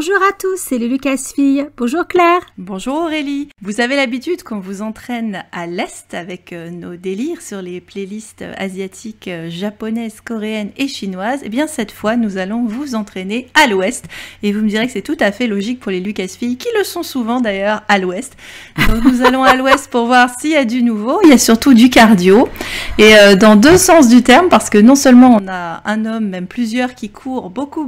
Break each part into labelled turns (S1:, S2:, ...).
S1: Bonjour à tous, c'est les Lucasfilles. Bonjour Claire.
S2: Bonjour Aurélie. Vous avez l'habitude qu'on vous entraîne à l'Est avec nos délires sur les playlists asiatiques, japonaises, coréennes et chinoises. Eh bien cette fois, nous allons vous entraîner à l'Ouest. Et vous me direz que c'est tout à fait logique pour les Lucasfilles, qui le sont souvent d'ailleurs à l'Ouest. Donc nous allons à l'Ouest pour voir s'il y a du nouveau. Il y a surtout du cardio. Et dans deux sens du terme, parce que non seulement on a un homme, même plusieurs, qui courent beaucoup,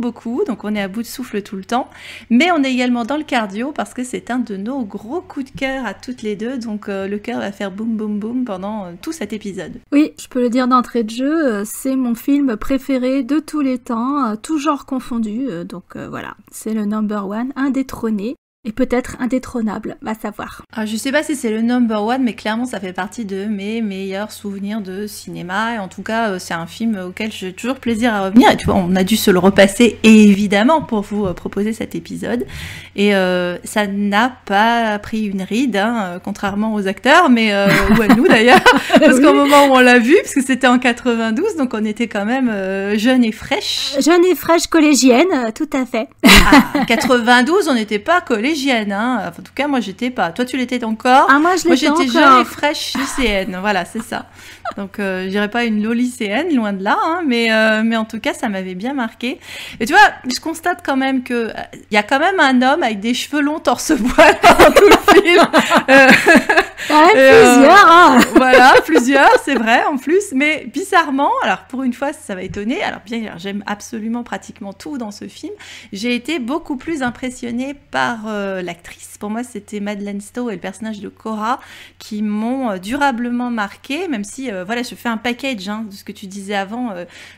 S2: donc on est à bout de souffle tout le temps. Mais on est également dans le cardio parce que c'est un de nos gros coups de cœur à toutes les deux. Donc le cœur va faire boum boum boum pendant tout cet épisode.
S1: Oui, je peux le dire d'entrée de jeu, c'est mon film préféré de tous les temps, tout genre confondu. Donc voilà, c'est le number one, indétrôné. Et peut-être indétrônable, va savoir.
S2: Alors, je sais pas si c'est le number one, mais clairement ça fait partie de mes meilleurs souvenirs de cinéma. Et en tout cas, c'est un film auquel j'ai toujours plaisir à revenir. Et tu vois, on a dû se le repasser évidemment pour vous proposer cet épisode. Et ça n'a pas pris une ride, hein, contrairement aux acteurs, mais ou à nous d'ailleurs. Parce qu'au moment où on l'a vu, parce que c'était en 92, donc on était quand même jeunes et fraîches.
S1: Jeune et fraîche collégienne, tout à fait.
S2: Ah, 92, on n'était pas collégienne. Hein. En tout cas, moi, j'étais pas. Toi, tu l'étais encore.
S1: Ah, moi, j'étais
S2: encore. Jeune et fraîche lycéenne. Voilà, c'est ça. Donc, je dirais pas une lycéenne, loin de là. Hein, mais en tout cas, ça m'avait bien marqué. Et tu vois, je constate quand même que il y a quand même un homme avec des cheveux longs torse-poil dans tout le film.
S1: Plusieurs. Hein.
S2: Voilà, plusieurs, c'est vrai, en plus. Mais bizarrement, alors pour une fois, ça va étonner. Alors bien, j'aime absolument pratiquement tout dans ce film. J'ai été beaucoup plus impressionnée par l'actrice. Pour moi, c'était Madeleine Stowe et le personnage de Cora qui m'ont durablement marquée, même si, voilà, je fais un package hein, de ce que tu disais avant.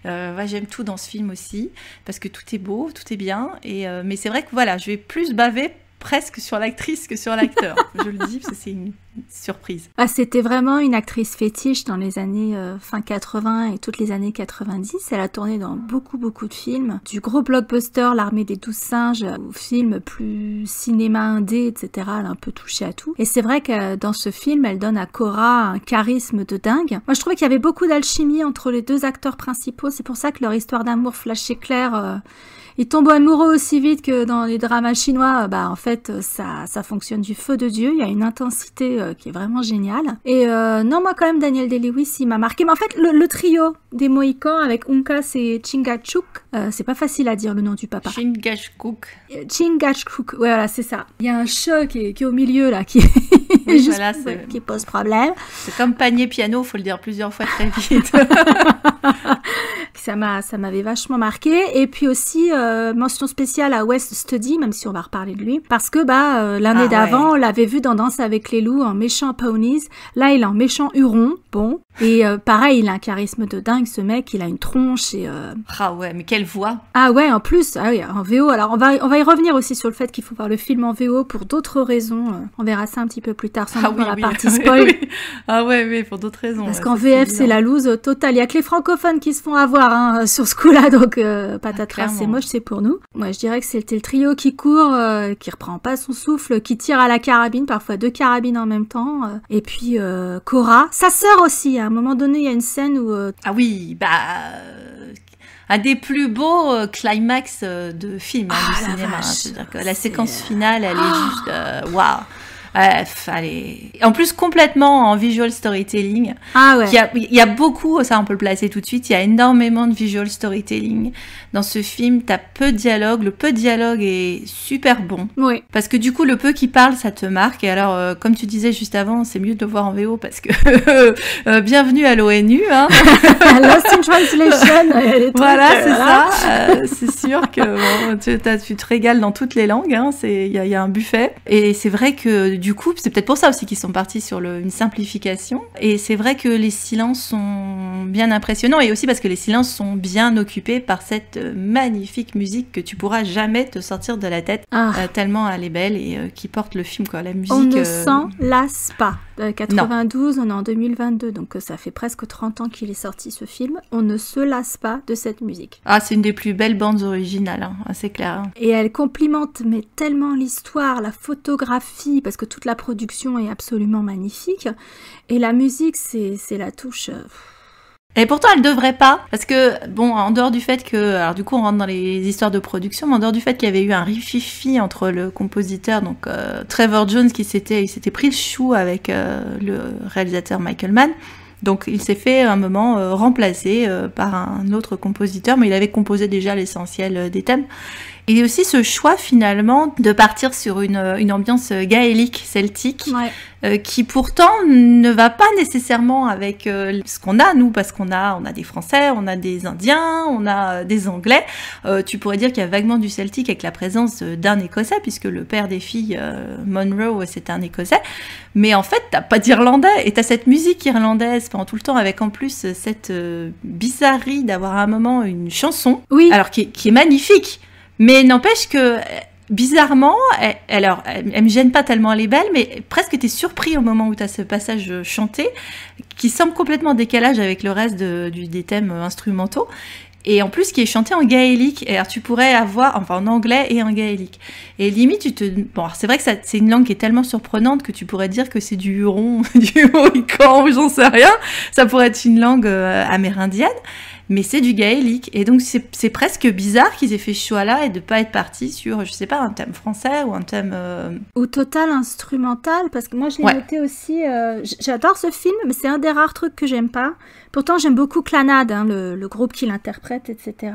S2: Ouais, j'aime tout dans ce film aussi, parce que tout est beau, tout est bien. Mais c'est vrai que voilà, je vais plus baver presque sur l'actrice que sur l'acteur. Je le dis parce que c'est une surprise.
S1: Ah, c'était vraiment une actrice fétiche dans les années fin 80 et toutes les années 90. Elle a tourné dans beaucoup de films. Du gros blockbuster, L'Armée des 12 singes, aux films plus cinéma indé, etc. Elle a un peu touché à tout. Et c'est vrai que dans ce film, elle donne à Cora un charisme de dingue. Moi, je trouvais qu'il y avait beaucoup d'alchimie entre les deux acteurs principaux. C'est pour ça que leur histoire d'amour flashait clair. Ils tombent amoureux aussi vite que dans les dramas chinois. Bah en fait, ça fonctionne du feu de Dieu. Il y a une intensité qui est vraiment géniale. Et non, moi quand même, Daniel Day-Lewis, il m'a marqué. Mais en fait, le trio des Mohicans avec Uncas et Chingachgook, c'est pas facile à dire le nom du papa.
S2: Chingachgook.
S1: Chingachgook, ouais, voilà, c'est ça. Il y a un chat qui est au milieu là, qui
S2: oui,
S1: juste,
S2: voilà,
S1: qui pose problème.
S2: C'est comme panier piano, faut le dire plusieurs fois très vite.
S1: Ça m'avait vachement marqué. Et puis aussi mention spéciale à West Studi, même si on va reparler de lui, parce que l'année d'avant, on l'avait vu dans Danse avec les loups en méchant ponies. Là, il est en méchant huron. Bon. Et pareil, il a un charisme de dingue, ce mec. Il a une tronche et.
S2: Ah ouais, mais quelle voix.
S1: Ah ouais, en plus, ah oui, en VO. Alors on va y revenir aussi sur le fait qu'il faut voir le film en VO pour d'autres raisons. On verra ça un petit peu plus tard, sans dans la partie spoil.
S2: Oui. Ah ouais, pour d'autres raisons.
S1: Parce qu'en VF, c'est la loose totale. Il y a que les francophones qui se font avoir hein, sur ce coup-là, donc patatras, c'est moche, c'est pour nous. Moi, je dirais que c'était le trio qui court, qui reprend pas son souffle, qui tire à la carabine, parfois 2 carabines en même temps. Et puis Cora, sa sœur aussi. À un moment donné, il y a une scène où...
S2: Ah oui, un des plus beaux climax de film du cinéma. C'est-à-dire que la séquence finale, elle est juste... waouh. Allez. En plus, complètement en visual storytelling.
S1: Ah ouais.
S2: Il y a beaucoup, ça on peut le placer tout de suite, il y a énormément de visual storytelling. Dans ce film, t'as peu de dialogue. Le peu de dialogue est super bon.
S1: Oui.
S2: Parce que du coup, le peu qui parle, ça te marque. Et alors, comme tu disais juste avant, c'est mieux de le voir en VO parce que bienvenue à l'ONU. Hein.
S1: Lost in Translation.
S2: Voilà, c'est ça. C'est sûr que bon, tu te régales dans toutes les langues. Hein. Il y a un buffet. Et c'est vrai que du coup, c'est peut-être pour ça aussi qu'ils sont partis sur une simplification. Et c'est vrai que les silences sont bien impressionnants. Et aussi parce que les silences sont bien occupés par cette magnifique musique que tu pourras jamais te sortir de la tête. Tellement elle est belle et qui porte le film, quoi. La musique...
S1: On ne s'en lasse pas. 92, on est en 2022, donc ça fait presque 30 ans qu'il est sorti ce film. On ne se lasse pas de cette musique.
S2: Ah, c'est une des plus belles bandes originales, hein, c'est clair. Hein.
S1: Et elle complimente mais tellement l'histoire, la photographie, parce que toute la production est absolument magnifique. Et la musique, c'est la touche...
S2: Et pourtant, elle devrait pas, parce que, bon, en dehors du fait que, alors du coup, on rentre dans les histoires de production, mais en dehors du fait qu'il y avait eu un rififi entre le compositeur, donc Trevor Jones, il s'était pris le chou avec le réalisateur Michael Mann. Donc il s'est fait à un moment remplacer par un autre compositeur, mais il avait composé déjà l'essentiel des thèmes. Et aussi ce choix finalement de partir sur une ambiance gaélique, celtique, qui pourtant ne va pas nécessairement avec ce qu'on a nous, parce qu'on a des Français, on a des Indiens, on a des Anglais. Tu pourrais dire qu'il y a vaguement du celtique avec la présence d'un Écossais, puisque le père des filles, Monroe, c'est un Écossais. Mais en fait, t'as pas d'Irlandais, et t'as cette musique irlandaise pendant tout le temps, avec en plus cette bizarrerie d'avoir à un moment une chanson, alors qui est magnifique. Mais n'empêche que, bizarrement, elle me gêne pas tellement, elle est belle, mais presque t'es surpris au moment où t'as ce passage chanté, qui semble complètement en décalage avec le reste des thèmes instrumentaux, et en plus qui est chanté en gaélique. Et alors tu pourrais avoir, enfin en anglais et en gaélique. Et limite, bon, c'est vrai que c'est une langue qui est tellement surprenante que tu pourrais dire que c'est du Huron, du Mohicans, ou j'en sais rien. Ça pourrait être une langue amérindienne. Mais c'est du gaélique. Et donc, c'est presque bizarre qu'ils aient fait ce choix-là et de pas être partis sur, je sais pas, un thème français ou un thème...
S1: Ou total instrumental, parce que moi, je l'ai noté aussi... j'adore ce film, mais c'est un des rares trucs que j'aime pas. Pourtant, j'aime beaucoup Clannad, hein, le groupe qui l'interprète, etc.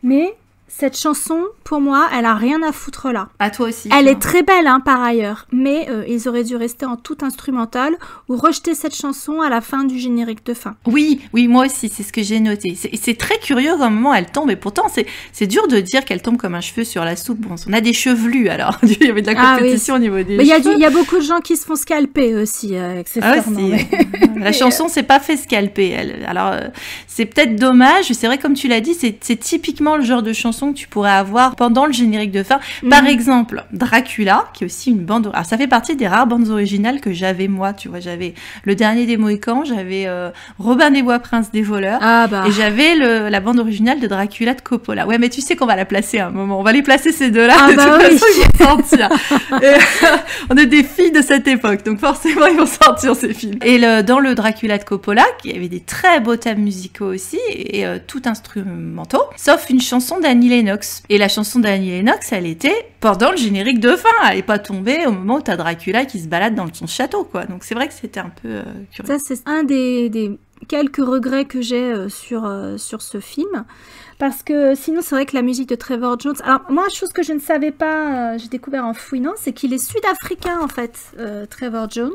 S1: Mais... cette chanson, pour moi, elle a rien à foutre là.
S2: À toi aussi.
S1: Elle est très belle, hein, par ailleurs. Mais ils auraient dû rester en tout instrumental ou rejeter cette chanson à la fin du générique de fin.
S2: Oui, moi aussi, c'est ce que j'ai noté. C'est très curieux, à un moment, elle tombe. Et pourtant, c'est dur de dire qu'elle tombe comme un cheveu sur la soupe. Bon, on a des chevelus, alors. Il y avait de la compétition au niveau des cheveux.
S1: Il y a beaucoup de gens qui se font scalper aussi, accessoirement.
S2: La chanson s'est pas fait scalper, elle. Alors, c'est peut-être dommage. C'est vrai, comme tu l'as dit, c'est typiquement le genre de chanson que tu pourrais avoir pendant le générique de fin. Par exemple, Dracula, qui est aussi une bande... Alors, ça fait partie des rares bandes originales que j'avais, moi, tu vois. J'avais Le Dernier des Mohicans, j'avais Robin des Bois, Prince des voleurs, et j'avais la bande originale de Dracula de Coppola. Ouais, mais tu sais qu'on va la placer à un moment. On va les placer ces deux-là. De toute façon, ils vont sortir. On est des filles de cette époque, donc forcément, ils vont sortir ces films. Et dans le Dracula de Coppola, il y avait des très beaux thèmes musicaux aussi, et tout instrumentaux, sauf une chanson d'Annie Lennox. Et la chanson d'Annie Lennox, elle était pendant le générique de fin. Elle n'est pas tombée au moment où t'as Dracula qui se balade dans son château, quoi. Donc c'est vrai que c'était un peu curieux.
S1: Ça, c'est un des quelques regrets que j'ai sur ce film. Parce que sinon, c'est vrai que la musique de Trevor Jones... Alors, moi, chose que je ne savais pas, j'ai découvert en fouinant, c'est qu'il est sud-africain, en fait, Trevor Jones.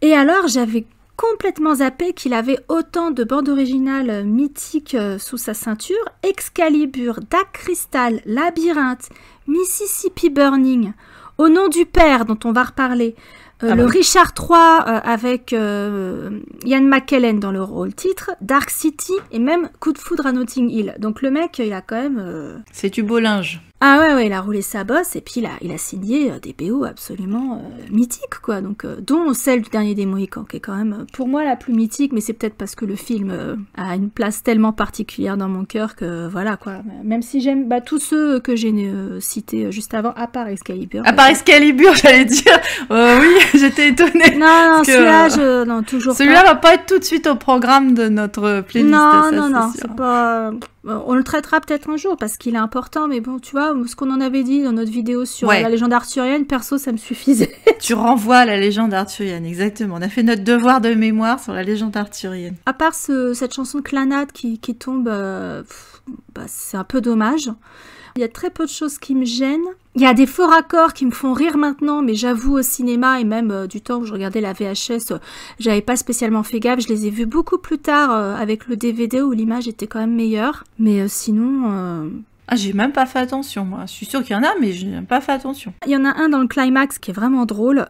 S1: Et alors, j'avais complètement zappé qu'il avait autant de bandes originales mythiques sous sa ceinture. Excalibur, Dark Crystal, Labyrinthe, Mississippi Burning, Au nom du père, dont on va reparler, le Richard III avec Ian McKellen dans le rôle titre, Dark City et même Coup de foudre à Notting Hill. Donc le mec, il a quand même...
S2: C'est du beau linge.
S1: Ah ouais, il a roulé sa bosse et puis il a signé des BO absolument mythiques, quoi. Donc, dont celle du Dernier des Mohicans, qui est quand même, pour moi, la plus mythique, mais c'est peut-être parce que le film a une place tellement particulière dans mon cœur que, voilà, quoi. Même si j'aime tous ceux que j'ai cités juste avant, à part Excalibur.
S2: À part Excalibur, j'allais dire, oui, j'étais étonnée.
S1: Non, celui-là, non, toujours
S2: celui-là va pas être tout de suite au programme de notre playlist.
S1: Non, c'est pas... On le traitera peut-être un jour parce qu'il est important, mais bon, tu vois, ce qu'on en avait dit dans notre vidéo sur la légende arthurienne, perso, ça me suffisait.
S2: Tu renvoies à la légende arthurienne, exactement. On a fait notre devoir de mémoire sur la légende arthurienne.
S1: À part cette chanson de Clannad qui tombe, c'est un peu dommage. Il y a très peu de choses qui me gênent. Il y a des faux raccords qui me font rire maintenant, mais j'avoue au cinéma et même du temps où je regardais la VHS, j'avais pas spécialement fait gaffe. Je les ai vus beaucoup plus tard avec le DVD où l'image était quand même meilleure. Mais sinon...
S2: Ah, j'ai même pas fait attention, moi. Je suis sûre qu'il y en a, mais je n'ai pas fait attention.
S1: Il y en a un dans le climax qui est vraiment drôle,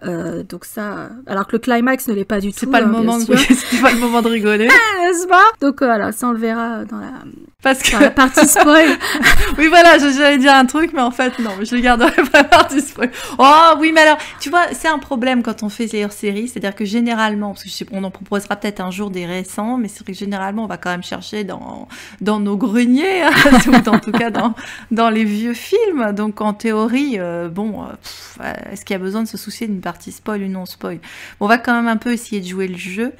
S1: donc ça... Alors que le climax ne l'est pas du tout.
S2: C'est pas le moment c'était pas le moment de rigoler.
S1: N'est-ce pas ? Donc voilà, ça on le verra dans la...
S2: Parce que...
S1: la partie spoil.
S2: Oui, voilà, j'allais dire un truc, mais en fait, non, je le garderai pour la partie spoil. Oh, oui, mais alors, tu vois, c'est un problème quand on fait les hors-séries, c'est-à-dire que généralement, parce que on en proposera peut-être un jour des récents, mais c'est vrai que généralement, on va quand même chercher dans nos greniers, hein, ou en tout cas dans les vieux films. Donc, en théorie, est-ce qu'il y a besoin de se soucier d'une partie spoil ou non spoil? Bon, on va quand même un peu essayer de jouer le jeu.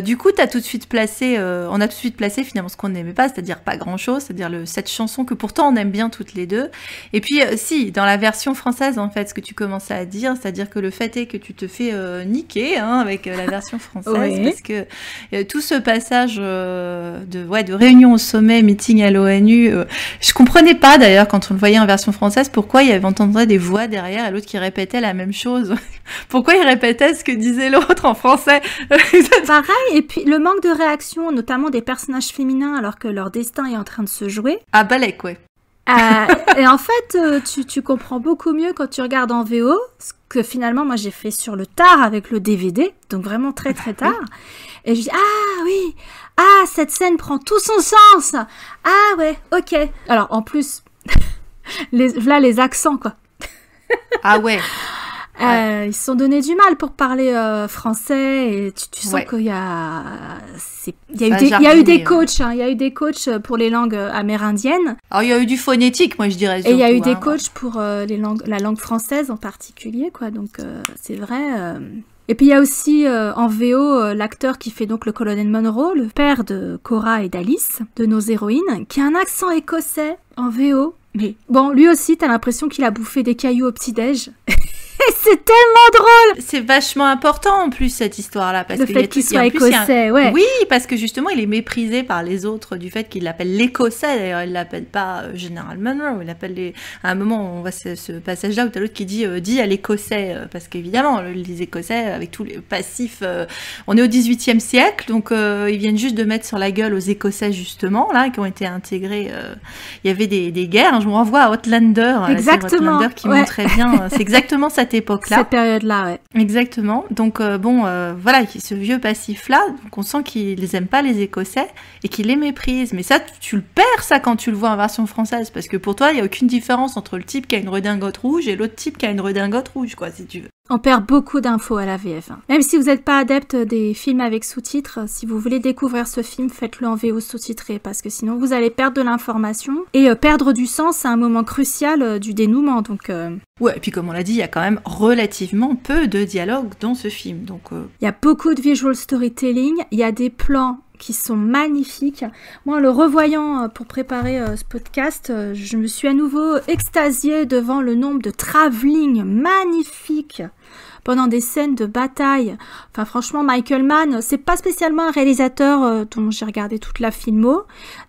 S2: Du coup, on a tout de suite placé finalement ce qu'on n'aimait pas, c'est-à-dire pas grand-chose, c'est-à-dire cette chanson que pourtant on aime bien toutes les deux. Et puis, si, dans la version française, en fait, ce que tu commençais à dire, c'est-à-dire que le fait est que tu te fais niquer avec la version française, oui. Parce que tout ce passage de réunion au sommet, meeting à l'ONU, je comprenais pas d'ailleurs quand on le voyait en version française, pourquoi il y avait entendu des voix derrière et l'autre qui répétait la même chose. Pourquoi il répétait ce que disait l'autre en français?
S1: Pareil, et puis le manque de réaction, notamment des personnages féminins alors que leur destin est en train de se jouer.
S2: Ah, balèque, ouais.
S1: Et en fait, tu comprends beaucoup mieux quand tu regardes en VO, ce que finalement moi j'ai fait sur le tard avec le DVD, donc vraiment très très tard. Et je dis ah oui, cette scène prend tout son sens. Ah ouais, ok. Alors en plus, les accents quoi.
S2: Ah ouais.
S1: Ils se sont donné du mal pour parler français et tu sens qu'il y a eu des coachs, il y a eu des coachs pour les langues amérindiennes.
S2: Alors il y a eu du phonétique, moi je dirais.
S1: Et il y a eu des coachs pour la langue française en particulier, quoi. Donc c'est vrai. Et puis il y a aussi en VO l'acteur qui fait donc le colonel Monroe, le père de Cora et d'Alice, de nos héroïnes, qui a un accent écossais en VO. Mais bon, lui aussi, t'as l'impression qu'il a bouffé des cailloux au petit-déj. Et c'est tellement drôle!
S2: C'est vachement important en plus cette histoire-là. Parce
S1: le fait qu'il soit écossais, ouais.
S2: Oui, parce que justement il est méprisé par les autres du fait qu'il l'appelle l'écossais. D'ailleurs, il l'appelle pas General Monroe. Il l'appelle à un moment, on voit ce passage-là où t'as l'autre qui dit dis à l'écossais. Parce qu'évidemment, les écossais, avec tous les passifs, on est au XVIIIe siècle, donc ils viennent juste de mettre sur la gueule aux écossais justement, là, qui ont été intégrés. Il y avait des guerres. Hein, je me renvoie à Outlander.
S1: Exactement.
S2: Outlander qui montrait bien. C'est exactement cette époque-là.
S1: Cette période-là, ouais.
S2: Exactement. Donc, voilà, ce vieux passif-là, donc on sent qu'il les aime pas, les Écossais, et qu'il les méprise. Mais ça, tu le perds, ça, quand tu le vois en version française, parce que pour toi, il n'y a aucune différence entre le type qui a une redingote rouge et l'autre type qui a une redingote rouge, quoi, si tu veux.
S1: On perd beaucoup d'infos à la VF. Même si vous n'êtes pas adepte des films avec sous-titres, si vous voulez découvrir ce film, faites-le en VO sous-titré, parce que sinon vous allez perdre de l'information et perdre du sens à un moment crucial du dénouement. Donc,
S2: ouais, et puis comme on l'a dit, il y a quand même relativement peu de dialogue dans ce film. Donc,
S1: il y a beaucoup de visual storytelling, il y a des plans qui sont magnifiques. Moi, en le revoyant pour préparer ce podcast, je me suis à nouveau extasiée devant le nombre de travelling magnifiques pendant des scènes de bataille. Enfin, franchement, Michael Mann, c'est pas spécialement un réalisateur dont j'ai regardé toute la filmo.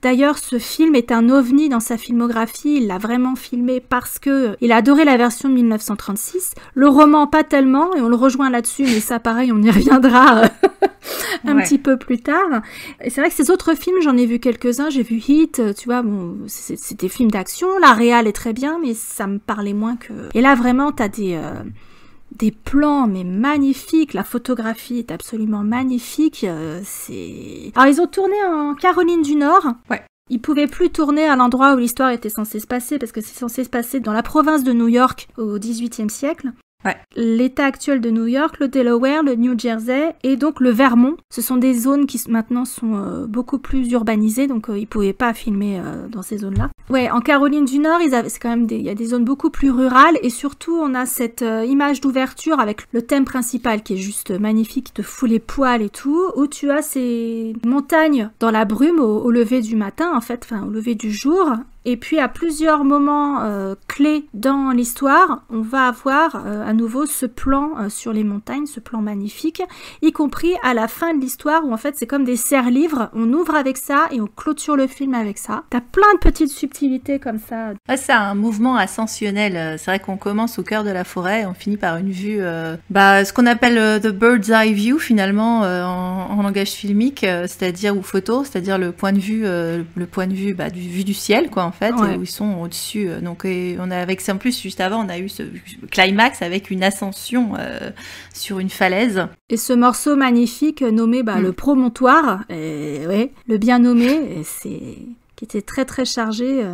S1: D'ailleurs, ce film est un ovni dans sa filmographie. Il l'a vraiment filmé parce que il a adoré la version de 1936. Le roman, pas tellement, et on le rejoint là-dessus, mais ça, pareil, on y reviendra un petit peu plus tard. Et c'est vrai que ces autres films, j'en ai vu quelques-uns. J'ai vu Hit, tu vois, bon, c'est des films d'action. La réal est très bien, mais ça me parlait moins que... Et là, vraiment, t'as des plans mais magnifiques, la photographie est absolument magnifique. Alors ils ont tourné en Caroline du Nord.
S2: Ouais.
S1: Ils pouvaient plus tourner à l'endroit où l'histoire était censée se passer parce que c'est censé se passer dans la province de New York au XVIIIe siècle.
S2: Ouais.
S1: L'état actuel de New York, le Delaware, le New Jersey et donc le Vermont. Ce sont des zones qui maintenant sont beaucoup plus urbanisées, donc ils pouvaient pas filmer dans ces zones-là. Ouais, en Caroline du Nord, c'est quand même il y a des zones beaucoup plus rurales et surtout on a cette image d'ouverture avec le thème principal qui est juste magnifique, qui te fout les poils et tout, où tu as ces montagnes dans la brume au lever du matin en fait, enfin au lever du jour. Et puis à plusieurs moments clés dans l'histoire, on va avoir à nouveau ce plan sur les montagnes, ce plan magnifique, y compris à la fin de l'histoire où en fait c'est comme des serre-livres, on ouvre avec ça et on clôture le film avec ça. T'as plein de petites subtilités comme ça.
S2: Ouais, c'est un mouvement ascensionnel. C'est vrai qu'on commence au cœur de la forêt et on finit par une vue, ce qu'on appelle the bird's eye view finalement en langage filmique, c'est-à-dire ou photo, c'est-à-dire le point de vue vue du ciel quoi en fait, ouais. Où ils sont au-dessus. Donc on a avec ça en plus juste avant on a eu ce climax avec une ascension sur une falaise.
S1: Et ce morceau magnifique nommé le promontoire, ouais, le bien nommé, c'est qui était très très chargée.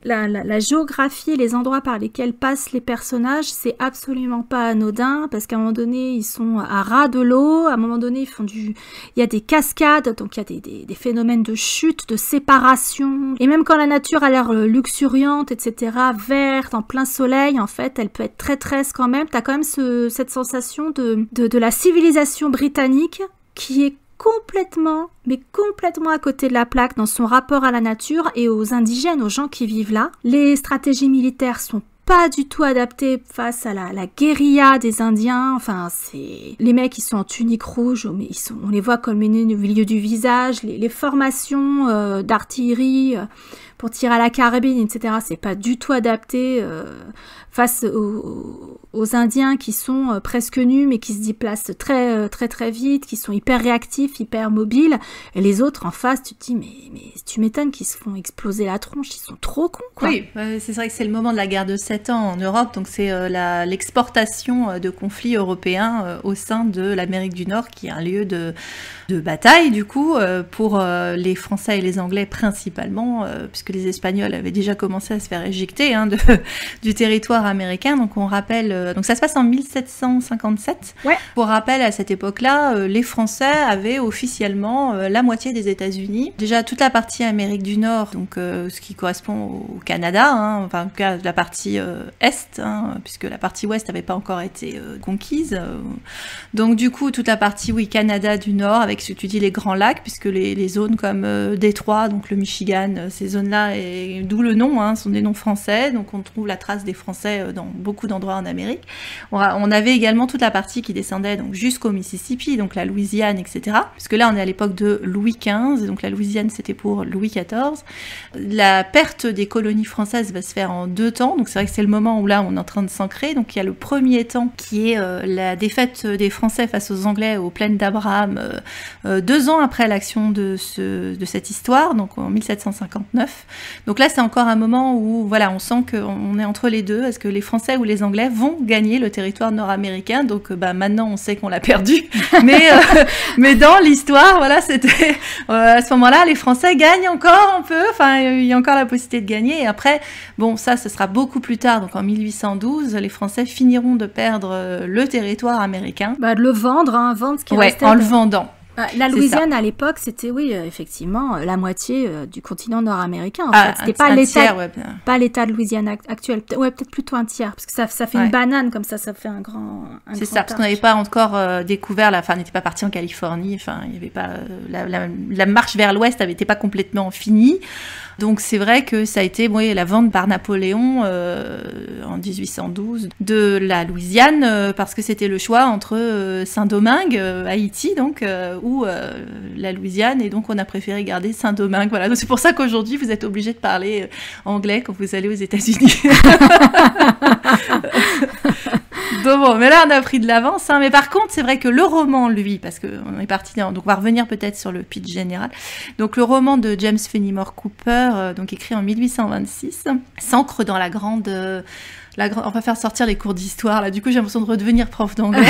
S1: La géographie et les endroits par lesquels passent les personnages, c'est absolument pas anodin, parce qu'à un moment donné, ils sont à ras de l'eau, à un moment donné, il y a des cascades, donc il y a des phénomènes de chute, de séparation, et même quand la nature a l'air luxuriante, etc., verte, en plein soleil, en fait, elle peut être très traître quand même. T'as quand même cette sensation de la civilisation britannique qui est complètement à côté de la plaque dans son rapport à la nature et aux indigènes, aux gens qui vivent là. Les stratégies militaires sont pas du tout adaptées face à la guérilla des Indiens. Enfin, c'est les mecs, ils sont en tunique rouge, mais on les voit comme menés au milieu du visage. Les formations d'artillerie pour tirer à la carabine, etc., c'est pas du tout adapté face aux Indiens qui sont presque nus mais qui se déplacent très vite, qui sont hyper réactifs, hyper mobiles, et les autres en face, tu te dis mais tu m'étonnes qu'ils se font exploser la tronche, ils sont trop cons, quoi.
S2: Oui, c'est vrai que c'est le moment de la guerre de 7 ans en Europe, donc c'est l'exportation de conflits européens au sein de l'Amérique du Nord qui est un lieu de bataille du coup pour les Français et les Anglais principalement, puisque les Espagnols avaient déjà commencé à se faire éjecter du territoire américain. Donc on rappelle, donc ça se passe en 1757. Ouais. Pour rappel, à cette époque-là, les Français avaient officiellement la moitié des États-Unis. Déjà toute la partie Amérique du Nord, donc ce qui correspond au Canada, enfin en tout cas la partie est, puisque la partie ouest n'avait pas encore été conquise. Donc du coup toute la partie Canada du Nord avec ce que tu dis les grands lacs, puisque les zones comme Détroit, donc le Michigan, ces zones-là, et d'où le nom, sont des noms français, donc on trouve la trace des Français dans beaucoup d'endroits en Amérique. On avait également toute la partie qui descendait donc jusqu'au Mississippi, donc la Louisiane, etc. Puisque là on est à l'époque de Louis XV, donc la Louisiane c'était pour Louis XIV. La perte des colonies françaises va se faire en 2 temps, donc c'est vrai que c'est le moment où là on est en train de s'ancrer. Donc il y a le premier temps qui est la défaite des Français face aux Anglais aux plaines d'Abraham, 2 ans après l'action de cette histoire, donc en 1759. Donc là c'est encore un moment où voilà, on sent qu'on est entre les deux. Est-ce que les Français ou les Anglais vont gagner le territoire nord-américain? Donc maintenant on sait qu'on l'a perdu, mais dans l'histoire, voilà, c'était à ce moment-là les Français gagnent encore un peu, enfin il y a encore la possibilité de gagner. Et après, bon, ça ce sera beaucoup plus tard, donc en 1812, les Français finiront de perdre le territoire américain.
S1: De le vendre, vendre ce qui restait.
S2: En le vendant.
S1: La Louisiane, à l'époque, c'était, effectivement, la moitié du continent nord-américain, en fait. C'était pas l'état de Louisiane actuel. Peut-être plutôt un tiers, parce que ça fait une banane, comme ça fait un grand
S2: C'est ça, parce qu'on n'avait pas encore découvert, on n'était pas parti en Californie, il n'y avait pas, la marche vers l'ouest n'était pas complètement finie. Donc c'est vrai que ça a été la vente par Napoléon en 1812 de la Louisiane, parce que c'était le choix entre Saint-Domingue, Haïti, donc, ou la Louisiane, et donc on a préféré garder Saint-Domingue. Voilà, donc c'est pour ça qu'aujourd'hui vous êtes obligé de parler anglais quand vous allez aux États-Unis. Donc bon, mais là on a pris de l'avance, mais par contre c'est vrai que le roman, lui, parce qu'on est parti, donc on va revenir peut-être sur le pitch général. Donc le roman de James Fenimore Cooper, donc écrit en 1826, s'ancre dans la grande... on va faire sortir les cours d'histoire, là. Du coup, j'ai l'impression de redevenir prof d'anglais.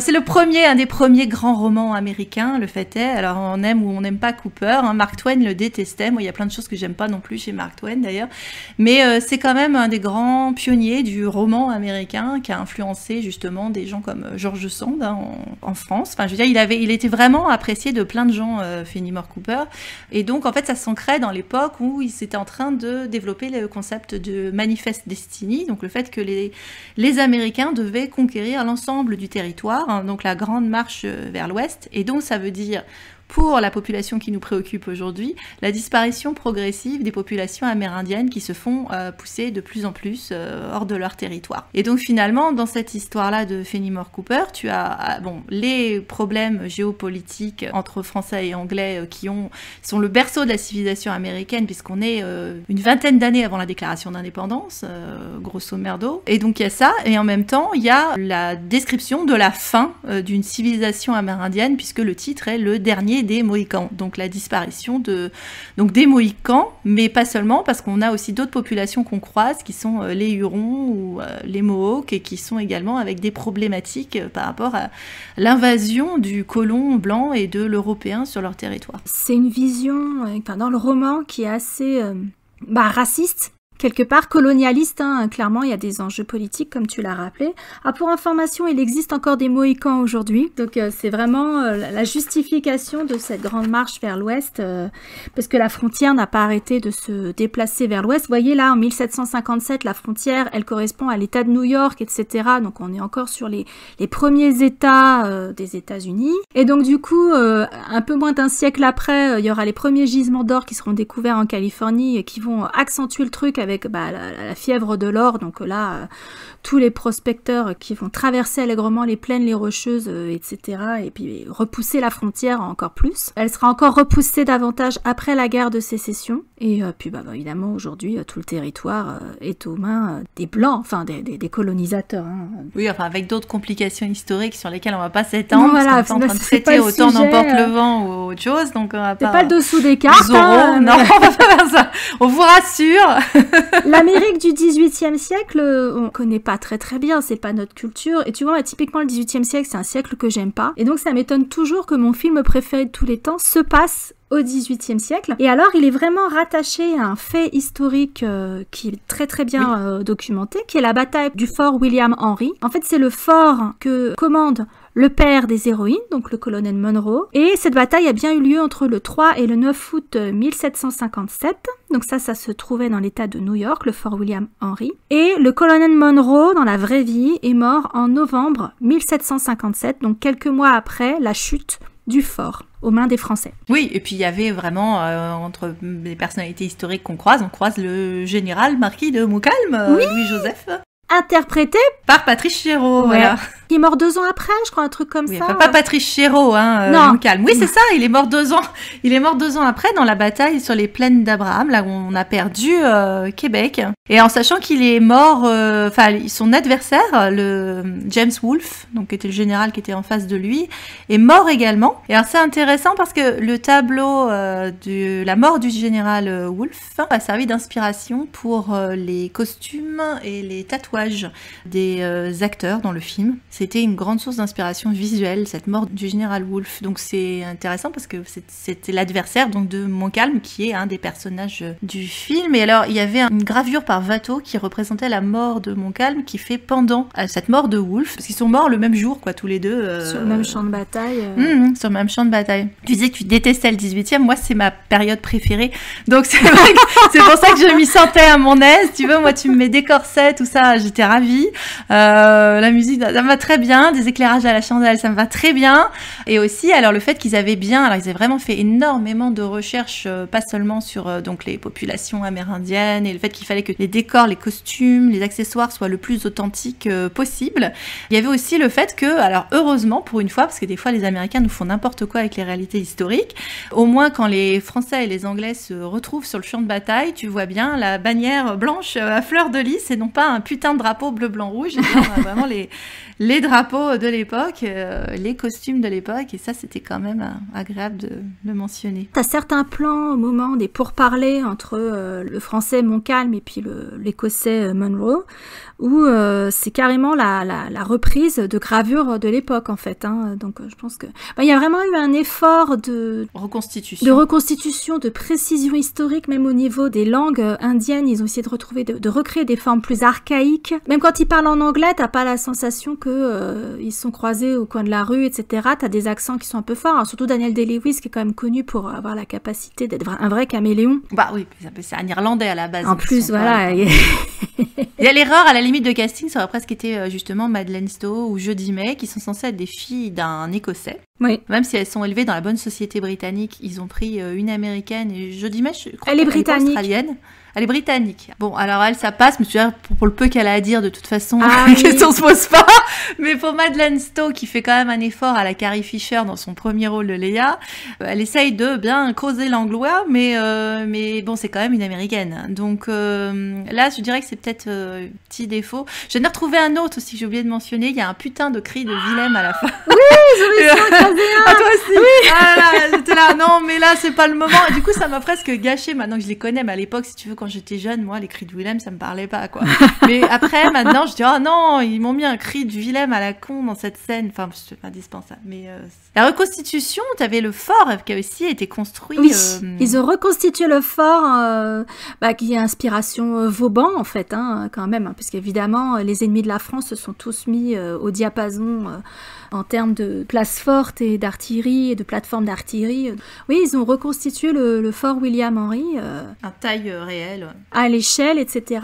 S2: C'est un des premiers grands romans américains, le fait est. Alors, on aime ou on n'aime pas Cooper. Mark Twain le détestait. Moi, il y a plein de choses que j'aime pas non plus chez Mark Twain, d'ailleurs. Mais c'est quand même un des grands pionniers du roman américain qui a influencé, justement, des gens comme George Sand, en France. Enfin, je veux dire, il était vraiment apprécié de plein de gens, Fenimore Cooper. Et donc, en fait, ça s'ancrait dans l'époque où il s'était en train de développer le concept de Manifest Destiny, donc le fait que les Américains devaient conquérir l'ensemble du territoire, donc la grande marche vers l'ouest, et donc ça veut dire, pour la population qui nous préoccupe aujourd'hui, la disparition progressive des populations amérindiennes qui se font pousser de plus en plus hors de leur territoire. Et donc finalement, dans cette histoire-là de Fenimore Cooper, tu as les problèmes géopolitiques entre Français et Anglais sont le berceau de la civilisation américaine, puisqu'on est une vingtaine d'années avant la déclaration d'indépendance, grosso merdo. Et donc il y a ça, et en même temps, il y a la description de la fin d'une civilisation amérindienne, puisque le titre est Le dernier l'armée des Mohicans. Donc la disparition des Mohicans, mais pas seulement, parce qu'on a aussi d'autres populations qu'on croise, qui sont les Hurons ou les Mohawks, et qui sont également avec des problématiques par rapport à l'invasion du colon blanc et de l'européen sur leur territoire.
S1: C'est une vision, dans le roman, qui est assez raciste, quelque part colonialiste, clairement il y a des enjeux politiques comme tu l'as rappelé. Pour information, il existe encore des Mohicans aujourd'hui, donc c'est vraiment la justification de cette grande marche vers l'ouest, parce que la frontière n'a pas arrêté de se déplacer vers l'ouest. Vous voyez là, en 1757, la frontière, elle correspond à l'État de New York, etc. Donc on est encore sur les premiers États des États-Unis. Et donc du coup, un peu moins d'un siècle après, il y aura les premiers gisements d'or qui seront découverts en Californie et qui vont accentuer le truc avec la fièvre de l'or. Donc là, tous les prospecteurs qui vont traverser allègrement les plaines, les rocheuses, etc. et puis repousser la frontière encore plus. Elle sera encore repoussée davantage après la guerre de sécession. Et puis évidemment, aujourd'hui, tout le territoire est aux mains des Blancs, enfin des colonisateurs.
S2: Oui, enfin avec d'autres complications historiques sur lesquelles on ne va pas s'étendre,
S1: voilà,
S2: parce qu'on est en train de traiter autant n'emporte le vent ou autre chose. Donc on va
S1: c'est pas le dessous des cartes.
S2: Non, on va pas faire ça. On vous rassure.
S1: L'Amérique du XVIIIe siècle, on connaît pas très bien, c'est pas notre culture. Et tu vois, typiquement le XVIIIe siècle, c'est un siècle que j'aime pas. Et donc ça m'étonne toujours que mon film préféré de tous les temps se passe au XVIIIe siècle. Et alors, il est vraiment rattaché à un fait historique qui est très bien documenté, qui est la bataille du fort William Henry. En fait, c'est le fort que commande le père des héroïnes, donc le colonel Monroe. Et cette bataille a bien eu lieu entre le 3 et le 9 août 1757. Donc ça se trouvait dans l'état de New York, le fort William Henry. Et le colonel Monroe, dans la vraie vie, est mort en novembre 1757, donc quelques mois après la chute du fort aux mains des Français.
S2: Oui, et puis il y avait vraiment, entre les personnalités historiques qu'on croise, on croise le général marquis de Montcalm, Louis-Joseph.
S1: Interprété
S2: par Patrice Chéreau, voilà.
S1: Il est mort 2 ans après, je crois, un truc comme ça.
S2: Enfin, pas Patrice Chéreau, Montcalm. Oui, c'est ça, il est mort 2 ans. Il est mort 2 ans après dans la bataille sur les plaines d'Abraham, là où on a perdu Québec. Et en sachant qu'il est mort, son adversaire, le James Wolfe, donc qui était le général qui était en face de lui, est mort également. Et alors c'est intéressant parce que le tableau de la mort du général Wolfe a servi d'inspiration pour les costumes et les tatouages des acteurs dans le film. C'était une grande source d'inspiration visuelle, cette mort du général Wolfe. Donc c'est intéressant parce que c'était l'adversaire donc de Montcalm, qui est un des personnages du film. Et alors il y avait une gravure par Watteau qui représentait la mort de Montcalm, qui fait pendant à cette mort de Wolfe, parce qu'ils sont morts le même jour, quoi, tous les deux.
S1: Sur le même champ de bataille.
S2: Sur le même champ de bataille. Tu disais que tu détestais le 18e, moi c'est ma période préférée. Donc c'est vrai que c'est pour ça que je m'y sentais à mon aise. Tu vois, moi tu me mets des corsets, tout ça, j'étais ravie. La musique, ça me va très bien, des éclairages à la chandelle, ça me va très bien. Et aussi, alors le fait qu'ils avaient vraiment fait énormément de recherches, pas seulement sur donc les populations amérindiennes, et le fait qu'il fallait que les décors, les costumes, les accessoires soient le plus authentiques possible. Il y avait aussi le fait que, alors heureusement pour une fois, parce que des fois les Américains nous font n'importe quoi avec les réalités historiques, au moins quand les Français et les Anglais se retrouvent sur le champ de bataille, tu vois bien la bannière blanche à fleur de lys et non pas un putain de drapeau bleu-blanc-rouge. Et bien, on a vraiment les drapeaux de l'époque, les costumes de l'époque, et ça c'était quand même agréable de le mentionner.
S1: T'as certains plans au moment des pourparlers entre le français Montcalm et puis l'écossais Monroe, où c'est carrément la reprise de gravure de l'époque en fait. Donc je pense que il y a vraiment eu un effort de reconstitution, de précision historique, même au niveau des langues indiennes. Ils ont essayé de recréer des formes plus archaïques. Même quand ils parlent en anglais, t'as pas la sensation que ils sont croisés au coin de la rue, etc. T'as des accents qui sont un peu forts. Alors, surtout Daniel Day-Lewis, qui est quand même connu pour avoir la capacité d'être un vrai caméléon.
S2: Bah oui, c'est un Irlandais à la base.
S1: En plus, voilà.
S2: Il y a l'erreur à la limite de casting, ça aurait presque été justement Madeleine Stowe ou Jodie May, qui sont censées être des filles d'un Écossais.
S1: Oui.
S2: Même si elles sont élevées dans la bonne société britannique, ils ont pris une américaine et Jodie May, je crois
S1: qu'elle est britannique.
S2: Australienne. Elle est britannique. Bon, alors elle, ça passe, mais tu vois, pour le peu qu'elle a à dire, de toute façon,
S1: la
S2: question se pose pas. Mais pour Madeleine Stowe, qui fait quand même un effort à la Carrie Fisher dans son premier rôle de Leia, elle essaye de bien causer l'anglois, mais bon, c'est quand même une américaine. Donc là, je dirais que c'est peut-être petit défaut. Je viens de retrouver un autre aussi, j'ai oublié de mentionner. Il y a un putain de cri de Willem à la fin.
S1: Oui, j'ai vu ça. croisé un.
S2: Ah, toi aussi. Oui. Ah là, j'étais là, non, mais là, c'est pas le moment. Et du coup, ça m'a presque gâché. Maintenant que je les connais, mais à l'époque, si tu veux, quand j'étais jeune, moi, les cris de Willem, ça me parlait pas, quoi. Mais après, maintenant, je dis, oh non, ils m'ont mis un cri de Willem à la con dans cette scène. Enfin, c'est indispensable. Mais la reconstitution, t'avais le fort qui a aussi été construit.
S1: Oui, ils ont reconstitué le fort, qui est inspiration Vauban, en fait, quand même, puisqu'évidemment, les ennemis de la France se sont tous mis au diapason en termes de places fortes et d'artillerie et de plateformes d'artillerie. Oui, ils ont reconstitué le fort William Henry.
S2: En taille réelle.
S1: À l'échelle, etc.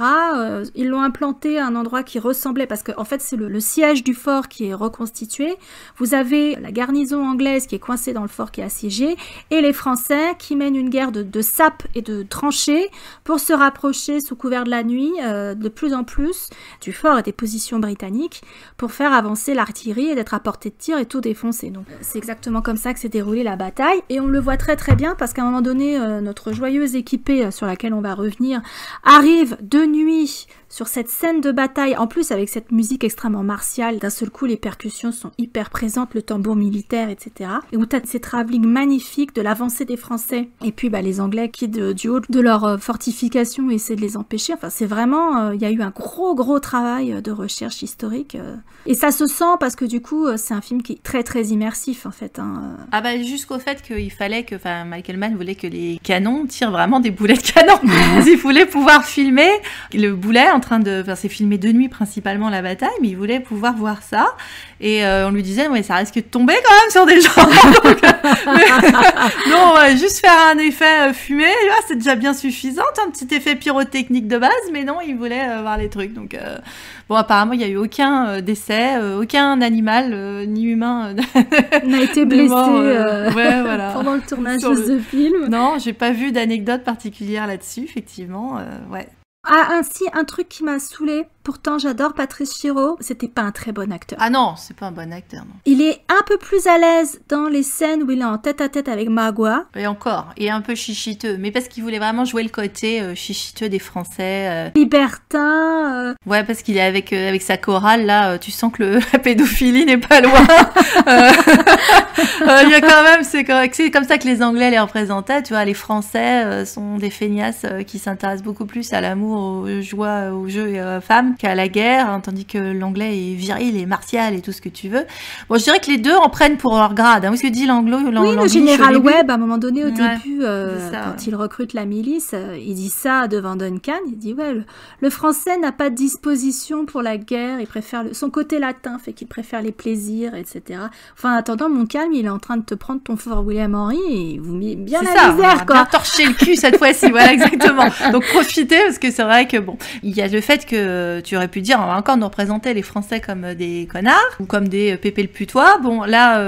S1: Ils l'ont implanté à un endroit qui ressemblait, parce qu'en fait, c'est le siège du fort qui est reconstitué. Vous avez la garnison anglaise qui est coincée dans le fort qui est assiégé, et les Français qui mènent une guerre de sapes et de tranchées pour se rapprocher sous couvert de la nuit de plus en plus du fort et des positions britanniques pour faire avancer l'artillerie et d'être à portée de tir et tout défoncer. Donc c'est exactement comme ça que s'est déroulée la bataille, et on le voit très très bien parce qu'à un moment donné, notre joyeuse équipée sur laquelle on va revenir arrive de nuit sur cette scène de bataille, en plus avec cette musique extrêmement martiale. D'un seul coup, les percussions sont hyper présentes, le tambour militaire, etc. Et où tu as ces travelling magnifiques de l'avancée des Français. Et puis les Anglais qui, du haut de leur fortification, essaient de les empêcher. Enfin, c'est vraiment... Il y a eu un gros travail de recherche historique. Et ça se sent parce que du coup, c'est un film qui est très très immersif, en fait.
S2: Ah jusqu'au fait qu'il fallait que... Enfin, Michael Mann voulait que les canons tirent vraiment des boulets de canon. Il voulait pouvoir filmer le boulet en train de... Enfin, c'est filmé de nuit principalement la bataille, mais il voulait pouvoir voir ça. Et on lui disait, ouais, ça risque de tomber quand même sur des gens. Donc, non, on va juste faire un effet fumé, c'est déjà bien suffisant. Un petit effet pyrotechnique de base, mais non, il voulait voir les trucs. Donc, bon, apparemment, il n'y a eu aucun décès, aucun animal, ni humain
S1: n'a été blessé
S2: voilà.
S1: pendant le tournage de ce film.
S2: Non, j'ai pas vu d'anecdote particulière là-dessus, effectivement. Ouais.
S1: Ah, ainsi, un truc qui m'a saoulée. Pourtant, j'adore Patrice Chéreau. C'était pas un très bon acteur.
S2: Ah non, c'est pas un bon acteur, non.
S1: Il est un peu plus à l'aise dans les scènes où il est en tête-à-tête avec Magua.
S2: Et encore, il est un peu chichiteux. Mais parce qu'il voulait vraiment jouer le côté chichiteux des Français.
S1: Libertin.
S2: Ouais, parce qu'il est avec sa chorale, là, tu sens que la pédophilie n'est pas loin. Il y a quand même, c'est comme ça que les Anglais les représentaient, tu vois. Les Français sont des feignasses qui s'intéressent beaucoup plus à l'amour, aux joies, aux jeux et aux femmes qu'à la guerre, hein, tandis que l'anglais est viril et martial et tout ce que tu veux. Bon, je dirais que les deux en prennent pour leur grade. Hein. Oui, ce que dit l'anglo,
S1: oui, le général Webb, à un moment donné, au début,
S2: ça,
S1: quand il recrute la milice, il dit ça devant Duncan. Il dit, ouais, le français n'a pas de disposition pour la guerre. Il préfère son côté latin fait qu'il préfère les plaisirs, etc. Enfin, en attendant, mon calme, il est en train de te prendre ton fort William Henry et il vous met bien la misère, quoi.
S2: Bien torcher le cul cette fois-ci. Voilà, exactement. Donc, profitez parce que c'est vrai que bon, il y a le fait que tu aurais pu dire, on va encore nous représenter les Français comme des connards ou comme des pépés le putois. Bon, là,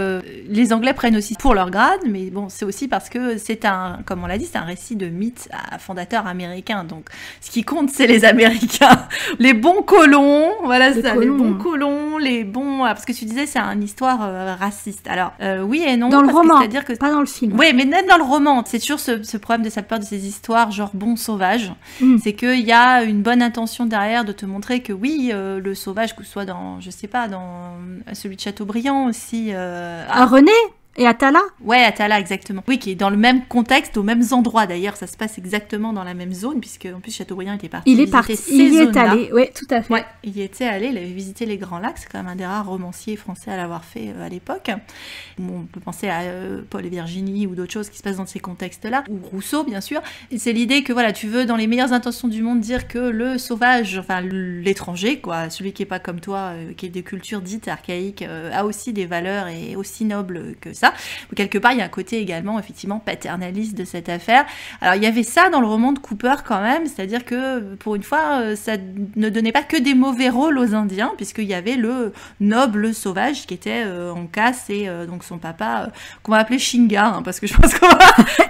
S2: les Anglais prennent aussi pour leur grade, mais bon, c'est aussi parce que c'est comme on l'a dit, c'est un récit de mythe à fondateur américain. Donc, ce qui compte, c'est les Américains, les bons colons. Voilà, les bons colons, les bons. Parce que tu disais, c'est une histoire raciste. Alors, oui et non.
S1: Dans le roman,
S2: c'est-à-dire que
S1: pas dans le film.
S2: Oui, mais même dans le roman, c'est toujours ce problème de cette peur de ces histoires genre bon sauvage. C'est qu'il y a une bonne intention derrière de te montrer que oui, le sauvage, que ce soit dans, je sais pas, dans celui de Chateaubriand aussi.
S1: René et Atala.
S2: Ouais, Atala, exactement. Oui, qui est dans le même contexte, aux mêmes endroits. D'ailleurs, ça se passe exactement dans la même zone, puisque en plus Chateaubriand était parti.
S1: Il est parti, il y est allé, oui, tout à fait.
S2: Ouais, il y était allé, il avait visité les Grands Lacs, c'est quand même un des rares romanciers français à l'avoir fait à l'époque. Bon, on peut penser à Paul et Virginie ou d'autres choses qui se passent dans ces contextes-là, ou Rousseau, bien sûr. Et c'est l'idée que, voilà, tu veux, dans les meilleures intentions du monde, dire que le sauvage, enfin l'étranger, quoi, celui qui est pas comme toi, qui est des cultures dites archaïques, a aussi des valeurs et aussi nobles que ça. Quelque part, il y a un côté également, effectivement, paternaliste de cette affaire. Alors, il y avait ça dans le roman de Cooper quand même, c'est-à-dire que, pour une fois, ça ne donnait pas que des mauvais rôles aux Indiens, puisqu'il y avait le noble sauvage qui était en casse et donc son papa, qu'on va appeler Shinga, hein, parce que je pense qu'on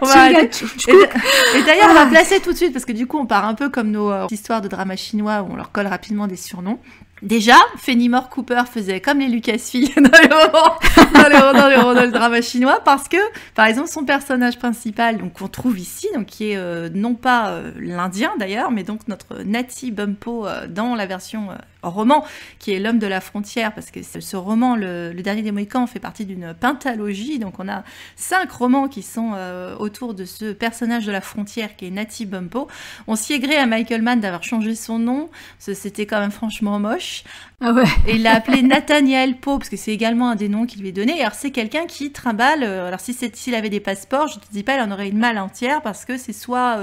S2: va et d'ailleurs, on va placer tout de suite, parce que du coup, on part un peu comme nos histoires de drama chinois où on leur colle rapidement des surnoms. Déjà, Fenimore Cooper faisait comme les Lucasfilm dans les romans de drama chinois, parce que, par exemple, son personnage principal, donc qu'on trouve ici, donc qui est non pas l'Indien d'ailleurs, mais donc notre Nati Bumpo dans la version roman qui est L'homme de la frontière, parce que ce roman, le dernier des Mohicans, fait partie d'une pentalogie, donc on a 5 romans qui sont autour de ce personnage de la frontière qui est Natty Bumppo. On s'y est gré à Michael Mann d'avoir changé son nom, parce que c'était quand même franchement moche.
S1: Ah ouais.
S2: Et il l'a appelé Nathaniel Poe, parce que c'est également un des noms qu'il lui est donné. Alors c'est quelqu'un qui trimballe, alors s'il avait des passeports, je te dis pas, il en aurait une malle entière, parce que c'est soit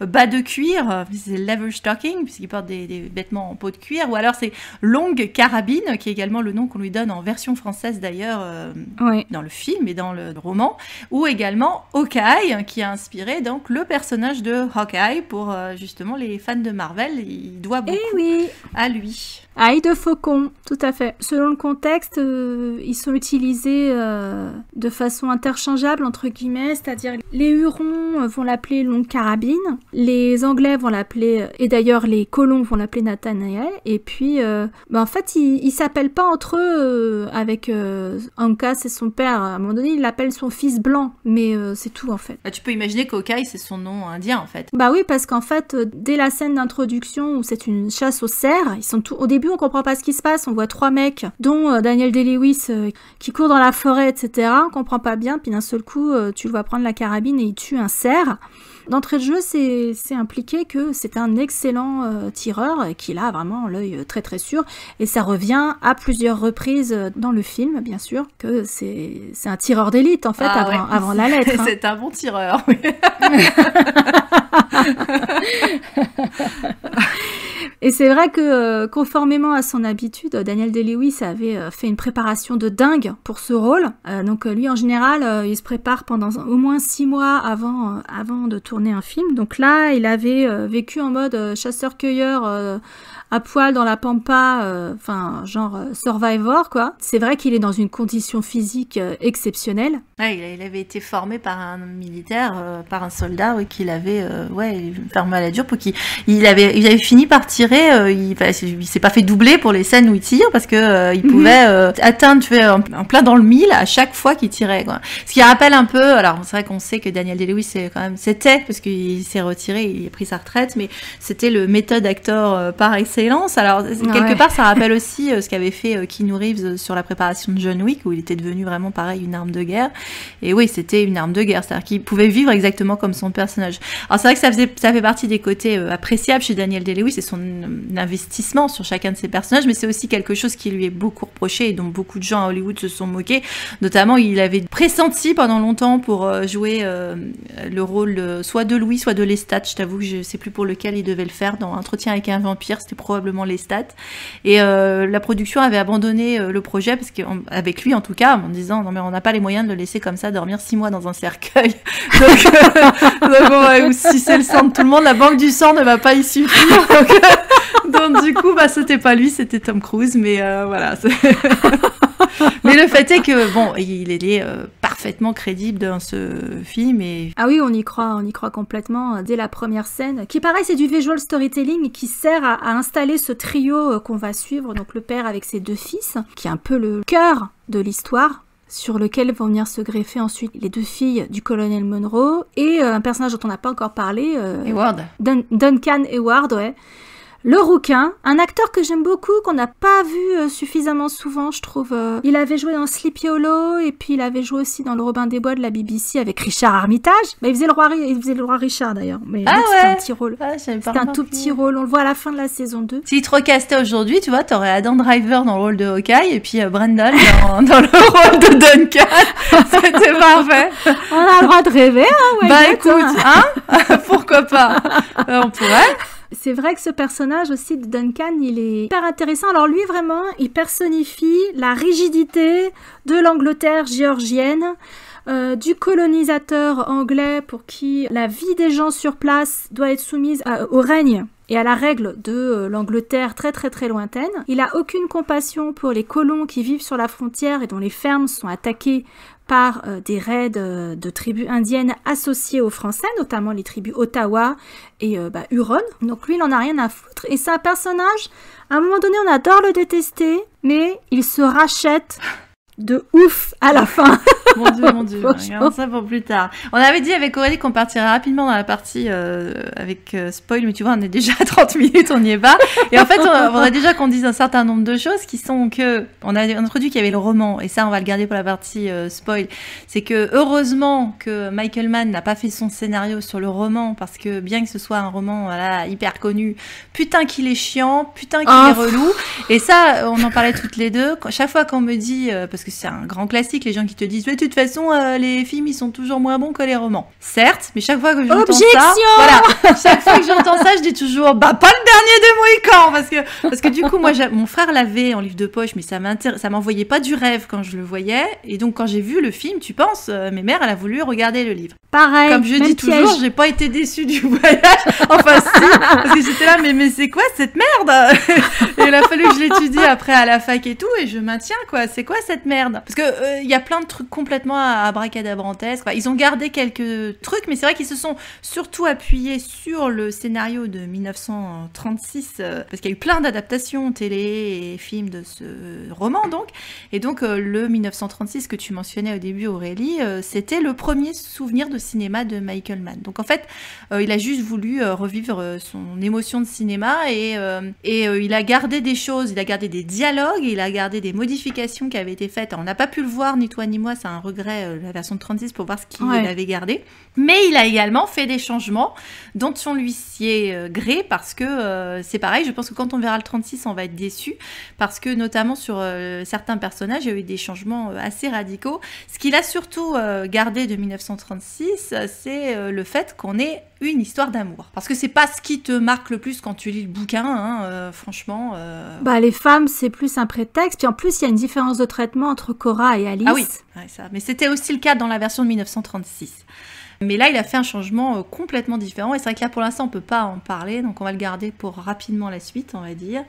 S2: bas de cuir, c'est leather stocking, puisqu'il porte des vêtements en peau de cuir, ou alors c'est longue carabine, qui est également le nom qu'on lui donne en version française d'ailleurs, dans le film et dans le roman, ou également Hawkeye, qui a inspiré donc le personnage de Hawkeye pour justement les fans de Marvel, il doit beaucoup à lui.
S1: Ail de faucon, tout à fait. Selon le contexte, ils sont utilisés de façon interchangeable, entre guillemets, c'est-à-dire les Hurons vont l'appeler longue carabine, les Anglais vont l'appeler, et d'ailleurs les colons vont l'appeler Nathaniel, et puis en fait ils s'appellent pas entre eux avec Anka, c'est son père, à un moment donné il l'appelle son fils blanc, mais c'est tout en fait.
S2: Bah, tu peux imaginer qu'Hawkeye c'est son nom indien en fait.
S1: Bah oui, parce qu'en fait dès la scène d'introduction où c'est une chasse aux cerfs, ils sont au début on comprend pas ce qui se passe, on voit 3 mecs dont Daniel Day-Lewis qui court dans la forêt, etc. On comprend pas bien, puis d'un seul coup tu le vois prendre la carabine et il tue un cerf. D'entrée de jeu, c'est impliqué que c'est un excellent tireur et qu'il a vraiment l'œil très très sûr. Et ça revient à plusieurs reprises dans le film, bien sûr, que c'est un tireur d'élite en fait avant la lettre. Hein.
S2: C'est un bon tireur. Oui.
S1: Et c'est vrai que, conformément à son habitude, Daniel Day-Lewis avait fait une préparation de dingue pour ce rôle. Donc lui, en général, il se prépare pendant au moins 6 mois avant de tourner un film. Donc là, il avait vécu en mode chasseur-cueilleur à poil dans la pampa, genre Survivor, quoi. C'est vrai qu'il est dans une condition physique exceptionnelle.
S2: Ouais, il avait été formé par un militaire, par un soldat, qu'il avait fermé à la dure pour il avait fini par tirer. Il s'est pas fait doubler pour les scènes où il tire parce que il pouvait atteindre en plein dans le mille à chaque fois qu'il tirait, quoi. Ce qui rappelle un peu, alors c'est vrai qu'on sait que Daniel Day-Lewis c'était parce qu'il s'est retiré, il a pris sa retraite, mais c'était le méthode acteur par excellence. Alors quelque part ça rappelle aussi ce qu'avait fait Keanu Reeves sur la préparation de John Wick où il était devenu vraiment pareil une arme de guerre. Et oui, c'était une arme de guerre, c'est-à-dire qu'il pouvait vivre exactement comme son personnage. Alors c'est vrai que ça fait partie des côtés appréciables chez Daniel Day-Lewis et son investissement sur chacun de ses personnages, mais c'est aussi quelque chose qui lui est beaucoup reproché et dont beaucoup de gens à Hollywood se sont moqués. Notamment, il avait pressenti pendant longtemps pour jouer le rôle soit de Louis, soit de Lestat. Je t'avoue que je sais plus pour lequel il devait le faire. Dans Entretien avec un vampire, c'était probablement Lestat. Et la production avait abandonné le projet parce qu'avec lui en tout cas, en disant non mais on n'a pas les moyens de le laisser comme ça dormir 6 mois dans un cercueil. Donc si c'est le sang de tout le monde, la banque du sang ne va pas y suffire. Donc du coup, c'était pas lui, c'était Tom Cruise, mais voilà. Mais le fait est que il est parfaitement crédible dans ce film et
S1: ah oui, on y croit complètement dès la première scène. Qui pareil, c'est du visual storytelling qui sert à installer ce trio qu'on va suivre, donc le père avec ses 2 fils, qui est un peu le cœur de l'histoire, sur lequel vont venir se greffer ensuite les 2 filles du colonel Monroe et un personnage dont on n'a pas encore parlé,
S2: Hayward.
S1: Duncan Hayward, ouais. Le rouquin, un acteur que j'aime beaucoup, qu'on n'a pas vu suffisamment souvent, je trouve. Il avait joué dans Sleepy Hollow, et puis il avait joué aussi dans Le Robin des Bois de la BBC avec Richard Armitage. Bah, il faisait le roi Richard d'ailleurs, mais c'était un petit rôle. C'était un tout petit rôle, on le voit à la fin de la saison 2.
S2: S'il te recastait aujourd'hui, tu vois, t'aurais Adam Driver dans le rôle de Hawkeye, et puis Brandon dans le rôle de Duncan. C'était parfait.
S1: On a le droit de rêver, hein,
S2: ouais. Écoute, pourquoi pas. On pourrait.
S1: C'est vrai que ce personnage aussi de Duncan, il est hyper intéressant. Alors lui, vraiment, il personnifie la rigidité de l'Angleterre géorgienne, du colonisateur anglais pour qui la vie des gens sur place doit être soumise au règne et à la règle de l'Angleterre très très très lointaine. Il a aucune compassion pour les colons qui vivent sur la frontière et dont les fermes sont attaquées par des raids de tribus indiennes associées aux Français, notamment les tribus Ottawa et Huron. Donc lui, il en a rien à foutre. Et c'est un personnage, à un moment donné, on adore le détester, mais il se rachète de ouf à la fin.
S2: Mon Dieu, regarde ça pour plus tard. On avait dit avec Aurélie qu'on partirait rapidement dans la partie avec spoil, mais tu vois, on est déjà à 30 minutes, on n'y est pas. Et en fait, on a déjà qu'on dise un certain nombre de choses qui sont que, on a introduit qu'il y avait le roman, et ça, on va le garder pour la partie spoil. C'est que, heureusement que Michael Mann n'a pas fait son scénario sur le roman, parce que bien que ce soit un roman, voilà, hyper connu, putain qu'il est chiant, putain qu'il est relou. Et ça, on en parlait toutes les deux. Chaque fois qu'on me dit, parce que c'est un grand classique, les gens qui te disent, de toute façon, les films, ils sont toujours moins bons que les romans. Certes, mais chaque fois que j'entends ça, voilà, chaque fois que j'entends ça, je dis toujours, bah, pas le dernier des Mohicans, parce que du coup, moi, mon frère l'avait en livre de poche, mais ça m'envoyait pas du rêve quand je le voyais. Et donc, quand j'ai vu le film, tu penses, mes mères, elle a voulu regarder le livre.
S1: Pareil.
S2: Comme je dis toujours, j'ai pas été déçue du voyage. Enfin, si, parce que j'étais là, mais c'est quoi cette merde? Et il a fallu que je l'étudie après à la fac et tout, et je maintiens, quoi. C'est quoi cette merde? Parce que, il y a plein de trucs complètement abracadabrantesques. Enfin, ils ont gardé quelques trucs, mais c'est vrai qu'ils se sont surtout appuyés sur le scénario de 1936, parce qu'il y a eu plein d'adaptations télé et films de ce roman, donc. Et donc, le 1936 que tu mentionnais au début, Aurélie, c'était le premier souvenir de cinéma de Michael Mann. Donc, en fait, il a juste voulu revivre son émotion de cinéma, et il a gardé des choses, il a gardé des dialogues, il a gardé des modifications qui avaient été faites. Alors, on n'a pas pu le voir, ni toi ni moi, c'est un regret, la version de 36, pour voir ce qu'il avait gardé. Mais il a également fait des changements dont on lui s'y est gré, parce que c'est pareil, je pense que quand on verra le 36, on va être déçu, parce que notamment sur certains personnages, il y a eu des changements assez radicaux. Ce qu'il a surtout gardé de 1936, c'est le fait qu'on ait une histoire d'amour. Parce que c'est pas ce qui te marque le plus quand tu lis le bouquin, hein, franchement.
S1: Bah, les femmes, c'est plus un prétexte. Puis en plus, il y a une différence de traitement entre Cora et Alice.
S2: Ah oui, ouais, ça. Mais c'était aussi le cas dans la version de 1936. Mais là, il a fait un changement complètement différent. Et c'est vrai que là, pour l'instant, on peut pas en parler. Donc, on va le garder pour rapidement la suite, on va dire.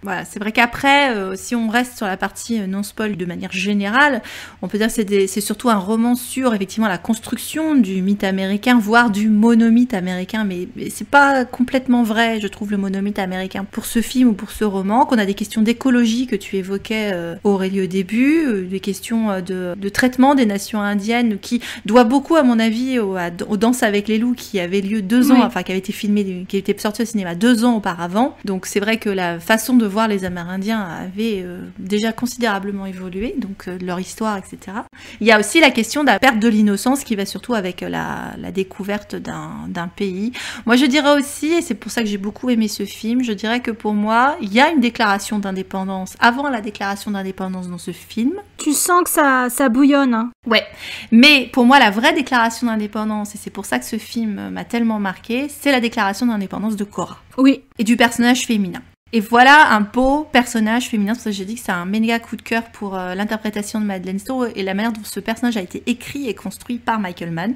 S2: Voilà, c'est vrai qu'après, si on reste sur la partie non-spoil de manière générale, on peut dire que c'est surtout un roman sur, effectivement, la construction du mythe américain, voire du monomythe américain, mais c'est pas complètement vrai, je trouve, le monomythe américain pour ce film ou pour ce roman, qu'on a des questions d'écologie que tu évoquais, Aurélie, au début, des questions de traitement des nations indiennes, qui doit beaucoup, à mon avis, aux Danses avec les loups, qui avait lieu 2 ans, enfin, qui avait été filmé, qui était sorti au cinéma 2 ans auparavant. Donc, c'est vrai que la façon de voir les Amérindiens avait déjà considérablement évolué, donc leur histoire, etc. Il y a aussi la question de la perte de l'innocence qui va surtout avec la découverte d'un pays. Moi, je dirais aussi, et c'est pour ça que j'ai beaucoup aimé ce film, je dirais que pour moi, il y a une déclaration d'indépendance avant la déclaration d'indépendance dans ce film.
S1: Tu sens que ça bouillonne, hein.
S2: Ouais, mais pour moi, la vraie déclaration d'indépendance, et c'est pour ça que ce film m'a tellement marqué, c'est la déclaration d'indépendance de Cora.
S1: Oui.
S2: Et du personnage féminin. Et voilà un beau personnage féminin, c'est pour ça que j'ai dit que c'est un méga coup de cœur pour l'interprétation de Madeleine Stowe et la manière dont ce personnage a été écrit et construit par Michael Mann.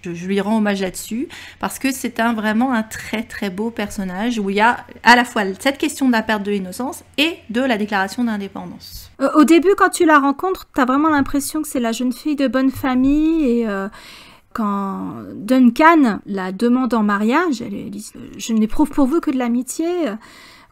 S2: Je lui rends hommage là-dessus, parce que c'est vraiment un très très beau personnage où il y a à la fois cette question de la perte de l'innocence et de la déclaration d'indépendance.
S1: Au début, quand tu la rencontres, t'as vraiment l'impression que c'est la jeune fille de bonne famille, et quand Duncan la demande en mariage, elle dit « Je n'éprouve pour vous que de l'amitié ».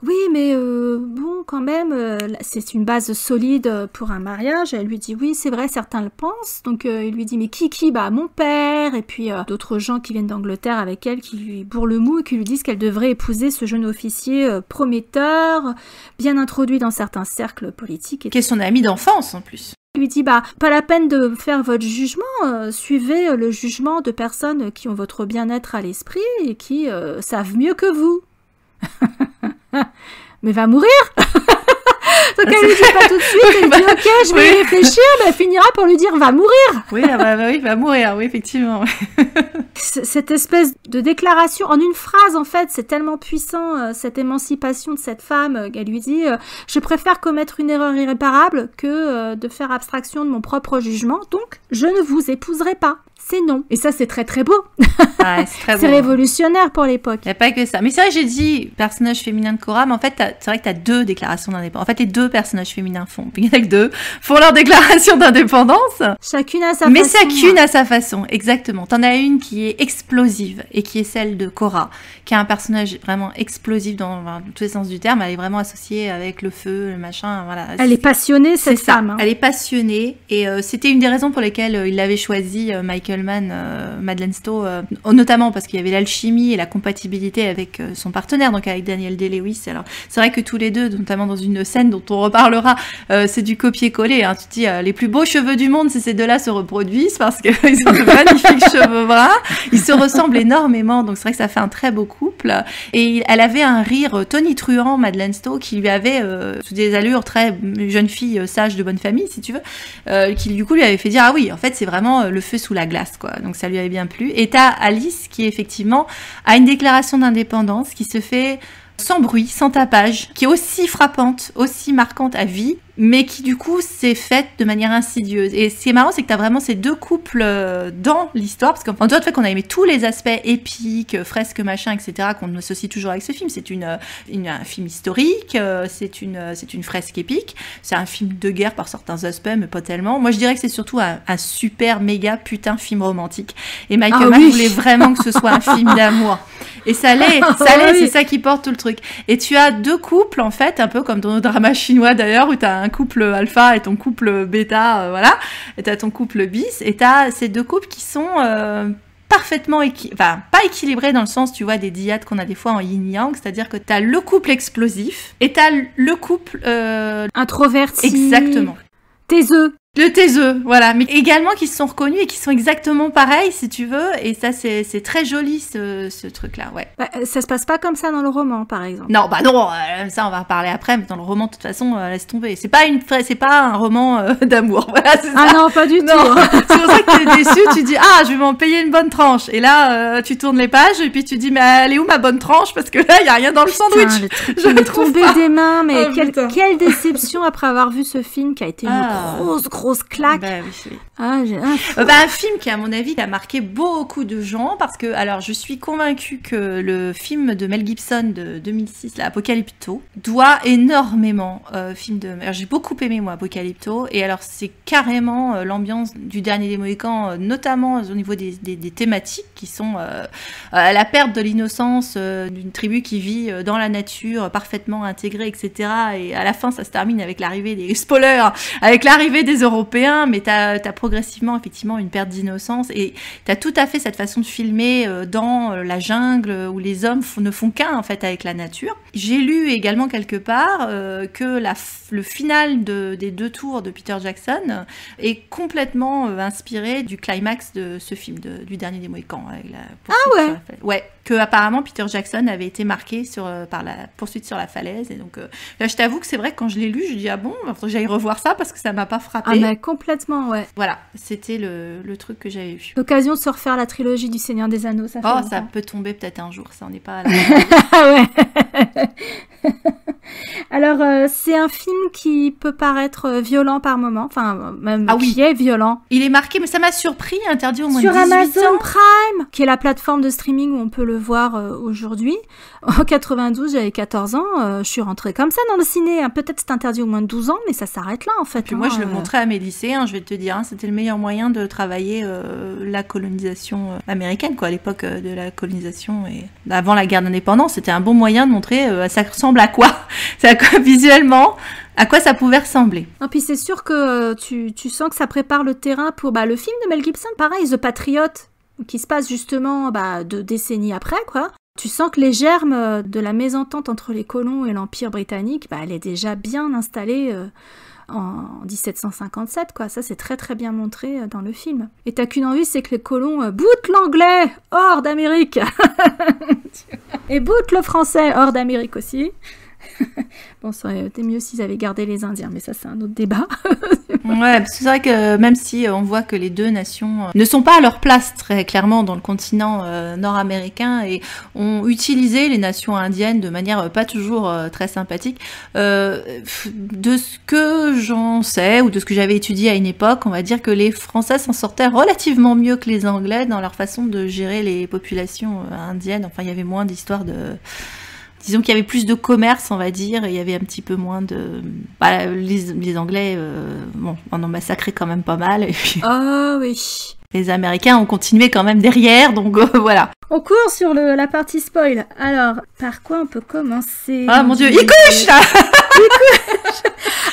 S1: Oui, mais bon, quand même, c'est une base solide pour un mariage. Elle lui dit, oui, c'est vrai, certains le pensent. Donc, il lui dit, mais qui? Bah, mon père. Et puis, d'autres gens qui viennent d'Angleterre avec elle, qui lui bourrent le mou et qui lui disent qu'elle devrait épouser ce jeune officier prometteur, bien introduit dans certains cercles politiques.
S2: Qui est son ami d'enfance, en plus.
S1: Il lui dit, bah, pas la peine de faire votre jugement, suivez le jugement de personnes qui ont votre bien-être à l'esprit et qui savent mieux que vous. Mais va mourir. Donc elle lui dit pas tout de suite, elle dit ok, je vais y réfléchir, mais elle finira pour lui dire va mourir.
S2: Oui, oui, va mourir, oui, effectivement.
S1: Cette espèce de déclaration en une phrase, en fait, c'est tellement puissant, cette émancipation de cette femme, qu'elle lui dit je préfère commettre une erreur irréparable que de faire abstraction de mon propre jugement, donc je ne vous épouserai pas. c'est non. Et ça, c'est très très beau.
S2: Ouais, c'est très beau.
S1: C'est révolutionnaire pour l'époque.
S2: Il n'y a pas que ça. Mais c'est vrai, j'ai dit personnage féminin de Korra, mais en fait, c'est vrai que tu as 2 déclarations d'indépendance. En fait, les 2 personnages féminins il y en a que 2, font leur déclaration d'indépendance.
S1: Chacune à sa façon.
S2: Mais chacune à sa façon, exactement. T'en as une qui est explosive, et qui est celle de Korra, qui est un personnage vraiment explosif dans tous les sens du terme. Elle est vraiment associée avec le feu, le machin, voilà.
S1: Elle est passionnée, cette femme.
S2: Elle est passionnée, et c'était une des raisons pour lesquelles il avait choisi Michael Mann, Madeleine Stowe, notamment parce qu'il y avait l'alchimie et la compatibilité avec son partenaire, donc avec Daniel Day-Lewis. Alors, c'est vrai que tous les deux, notamment dans une scène dont on reparlera, c'est du copier-coller, hein. Tu te dis, les plus beaux cheveux du monde, si ces deux-là se reproduisent, parce qu'ils ont de magnifiques cheveux bruns. Ils se ressemblent énormément, donc c'est vrai que ça fait un très beau couple. Et elle avait un rire tonitruant, Madeleine Stowe, qui lui avait, sous des allures très jeune fille sage de bonne famille, si tu veux, qui du coup lui avait fait dire, ah oui, en fait, c'est vraiment le feu sous la glace, quoi. Donc ça lui avait bien plu. Et t'as Alice qui, effectivement, a une déclaration d'indépendance qui se fait sans bruit, sans tapage, qui est aussi frappante, aussi marquante à vie, mais qui du coup s'est faite de manière insidieuse. Et ce qui est marrant, c'est que tu as vraiment ces 2 couples dans l'histoire, parce qu'en dehors du fait qu'on a aimé tous les aspects épiques, fresques, machin, etc., qu'on associe toujours avec ce film. C'est un film historique, c'est une fresque épique, c'est un film de guerre par certains aspects, mais pas tellement. Moi, je dirais que c'est surtout un super, méga, putain film romantique. Et Michael Mann voulait vraiment que ce soit un film d'amour. Et ça l'est, c'est ça qui porte tout le truc. Et tu as 2 couples, en fait, un peu comme dans nos dramas chinois d'ailleurs, où tu as un couple alpha et ton couple bêta, voilà, et tu as ton couple bis, et tu as ces 2 couples qui sont parfaitement pas équilibrés dans le sens, tu vois, des dyades qu'on a des fois en yin-yang, c'est-à-dire que tu as le couple explosif et tu as le couple
S1: introverti.
S2: Exactement.
S1: Taiseux.
S2: Le taiseux, voilà, mais également qui se sont reconnus et qui sont exactement pareils, si tu veux, et ça, c'est très joli, ce truc-là, ouais.
S1: Bah, ça se passe pas comme ça dans le roman, par exemple.
S2: Non, bah non, ça, on va en reparler après, mais dans le roman, de toute façon, laisse tomber. C'est pas un roman d'amour, voilà, c'est ça.
S1: Ah non, pas du tout.
S2: C'est pour ça que t'es déçu, tu dis, je vais m'en payer une bonne tranche. Et là, tu tournes les pages, et puis tu dis, mais elle est où ma bonne tranche? Parce que là, il y a rien dans le sandwich.
S1: Je vais tomber des mains, mais quelle déception après avoir vu ce film qui a été une grosse claque.
S2: Bah, oui.
S1: Un
S2: film qui, à mon avis, a marqué beaucoup de gens, parce que, alors, je suis convaincue que le film de Mel Gibson de 2006, Apocalypto, doit énormément alors, j'ai beaucoup aimé, moi, Apocalypto, et alors, c'est carrément l'ambiance du Dernier des Mohicans, notamment au niveau des thématiques qui sont la perte de l'innocence d'une tribu qui vit dans la nature, parfaitement intégrée, etc. Et à la fin, ça se termine avec l'arrivée des spoilers, avec l'arrivée des Européens, mais t'as progressivement, effectivement, une perte d'innocence, et t'as tout à fait cette façon de filmer dans la jungle, où les hommes ne font qu'un, en fait, avec la nature. J'ai lu également quelque part que le final des 2 tours de Peter Jackson est complètement inspiré du climax de ce film, du Dernier des Mohicans. Ouais, que apparemment Peter Jackson avait été marqué par la poursuite sur la falaise, et donc là, je t'avoue que c'est vrai que quand je l'ai lu, je dis, ah bon, il faut que j'aille revoir ça, parce que ça m'a pas frappé.
S1: Ah mais complètement, ouais.
S2: Voilà, c'était le truc que j'avais vu.
S1: L'occasion de se refaire la trilogie du Seigneur des Anneaux, ça fait longtemps.
S2: Ça peut tomber peut-être un jour, ça, on n'est pas à la...
S1: Ah ouais. Alors, c'est un film qui peut paraître violent par moment, enfin, même qui est violent.
S2: Il est marqué, mais ça m'a surpris, interdit au moins de 18
S1: ans. Sur Amazon
S2: ans.
S1: Prime, qui est la plateforme de streaming où on peut le voir aujourd'hui. En 92, j'avais 14 ans, je suis rentrée comme ça dans le ciné. Peut-être c'est interdit au moins de 12 ans, mais ça s'arrête là, en fait.
S2: Puis moi, je le montrais à mes lycéens, je vais te dire, c'était le meilleur moyen de travailler la colonisation américaine, quoi, à l'époque de la colonisation et avant la guerre d'indépendance. C'était un bon moyen de montrer ça ressemble à quoi, visuellement, à quoi ça pouvait ressembler.
S1: Et puis c'est sûr que tu sens que ça prépare le terrain pour le film de Mel Gibson, pareil, The Patriot, qui se passe justement 2 décennies après, quoi. Tu sens que les germes de la mésentente entre les colons et l'Empire britannique, elle est déjà bien installée en 1757, quoi. Ça, c'est très très bien montré dans le film. Et t'as qu'une envie, c'est que les colons boutent l'anglais hors d'Amérique et boutent le français hors d'Amérique aussi. Bon, ça aurait été mieux s'ils avaient gardé les Indiens, mais ça c'est un autre débat.
S2: Ouais, parce que c'est vrai que même si on voit que les deux nations ne sont pas à leur place très clairement dans le continent nord-américain et ont utilisé les nations indiennes de manière pas toujours très sympathique, de ce que j'en sais ou de ce que j'avais étudié à une époque, on va dire que les Français s'en sortaient relativement mieux que les Anglais dans leur façon de gérer les populations indiennes. Enfin, il y avait moins d'histoires de... Disons qu'il y avait plus de commerce, on va dire, et il y avait un petit peu moins de... Bah, les Anglais, bon, en ont massacré quand même pas mal. Et puis,
S1: Oui.
S2: les Américains ont continué quand même derrière, donc voilà.
S1: On court sur la partie spoil. Alors, par quoi on peut commencer?
S2: Ah mon Dieu, il couche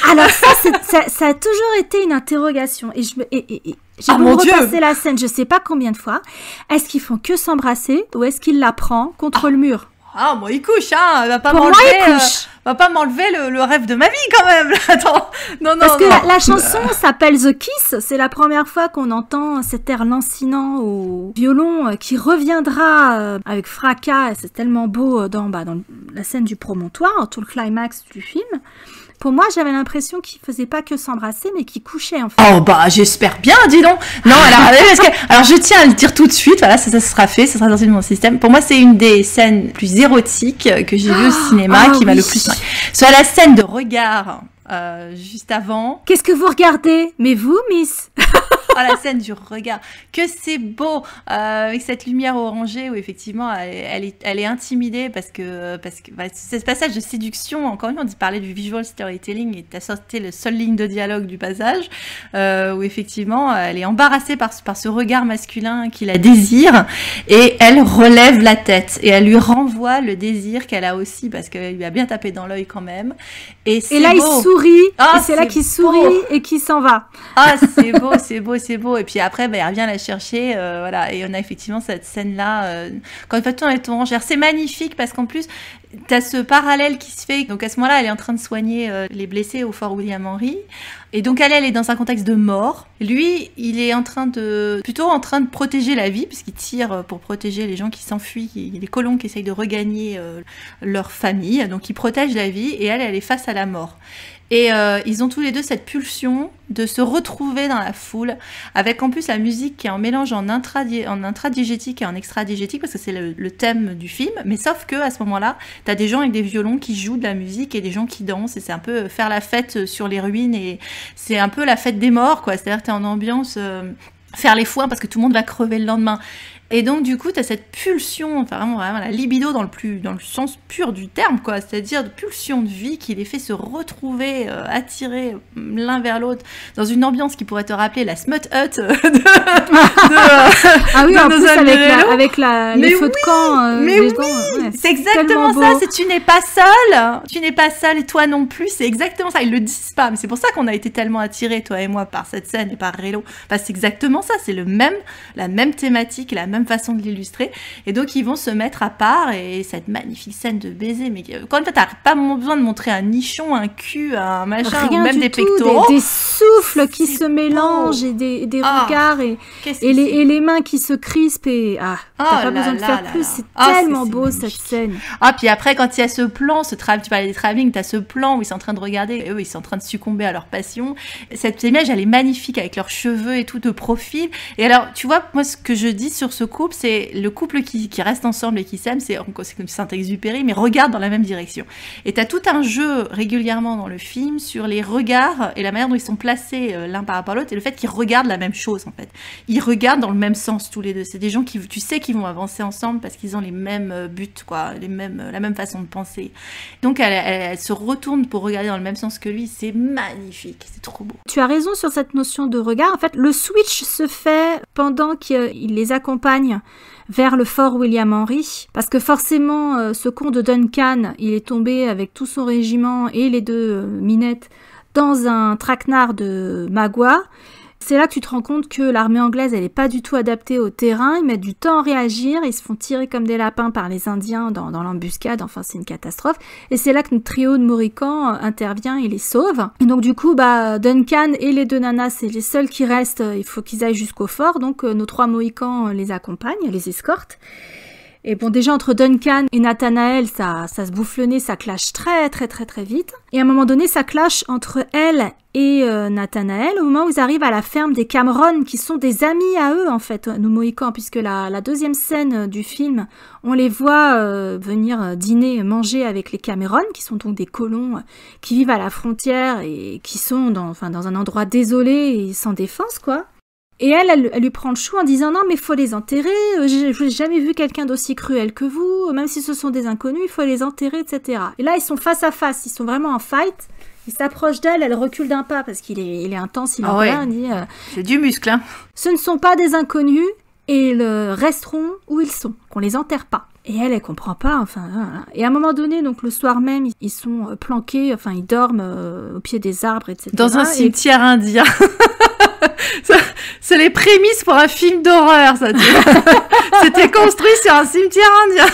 S1: Alors ça a toujours été une interrogation. Et j'ai beau repasser la scène, je sais pas combien de fois. Est-ce qu'ils font que s'embrasser ou est-ce qu'il la prend contre le mur?
S2: Ah, moi, il couche, hein. Elle va pas
S1: va
S2: pas m'enlever le rêve de ma vie, quand même. Attends. Non.
S1: Parce que la chanson s'appelle The Kiss. C'est la première fois qu'on entend cet air lancinant au violon qui reviendra avec fracas. C'est tellement beau dans la scène du promontoire, tout le climax du film. Pour moi, j'avais l'impression qu'ils faisaient pas que s'embrasser, mais qu'ils couchaient, en fait.
S2: Oh, bah, j'espère bien, dis donc. Non, alors, je tiens à le dire tout de suite. Voilà, ça sera fait, ça sera sorti de mon système. Pour moi, c'est une des scènes plus érotiques que j'ai vues au cinéma, qui m'a le plus marqué. Soit la scène de regard, juste avant.
S1: Qu'est-ce que vous regardez? Mais vous, Miss?
S2: Oh, la scène du regard, que c'est beau, avec cette lumière orangée où effectivement elle est intimidée parce que ce passage de séduction, encore une fois on parlait du visual storytelling et t'as sorti le seul ligne de dialogue du passage où effectivement elle est embarrassée par ce regard masculin qui la désire et elle relève la tête et elle lui renvoie le désir qu'elle a aussi parce qu'elle lui a bien tapé dans l'œil quand même et là
S1: beau. Il sourit et c'est là qu'il sourit et qu'il s'en va.
S2: Ah c'est beau et puis après il revient la chercher voilà et on a effectivement cette scène là quand fait on est tourangère, c'est magnifique parce qu'en plus t'as ce parallèle qui se fait, donc à ce moment-là elle est en train de soigner les blessés au Fort William Henry et donc elle est dans un contexte de mort, lui il est plutôt en train de protéger la vie puisqu'il tire pour protéger les gens qui s'enfuient, les colons qui essayent de regagner leur famille, donc il protège la vie et elle est face à la mort. Et ils ont tous les deux cette pulsion de se retrouver dans la foule, avec en plus la musique qui est en mélange en intradiégétique et en extradiégétique, parce que c'est le thème du film, mais sauf que à ce moment-là, t'as des gens avec des violons qui jouent de la musique et des gens qui dansent, et c'est un peu faire la fête sur les ruines, et c'est un peu la fête des morts, quoi. C'est-à-dire que t'es en ambiance faire les foins parce que tout le monde va crever le lendemain. Et donc du coup t'as cette pulsion, enfin vraiment la libido dans le sens pur du terme quoi, c'est-à-dire de pulsion de vie qui les fait se retrouver attirés l'un vers l'autre dans une ambiance qui pourrait te rappeler la Smut Hut
S1: ah oui en plus avec les feux de camp
S2: mais oui ouais, c'est exactement ça, c'est tu n'es pas seul et toi non plus, c'est exactement ça, ils le disent pas mais c'est pour ça qu'on a été tellement attirés toi et moi par cette scène et par Relo, parce que c'est exactement ça, c'est la même thématique, la même façon de l'illustrer et donc ils vont se mettre à part et cette magnifique scène de baiser mais quand t'as pas besoin de montrer un nichon, un cul, un machin ou même des pectoraux,
S1: des souffles qui se mélangent et des regards et les mains qui se crispent et t'as pas besoin de faire plus, c'est tellement beau cette scène.
S2: Puis après quand il y a ce plan, tu parlais des travelling, t'as ce plan où ils sont en train de regarder et eux ils sont en train de succomber à leur passion, cette image elle est magnifique avec leurs cheveux et tout de profil et alors tu vois moi ce que je dis sur ce couple, c'est le couple qui reste ensemble et qui s'aime, c'est comme Saint-Exupéry, mais regarde dans la même direction. Et t'as tout un jeu régulièrement dans le film sur les regards et la manière dont ils sont placés l'un par rapport à l'autre et le fait qu'ils regardent la même chose en fait. Ils regardent dans le même sens tous les deux. C'est des gens qui, tu sais, qu'ils vont avancer ensemble parce qu'ils ont les mêmes buts, quoi, la même façon de penser. Donc elle se retourne pour regarder dans le même sens que lui. C'est magnifique, c'est trop beau.
S1: Tu as raison sur cette notion de regard. En fait, le switch se fait pendant qu'il les accompagne vers le fort William Henry, parce que forcément ce con de Duncan, il est tombé avec tout son régiment et les deux minettes dans un traquenard de Magua. C'est là que tu te rends compte que l'armée anglaise, elle est pas du tout adaptée au terrain, ils mettent du temps à réagir, ils se font tirer comme des lapins par les Indiens dans l'embuscade, enfin c'est une catastrophe, et c'est là que notre trio de Mohicans intervient et les sauve. Et donc du coup, Duncan et les deux nanas, c'est les seuls qui restent, il faut qu'ils aillent jusqu'au fort, donc nos trois Mohicans les accompagnent, les escortent. Et bon, déjà, entre Duncan et Nathanaël, ça se bouffe le nez, ça clash très vite. Et à un moment donné, ça clash entre elle et Nathanaël, au moment où ils arrivent à la ferme des Cameron, qui sont des amis à eux, en fait, nos Mohicans, puisque la deuxième scène du film, on les voit venir dîner, manger avec les Cameron, qui sont donc des colons qui vivent à la frontière et qui sont dans un endroit désolé et sans défense, quoi. Et elle lui prend le chou en disant « Non, mais il faut les enterrer, je n'ai jamais vu quelqu'un d'aussi cruel que vous, même si ce sont des inconnus, il faut les enterrer, etc. » Et là, ils sont face à face, ils sont vraiment en fight. Il s'approche d'elle, elle recule d'un pas parce qu'il est intense, il est en colère, il dit
S2: c'est du muscle, hein.
S1: Ce ne sont pas des inconnus et ils resteront où ils sont, qu'on les enterre pas. Et elle comprend pas, enfin, voilà. Et à un moment donné, donc le soir même, ils sont planqués, enfin, ils dorment au pied des arbres, etc.
S2: Dans un cimetière indien. C'est les prémices pour un film d'horreur, ça. C'était construit sur un cimetière indien.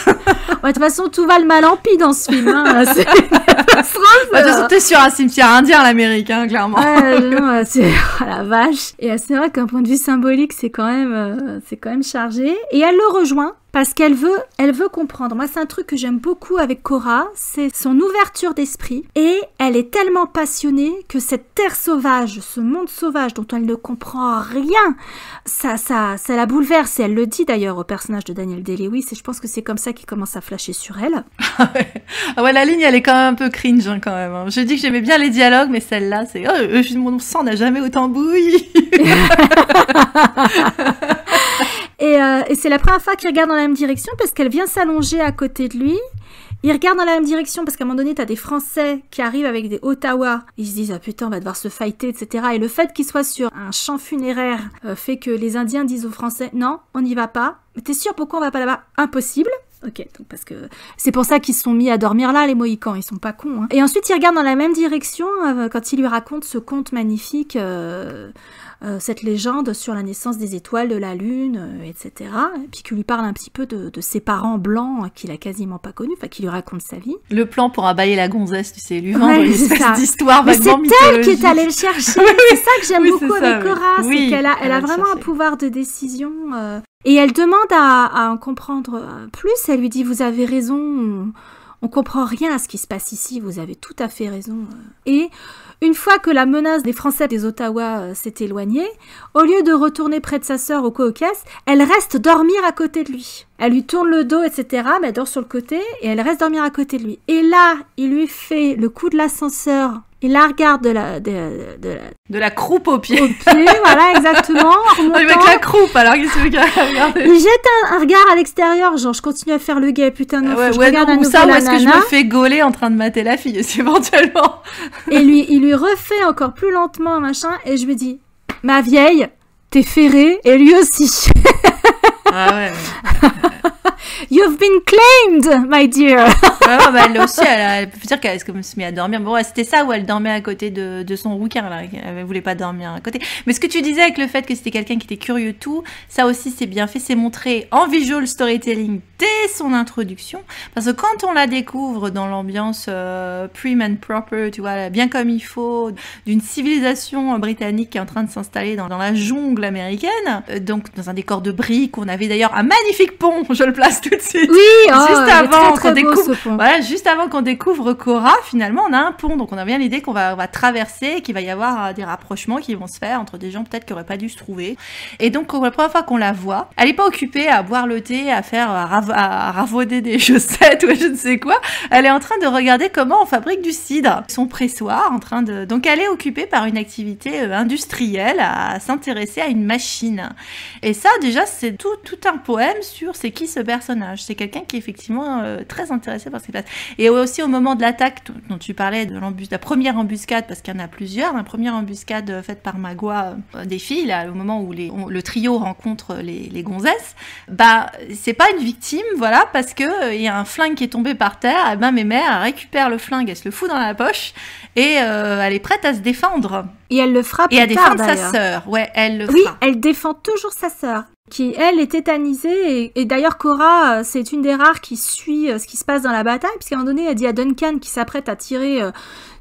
S1: Ouais, de toute façon, tout va le mal en pis dans ce film. Hein.
S2: De toute façon, t'es sur un cimetière indien, l'Amérique, hein, clairement.
S1: Non, c'est la vache. Et c'est vrai qu'un point de vue symbolique, c'est quand même chargé. Et elle le rejoint. Parce qu'elle veut comprendre. Moi, c'est un truc que j'aime beaucoup avec Cora, c'est son ouverture d'esprit. Et elle est tellement passionnée que cette terre sauvage, ce monde sauvage dont elle ne comprend rien, ça la bouleverse. Et elle le dit d'ailleurs au personnage de Daniel Day-Lewis. Et je pense que c'est comme ça qu'il commence à flasher sur elle.
S2: Ah ouais, la ligne, elle est quand même un peu cringe, hein, quand même. Je dis que j'aimais bien les dialogues, mais celle-là, c'est « mon sang n'a jamais autant bouilli !»
S1: Et c'est la première fois qu'il regarde dans la même direction parce qu'elle vient s'allonger à côté de lui. Il regarde dans la même direction parce qu'à un moment donné, t'as des Français qui arrivent avec des Ottawa. Ils se disent « Ah putain, on va devoir se fighter, etc. » Et le fait qu'ils soient sur un champ funéraire fait que les Indiens disent aux Français « Non, on n'y va pas. Mais t'es sûr pourquoi on va pas là-bas ? Impossible. » Ok, donc parce que c'est pour ça qu'ils se sont mis à dormir là, les Mohicans. Ils sont pas cons. Hein. Et ensuite, il regarde dans la même direction quand il lui raconte ce conte magnifique... cette légende sur la naissance des étoiles, de la lune, etc. Et puis qui lui parle un petit peu de ses parents blancs qu'il a quasiment pas connus, enfin qui lui raconte sa vie.
S2: Le plan pour abailler la gonzesse, tu sais, lui vendre une espèce d'histoire vaguement mythologique.
S1: C'est elle qui est allée le chercher. C'est ça que j'aime beaucoup avec Cora, c'est qu'elle a vraiment un pouvoir de décision. Et elle demande à en comprendre plus. Elle lui dit « Vous avez raison, on comprend rien à ce qui se passe ici, vous avez tout à fait raison. » Et une fois que la menace des Français des Ottawa s'est éloignée, au lieu de retourner près de sa sœur au Caucase, elle reste dormir à côté de lui. Elle lui tourne le dos, etc., mais elle dort sur le côté et elle reste dormir à côté de lui. Et là, il lui fait le coup de l'ascenseur. Il la regarde
S2: de la croupe au pied.
S1: Au pied, voilà, exactement.
S2: Avec la croupe, alors qu'est-ce que tu veux regarder ?
S1: Il jette un regard à l'extérieur, genre je continue à faire le gay, putain non, je regarde à nouveau
S2: ça,
S1: la
S2: ou est-ce que je me fais gauler en train de mater la fille, éventuellement.
S1: Et il lui refait encore plus lentement, machin, et je me dis, ma vieille, t'es ferrée, et lui aussi.
S2: Ah ouais.
S1: You've been claimed, my dear.
S2: Ouais, bah elle aussi, elle peut dire qu'elle se met à dormir. Bon, ouais, c'était ça où elle dormait à côté de son rouquin, là. Elle voulait pas dormir à côté. Mais ce que tu disais avec le fait que c'était quelqu'un qui était curieux tout, ça aussi c'est bien fait, c'est montré en visual storytelling dès son introduction. Parce que quand on la découvre dans l'ambiance prim and proper, tu vois, bien comme il faut, d'une civilisation britannique qui est en train de s'installer dans la jungle américaine, donc dans un décor de briques, on avait d'ailleurs un magnifique pont, je le place tout de suite.
S1: Oui,
S2: juste avant
S1: très beau, ce pont.
S2: Voilà, juste avant qu'on découvre Cora, finalement, on a un pont. Donc, on a bien l'idée qu'on va traverser, qu'il va y avoir des rapprochements qui vont se faire entre des gens peut-être qui n'auraient pas dû se trouver. Et donc, la première fois qu'on la voit, elle n'est pas occupée à boire le thé, à ravauder des chaussettes ou je ne sais quoi. Elle est en train de regarder comment on fabrique du cidre. Son pressoir, Donc, elle est occupée par une activité industrielle à s'intéresser à une machine. Et ça, déjà, c'est tout un poème sur c'est qui ce personnage. C'est quelqu'un qui est effectivement très intéressé par ce qui se passe. Et aussi au moment de l'attaque dont tu parlais, de la première embuscade, parce qu'il y en a plusieurs, la première embuscade faite par Magua des filles, là, au moment où le trio rencontre les gonzesses, bah c'est pas une victime, voilà, parce que il y a un flingue qui est tombé par terre, et ben Mémère elle récupère le flingue, elle se le fout dans la poche, et elle est prête à se défendre.
S1: Et elle le frappe.
S2: Et à défendre sa sœur. Ouais, elle le frappe.
S1: Oui, elle défend toujours sa sœur, qui, elle, est tétanisée. Et d'ailleurs, Cora, c'est une des rares qui suit ce qui se passe dans la bataille, puisqu'à un moment donné, elle dit à Duncan qui s'apprête à tirer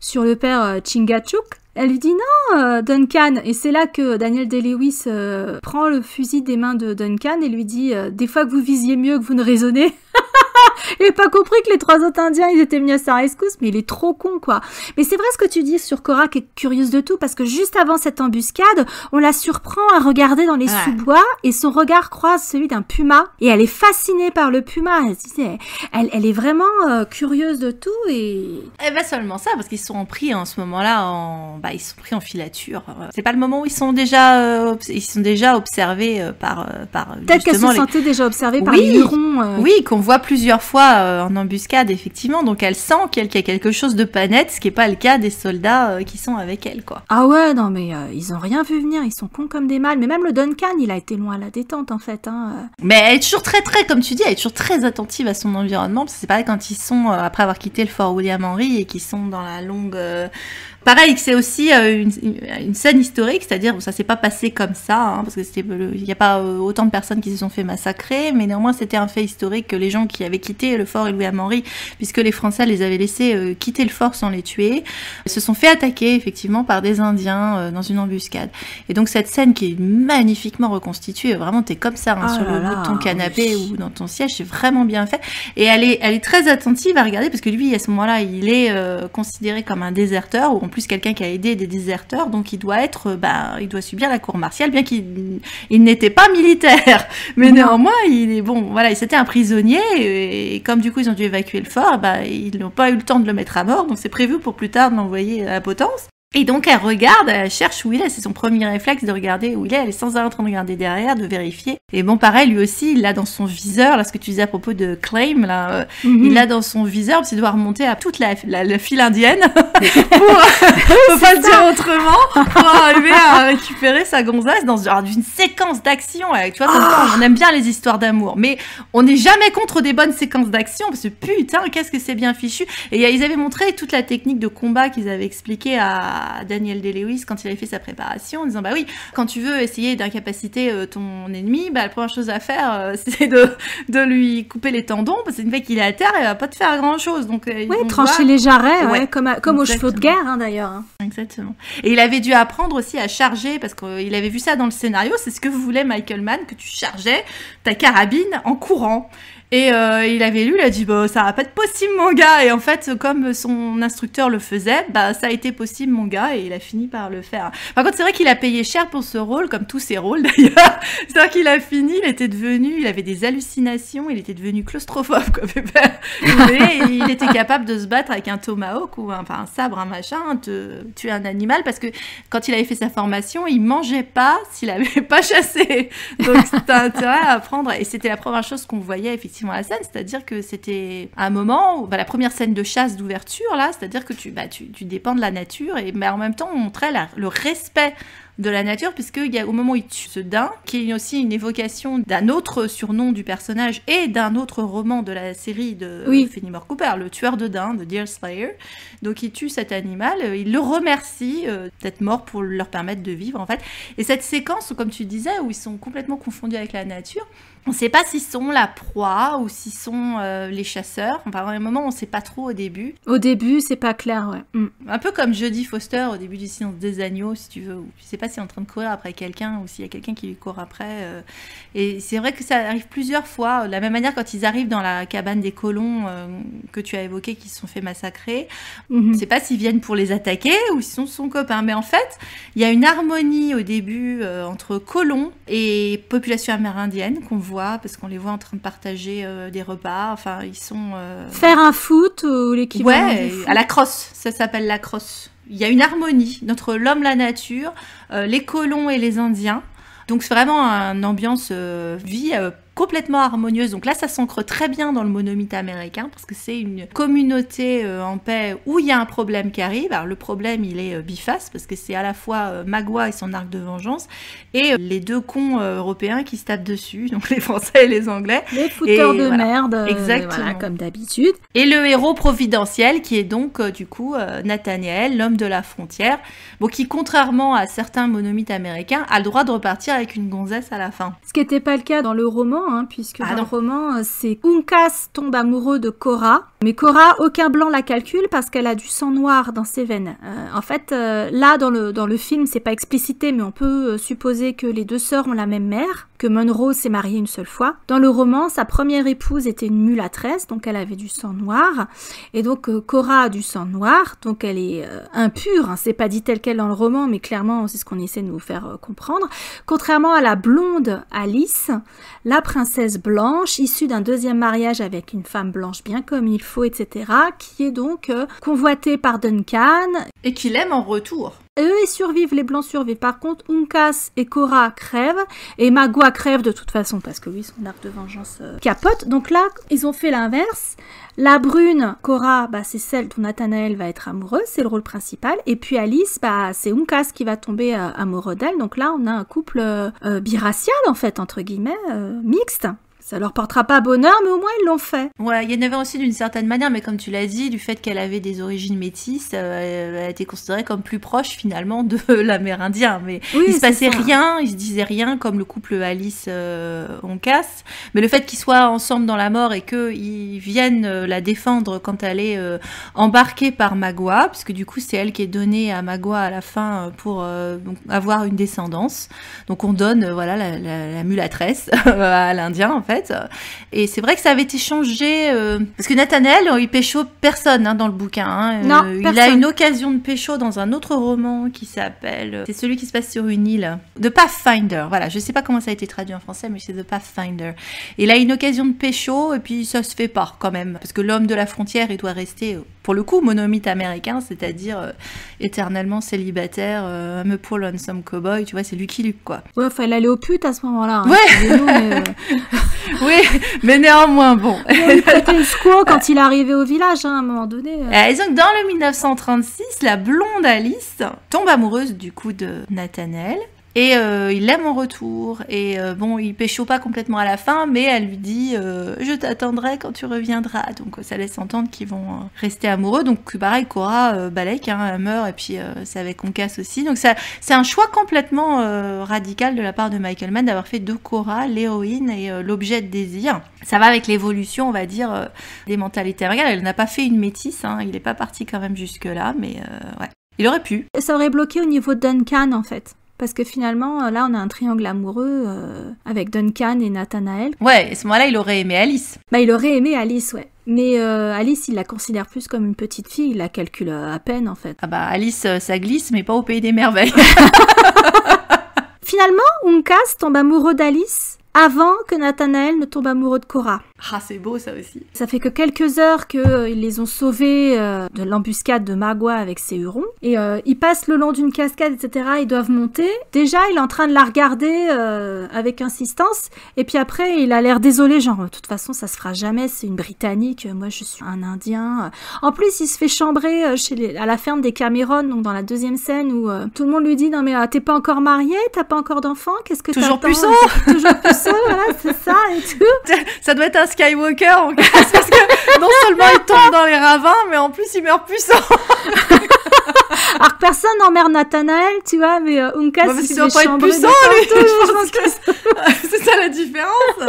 S1: sur le père Chingachgook, Elle lui dit non, Duncan. Et c'est là que Daniel Day-Lewis prend le fusil des mains de Duncan et lui dit des fois que vous visiez mieux que vous ne raisonnez. Il n'a pas compris que les 3 autres Indiens, ils étaient venus à sa rescousse, mais il est trop con, quoi. Mais c'est vrai ce que tu dis sur Cora, qui est curieuse de tout, parce que juste avant cette embuscade, on la surprend à regarder dans les sous-bois, et son regard croise celui d'un puma, et elle est fascinée par le puma. Elle est vraiment curieuse de tout, et...
S2: Eh ben seulement ça, parce qu'ils sont pris en ce moment-là, ils sont pris en filature. C'est pas le moment où ils sont déjà observés par
S1: peut-être qu'elle se sentait déjà observée par les Hurons.
S2: Oui, qu'on voit plusieurs fois en embuscade, effectivement. Donc elle sent qu'il y a quelque chose de pas net, ce qui n'est pas le cas des soldats qui sont avec elle, quoi.
S1: Ah ouais, non mais ils ont rien vu venir, ils sont cons comme des mâles. Mais même le Duncan, il a été loin à la détente, en fait.
S2: Mais elle est toujours très, comme tu dis, elle est toujours très attentive à son environnement. Parce que c'est pareil quand ils sont, après avoir quitté le fort William Henry et qu'ils sont dans la longue... Pareil, c'est aussi une scène historique, c'est-à-dire ça s'est pas passé comme ça, hein, parce que il n'y a pas autant de personnes qui se sont fait massacrer, mais néanmoins c'était un fait historique que les gens qui avaient quitté le fort William Henry, puisque les Français les avaient laissés quitter le fort sans les tuer, se sont fait attaquer effectivement par des Indiens dans une embuscade. Et donc cette scène qui est magnifiquement reconstituée, vraiment t'es comme ça sur le bout de ton canapé ou dans ton siège, c'est vraiment bien fait. Et elle est très attentive à regarder, parce que lui à ce moment-là il est considéré comme un déserteur, ou en plus quelqu'un qui a aidé des déserteurs, donc il doit subir la cour martiale, bien qu'il n'était pas militaire, mais néanmoins il c'était un prisonnier, et comme du coup ils ont dû évacuer le fort, ils n'ont pas eu le temps de le mettre à mort, donc c'est prévu pour plus tard de l'envoyer à Potence. Et donc elle regarde, elle cherche où il est, c'est son premier réflexe de regarder où il est, elle est sans arrêt en train de regarder derrière, de vérifier. Et bon pareil, lui aussi, il l'a dans son viseur, là ce que tu disais à propos de Claim, là, il l'a dans son viseur, parce qu'il doit remonter à toute la file indienne, faut pas le dire autrement, pour arriver à récupérer sa gonzesse dans une séquence d'action. Tu vois, on aime bien les histoires d'amour, mais on n'est jamais contre des bonnes séquences d'action, parce que putain, qu'est-ce que c'est bien fichu. Et ils avaient montré toute la technique de combat qu'ils avaient expliqué à Daniel Day-Lewis quand il avait fait sa préparation, en disant oui, quand tu veux essayer d'incapaciter ton ennemi, la première chose à faire c'est de lui couper les tendons, parce qu'une fois qu'il est à terre, il va pas te faire grand chose. Donc
S1: trancher les jarrets, comme aux chevaux de guerre d'ailleurs.
S2: Exactement. Et il avait dû apprendre aussi à charger, parce qu'il avait vu ça dans le scénario, c'est ce que voulait Michael Mann, que tu chargeais ta carabine en courant. Et il avait lu, il a dit ça va pas être possible mon gars, et en fait comme son instructeur le faisait, ça a été possible mon gars, et il a fini par le faire. Par contre c'est vrai qu'il a payé cher pour ce rôle, comme tous ses rôles d'ailleurs. C'est-à-dire qu'il a fini, il avait des hallucinations, il était devenu claustrophobe quoi. Et il était capable de se battre avec un tomahawk ou un sabre, un machin, tuer un animal, parce que quand il avait fait sa formation, il mangeait pas s'il avait pas chassé. Donc c'était intérêt à apprendre, et c'était la première chose qu'on voyait effectivement à la scène, c'est-à-dire que c'était un moment où, la première scène de chasse d'ouverture là, c'est-à-dire que tu dépends de la nature, et en même temps on montrait le respect de la nature, puisqu'il y a au moment où il tue ce daim, qui est aussi une évocation d'un autre surnom du personnage et d'un autre roman de la série de Fenimore Cooper, le tueur de daims de Deerslayer. Donc il tue cet animal, il le remercie d'être mort pour leur permettre de vivre en fait. Et cette séquence, comme tu disais, où ils sont complètement confondus avec la nature, on ne sait pas s'ils sont la proie ou s'ils sont les chasseurs. Enfin, à un moment, on ne sait pas trop au début.
S1: Au début, c'est pas clair, ouais.
S2: Un peu comme Jodie Foster au début du Silence des agneaux, si tu veux. Où tu sais pas s'il est en train de courir après quelqu'un ou s'il y a quelqu'un qui lui court après. Et c'est vrai que ça arrive plusieurs fois. De la même manière, quand ils arrivent dans la cabane des colons que tu as évoqué, qui se sont fait massacrer, on ne sait pas s'ils viennent pour les attaquer ou s'ils sont son copain. Mais en fait, il y a une harmonie au début entre colons et population amérindienne qu'on voit, parce qu'on les voit en train de partager des repas. Enfin, ils sont...
S1: Faire un foot ou l'équivalent du foot.
S2: À la crosse. Ça s'appelle la crosse. Il y a une harmonie entre l'homme, la nature, les colons et les Indiens. Donc c'est vraiment une ambiance vie complètement harmonieuse. Donc là, ça s'ancre très bien dans le monomythe américain, parce que c'est une communauté en paix où il y a un problème qui arrive. Alors le problème, il est biface, parce que c'est à la fois Magua et son arc de vengeance, et les deux cons européens qui se tapent dessus, donc les Français et les Anglais.
S1: Les fouteurs de merde,
S2: exactement.
S1: Comme d'habitude.
S2: Et le héros providentiel, qui est donc du coup Nathaniel, l'homme de la frontière, qui contrairement à certains monomythes américains, a le droit de repartir avec une gonzesse à la fin.
S1: Ce qui n'était pas le cas dans le roman, puisque dans le roman, c'est Uncas tombe amoureux de Cora, Mais Cora, aucun blanc la calcule parce qu'elle a du sang noir dans ses veines. En fait, là, dans le film, c'est pas explicité, mais on peut supposer que les deux sœurs ont la même mère, que Monroe s'est mariée une seule fois. Dans le roman, sa première épouse était une mulâtresse, donc elle avait du sang noir. Et donc, Cora a du sang noir, donc elle est impure. Hein. C'est pas dit tel quel dans le roman, mais clairement, c'est ce qu'on essaie de nous faire comprendre. Contrairement à la blonde Alice, la princesse blanche, issue d'un deuxième mariage avec une femme blanche bien comme il faut, etc., qui est donc convoitée par Duncan.
S2: Et qu'il aime en retour.
S1: Eux, ils survivent, les blancs survivent. Par contre, Uncas et Cora crèvent, et Magua crève de toute façon, parce que oui, son arc de vengeance capote. Donc là, ils ont fait l'inverse. La brune, Cora, c'est celle dont Nathanaël va être amoureux, c'est le rôle principal. Et puis Alice, c'est Uncas qui va tomber amoureux d'elle. Donc là, on a un couple biracial, en fait, entre guillemets, mixte. Ça leur portera pas bonheur, mais au moins ils l'ont fait.
S2: Ouais, il y en avait aussi d'une certaine manière, mais comme tu l'as dit, du fait qu'elle avait des origines métisses, elle a été considérée comme plus proche finalement de l'Amérindien. Mais
S1: oui,
S2: il se passait rien, ils se disaient rien, comme le couple Alice Uncas. Mais le fait qu'ils soient ensemble dans la mort et qu'ils viennent la défendre quand elle est embarquée par Magua, puisque du coup c'est elle qui est donnée à Magua à la fin pour avoir une descendance. Donc on donne la mulâtresse à l'Indien en fait. Et c'est vrai que ça avait été changé parce que Nathanaël, il pécho personne dans le bouquin. Hein.
S1: Non,
S2: il a une occasion de pécho dans un autre roman qui s'appelle, c'est celui qui se passe sur une île, The Pathfinder. Voilà, je sais pas comment ça a été traduit en français, mais c'est The Pathfinder. Et il a une occasion de pécho et puis ça se fait pas quand même, parce que l'homme de la frontière, il doit rester pour le coup monomythe américain, c'est-à-dire éternellement célibataire, I'm a poor lonesome cowboy, tu vois, c'est Lucky Luke quoi.
S1: Ouais, fallait aller au pute à ce moment-là. Hein.
S2: Ouais. Oui, mais néanmoins, bon.
S1: Il prêtait le secours quand il est arrivé au village, hein, à un moment donné.
S2: Et donc, dans le 1936, la blonde Alice tombe amoureuse du coup de Nathanaël. Et il l'aime en retour. Et il pécho pas complètement à la fin, mais elle lui dit je t'attendrai quand tu reviendras. Donc ça laisse entendre qu'ils vont rester amoureux. Donc pareil, Cora balèque, elle meurt, et puis c'est avec Uncas aussi. Donc c'est un choix complètement radical de la part de Michael Mann d'avoir fait de Cora l'héroïne et l'objet de désir. Ça va avec l'évolution, on va dire, des mentalités américaines. Elle n'a pas fait une métisse, il n'est pas parti quand même jusque-là, mais ouais. Il aurait pu.
S1: Ça aurait bloqué au niveau de Duncan, en fait. Parce que finalement, là, on a un triangle amoureux avec Duncan et Nathanaël.
S2: Ouais, et à ce moment-là, il aurait aimé Alice.
S1: Il aurait aimé Alice, ouais. Mais Alice, il la considère plus comme une petite fille, il la calcule à peine, en fait.
S2: Ah Alice, ça glisse, mais pas au pays des merveilles.
S1: Finalement, Uncas tombe amoureux d'Alice avant que Nathanaël ne tombe amoureux de Cora.
S2: Ah, c'est beau ça aussi.
S1: Ça fait que quelques heures qu'ils les ont sauvés de l'embuscade de Magua avec ses hurons. Et ils passent le long d'une cascade, etc. Ils doivent monter. Déjà, il est en train de la regarder avec insistance. Et puis après, il a l'air désolé, genre, de toute façon, ça se fera jamais, c'est une Britannique, moi je suis un Indien. En plus, il se fait chambrer à la ferme des Cameron, donc dans la deuxième scène où tout le monde lui dit « Non mais t'es pas encore marié, t'as pas encore d'enfant, qu'est-ce que
S2: toujours
S1: t'attends ?»
S2: Puceau.
S1: Toujours puceau, voilà, c'est ça et tout.
S2: Ça doit être un Skywalker en classe, parce que non seulement il tombe dans les ravins, mais en plus il meurt puissant.
S1: Alors que personne n'emmerde Nathanaël, tu vois, mais Uncas, il se fait chambrer
S2: puissant, je pense que c'est ça la différence.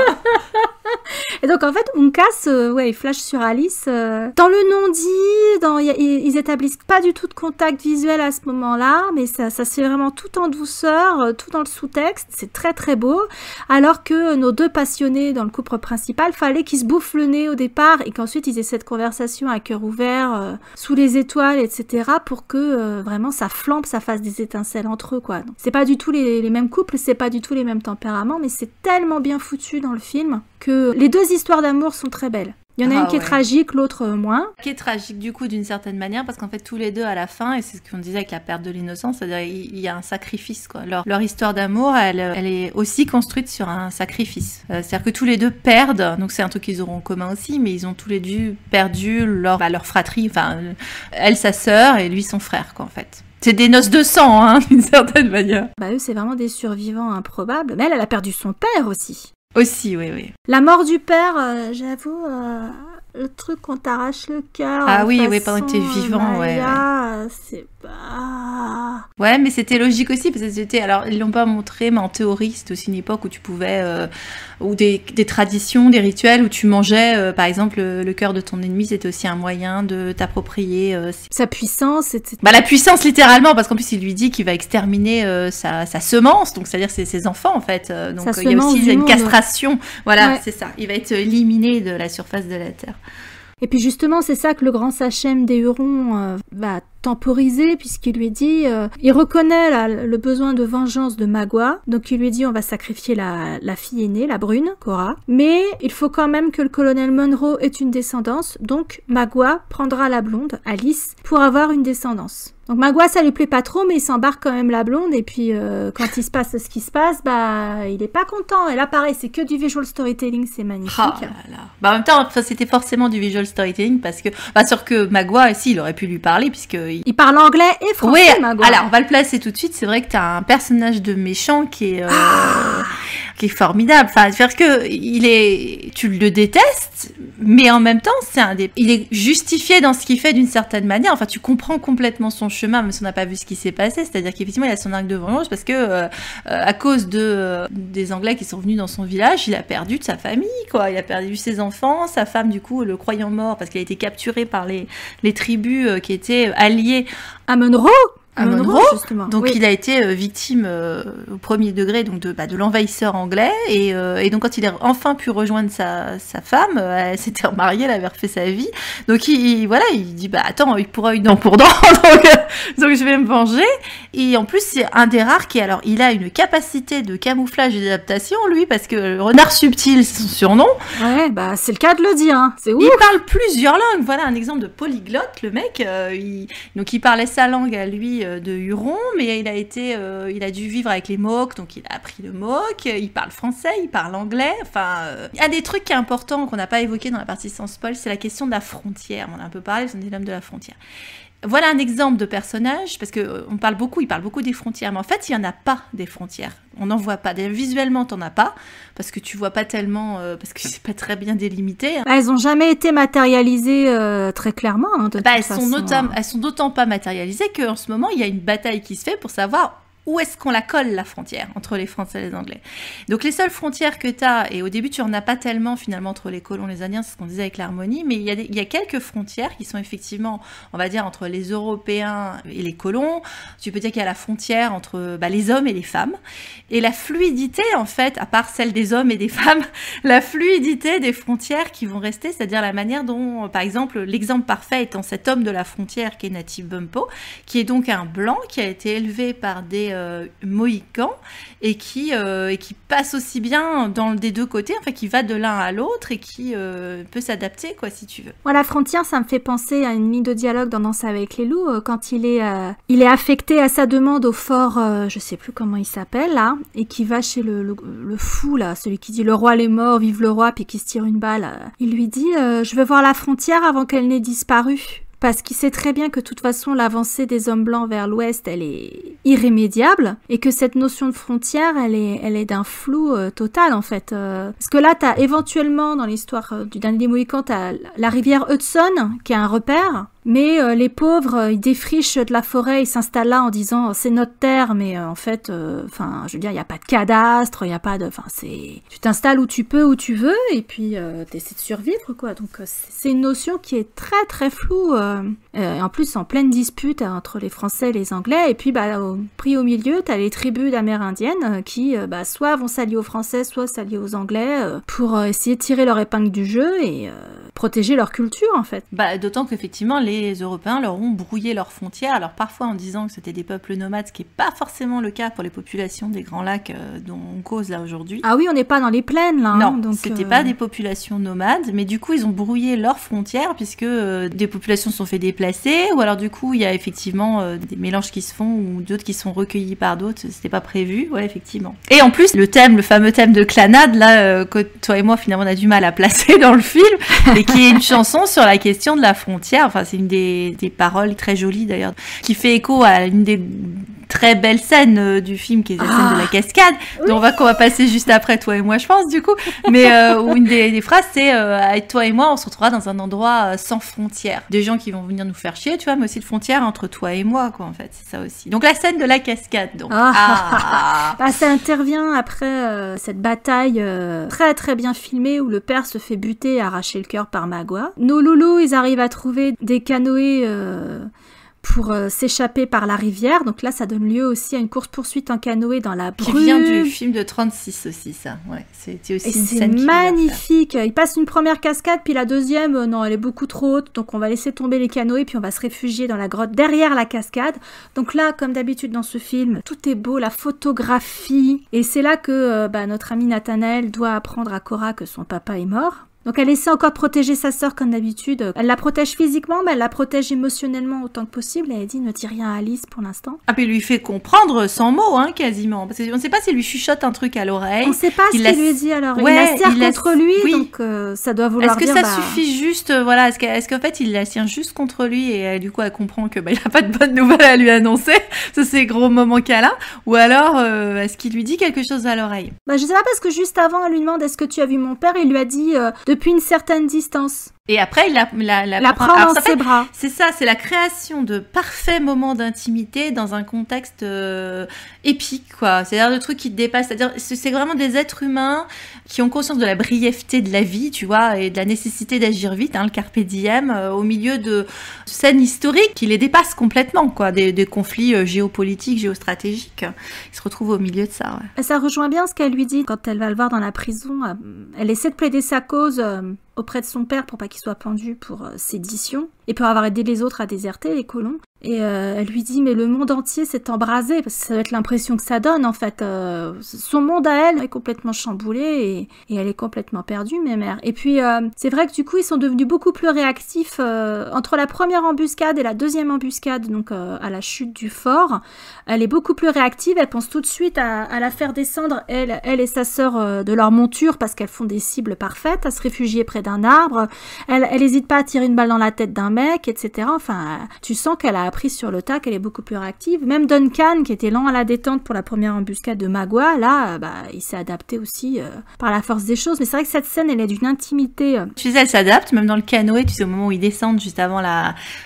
S1: Et donc en fait, Uncas, il flash sur Alice. Dans le non-dit, ils établissent pas du tout de contact visuel à ce moment-là, mais ça se fait vraiment tout en douceur, tout dans le sous-texte. C'est très très beau. Alors que nos deux passionnés dans le couple principal, fallait qu'ils se bouffent le nez au départ et qu'ensuite ils aient cette conversation à cœur ouvert, sous les étoiles, etc. pour que vraiment ça flambe, ça fasse des étincelles entre eux, quoi. Donc, c'est pas du tout les mêmes couples, c'est pas du tout les mêmes tempéraments, mais c'est tellement bien foutu dans le film que les deux histoires d'amour sont très belles. Il y en a une qui est tragique, l'autre moins.
S2: Qui est tragique du coup d'une certaine manière, parce qu'en fait tous les deux à la fin, et c'est ce qu'on disait avec la perte de l'innocence, c'est-à-dire il y a un sacrifice quoi. Leur histoire d'amour, elle est aussi construite sur un sacrifice. C'est-à-dire que tous les deux perdent, donc c'est un truc qu'ils auront en commun aussi, mais ils ont tous les deux perdu leur fratrie, enfin elle sa sœur et lui son frère quoi en fait. C'est des noces de sang d'une certaine manière.
S1: Eux c'est vraiment des survivants improbables, mais elle a perdu son père aussi.
S2: Aussi, oui.
S1: La mort du père, j'avoue, le truc qu'on t'arrache le cœur.
S2: Ah oui, pendant que t'es vivant,
S1: Maya, c'est pas...
S2: Ouais, mais c'était logique aussi, parce que c'était... Alors, ils l'ont pas montré, mais en théorie, c'était aussi une époque où tu pouvais... ou des traditions, des rituels, où tu mangeais, par exemple, le cœur de ton ennemi, c'était aussi un moyen de t'approprier...
S1: sa puissance, c'était...
S2: la puissance, littéralement, parce qu'en plus, il lui dit qu'il va exterminer sa semence, donc c'est-à-dire ses enfants, en fait. Donc, il y a aussi une castration. Voilà, c'est ça. Il va être éliminé de la surface de la Terre.
S1: Et puis justement, c'est ça que le grand sachem des Hurons va temporiser, puisqu'il lui dit, il reconnaît le besoin de vengeance de Magua, donc il lui dit on va sacrifier la fille aînée, la brune, Cora, mais il faut quand même que le colonel Monroe ait une descendance, donc Magua prendra la blonde, Alice, pour avoir une descendance. Donc Magua, ça lui plaît pas trop, mais il s'embarque quand même la blonde, et puis quand il se passe ce qui se passe, il est pas content. Et là, pareil, c'est que du visual storytelling, c'est magnifique.
S2: En même temps, c'était forcément du visual storytelling, parce que, sûr que Magua, il aurait pu lui parler, puisque...
S1: Il parle anglais et français, Magua.
S2: Alors, on va le placer tout de suite, c'est vrai que t'as un personnage de méchant qui est formidable. Enfin, faire que tu le détestes, mais en même temps, il est justifié dans ce qu'il fait d'une certaine manière. Enfin, tu comprends complètement son chemin, même si on n'a pas vu ce qui s'est passé. C'est-à-dire qu'effectivement, il a son arc de vengeance parce que, à cause des Anglais qui sont venus dans son village, il a perdu de sa famille, quoi. Il a perdu ses enfants, sa femme, du coup, le croyant mort parce qu'il a été capturé par les tribus qui étaient alliées
S1: à Monroe.
S2: À Monroe,
S1: justement.
S2: Donc il a été victime au premier degré donc de l'envahisseur anglais et donc quand il a enfin pu rejoindre sa femme, elle s'était remariée, elle avait refait sa vie. Donc il dit attends, œil pour œil, dent pour dent, donc je vais me venger. Et en plus c'est un des rares qui il a une capacité de camouflage et d'adaptation lui parce que le renard subtil c'est son surnom.
S1: Ouais, c'est le cas de le dire, hein. C'est ouf.
S2: Il parle plusieurs langues. Voilà un exemple de polyglotte, le mec. Donc il parlait sa langue à lui de Huron, mais il a dû vivre avec les Mohawks, donc il a appris le Mohawk, il parle français, il parle anglais, il y a des trucs qui sont importants qu'on n'a pas évoqués dans la partie sans spoil, c'est la question de la frontière, on a un peu parlé, c'est l'homme de la frontière. Voilà un exemple de personnage, parce que il parle beaucoup des frontières, mais en fait, il n'y en a pas des frontières. On n'en voit pas. Visuellement, t'en as pas, parce que tu vois pas tellement, parce que c'est pas très bien délimité.
S1: Elles ont jamais été matérialisées très clairement, hein, de toute façon.
S2: Elles sont d'autant pas matérialisées qu'en ce moment, il y a une bataille qui se fait pour savoir où est-ce qu'on la colle, la frontière, entre les Français et les Anglais. Donc les seules frontières que tu as, et au début tu en as pas tellement finalement entre les colons et les Indiens, c'est ce qu'on disait avec l'harmonie, mais il y a quelques frontières qui sont effectivement, on va dire, entre les Européens et les colons. Tu peux dire qu'il y a la frontière entre les hommes et les femmes. Et la fluidité, en fait, à part celle des hommes et des femmes, la fluidité des frontières qui vont rester, c'est-à-dire la manière dont, par exemple, l'exemple parfait étant cet homme de la frontière qui est Native Bumppo, qui est donc un blanc qui a été élevé par des Mohicans et qui passe aussi bien des deux côtés, enfin qui va de l'un à l'autre et qui peut s'adapter, quoi, si tu veux.
S1: Moi, la frontière, ça me fait penser à une ligne de dialogue dans Danse avec les loups, quand il est affecté à sa demande au fort, je sais plus comment il s'appelle là, et qui va chez le fou là, celui qui dit le roi les morts, vive le roi, puis qui se tire une balle. Il lui dit je veux voir la frontière avant qu'elle n'ait disparu. Parce qu'il sait très bien que de toute façon l'avancée des hommes blancs vers l'ouest elle est irrémédiable et que cette notion de frontière elle est d'un flou total en fait. Parce que là t'as éventuellement dans l'histoire du dernier des Mohicans t'as la rivière Hudson qui est un repère. Mais les pauvres, ils défrichent de la forêt, ils s'installent là en disant c'est notre terre, mais en fait, je veux dire, il y a pas de cadastre, il y a pas de, tu t'installes où tu peux, où tu veux, et puis t'essaies de survivre, quoi. Donc c'est une notion qui est très très floue, et en plus en pleine dispute entre les Français et les Anglais, et puis pris au milieu, t'as les tribus d'Amérindiennes qui soit vont s'allier aux Français, soit s'allier aux Anglais pour essayer de tirer leur épingle du jeu et protéger leur culture en fait.
S2: D'autant qu'effectivement les Européens leur ont brouillé leurs frontières, alors parfois en disant que c'était des peuples nomades, ce qui n'est pas forcément le cas pour les populations des Grands Lacs dont on cause là aujourd'hui.
S1: Ah oui, on n'est pas dans les plaines là.
S2: Non,
S1: donc
S2: c'était pas des populations nomades, mais du coup ils ont brouillé leurs frontières puisque des populations se sont fait déplacer, ou alors du coup il y a effectivement des mélanges qui se font ou d'autres qui sont recueillis par d'autres, c'était pas prévu, ouais effectivement. Et en plus le fameux thème de Clanade là, que toi et moi finalement on a du mal à placer dans le film, et qui est une chanson sur la question de la frontière, enfin c'est une des paroles très jolies d'ailleurs, qui fait écho à une des très belle scène du film qui est la scène de la cascade, dont qu'on va passer juste après, toi et moi, je pense, du coup. Mais où une des phrases, c'est avec toi et moi, on se retrouvera dans un endroit sans frontières. Des gens qui vont venir nous faire chier, tu vois, mais aussi de frontières entre toi et moi, quoi, en fait. C'est ça aussi. Donc la scène de la cascade, donc.
S1: Bah, ça intervient après cette bataille très très bien filmée où le père se fait buter et arracher le cœur par Magua. Nos loulous, ils arrivent à trouver des canoës pour s'échapper par la rivière. Donc là, ça donne lieu aussi à une course-poursuite en canoë dans la brume.
S2: Qui vient du film de 36 aussi, ça. Ouais, c'était aussi une scène
S1: c'est magnifique. Il passe une première cascade, puis la deuxième, non, elle est beaucoup trop haute. Donc on va laisser tomber les canoës, puis on va se réfugier dans la grotte derrière la cascade. Donc là, comme d'habitude dans ce film, tout est beau, la photographie. Et c'est là que notre ami Nathanaël doit apprendre à Cora que son papa est mort. Donc elle essaie encore de protéger sa sœur comme d'habitude. Elle la protège physiquement, mais elle la protège émotionnellement autant que possible. Et elle dit ne dis rien à Alice pour l'instant.
S2: Ah, puis il lui fait comprendre sans mots, hein, quasiment. Parce qu'on ne sait pas s'il lui chuchote un truc à l'oreille.
S1: On ne sait pas ce qu'il lui dit alors. Ouais, il la serre contre lui, donc ça doit vouloir dire...
S2: Est-ce que ça suffit juste, voilà, est-ce qu'en fait il la tient juste contre lui et du coup elle comprend que il n'y a pas de bonnes nouvelles à lui annoncer, ça c'est gros moment câlin, ou alors est-ce qu'il lui dit quelque chose à l'oreille?
S1: Je sais pas, parce que juste avant elle lui demande est-ce que tu as vu mon père, il lui a dit depuis une certaine distance.
S2: Et après, il la
S1: prend dans ses bras.
S2: C'est ça, c'est la création de parfaits moments d'intimité dans un contexte épique, quoi. C'est-à-dire le truc qui te dépasse. C'est-à-dire, c'est vraiment des êtres humains qui ont conscience de la brièveté de la vie, tu vois, et de la nécessité d'agir vite, hein, le carpe diem, au milieu de scènes historiques qui les dépassent complètement, quoi, des conflits géopolitiques, géostratégiques. Ils se retrouvent au milieu de ça, ouais.
S1: Ça rejoint bien ce qu'elle lui dit quand elle va le voir dans la prison. Elle essaie de plaider sa cause auprès de son père pour pas qu'il soit pendu pour sédition et pour avoir aidé les autres à déserter, les colons. Et elle lui dit mais le monde entier s'est embrasé, parce que ça doit être l'impression que ça donne en fait. Son monde à elle est complètement chamboulé et elle est complètement perdue, mes mères. Et puis c'est vrai que du coup ils sont devenus beaucoup plus réactifs entre la première embuscade et la deuxième embuscade, donc à la chute du fort. Elle est beaucoup plus réactive, elle pense tout de suite à la faire descendre, elle et sa sœur de leur monture, parce qu'elles font des cibles parfaites, à se réfugier près d'un arbre. Elle hésite pas à tirer une balle dans la tête d'un mec, etc. Enfin, tu sens qu'elle a appris sur le tas, qu'elle est beaucoup plus réactive. Même Duncan, qui était lent à la détente pour la première embuscade de Magua, là, il s'est adapté aussi par la force des choses. Mais c'est vrai que cette scène, elle est d'une intimité.
S2: Tu sais, elle s'adapte, même dans le canoë, tu sais, au moment où ils descendent, juste avant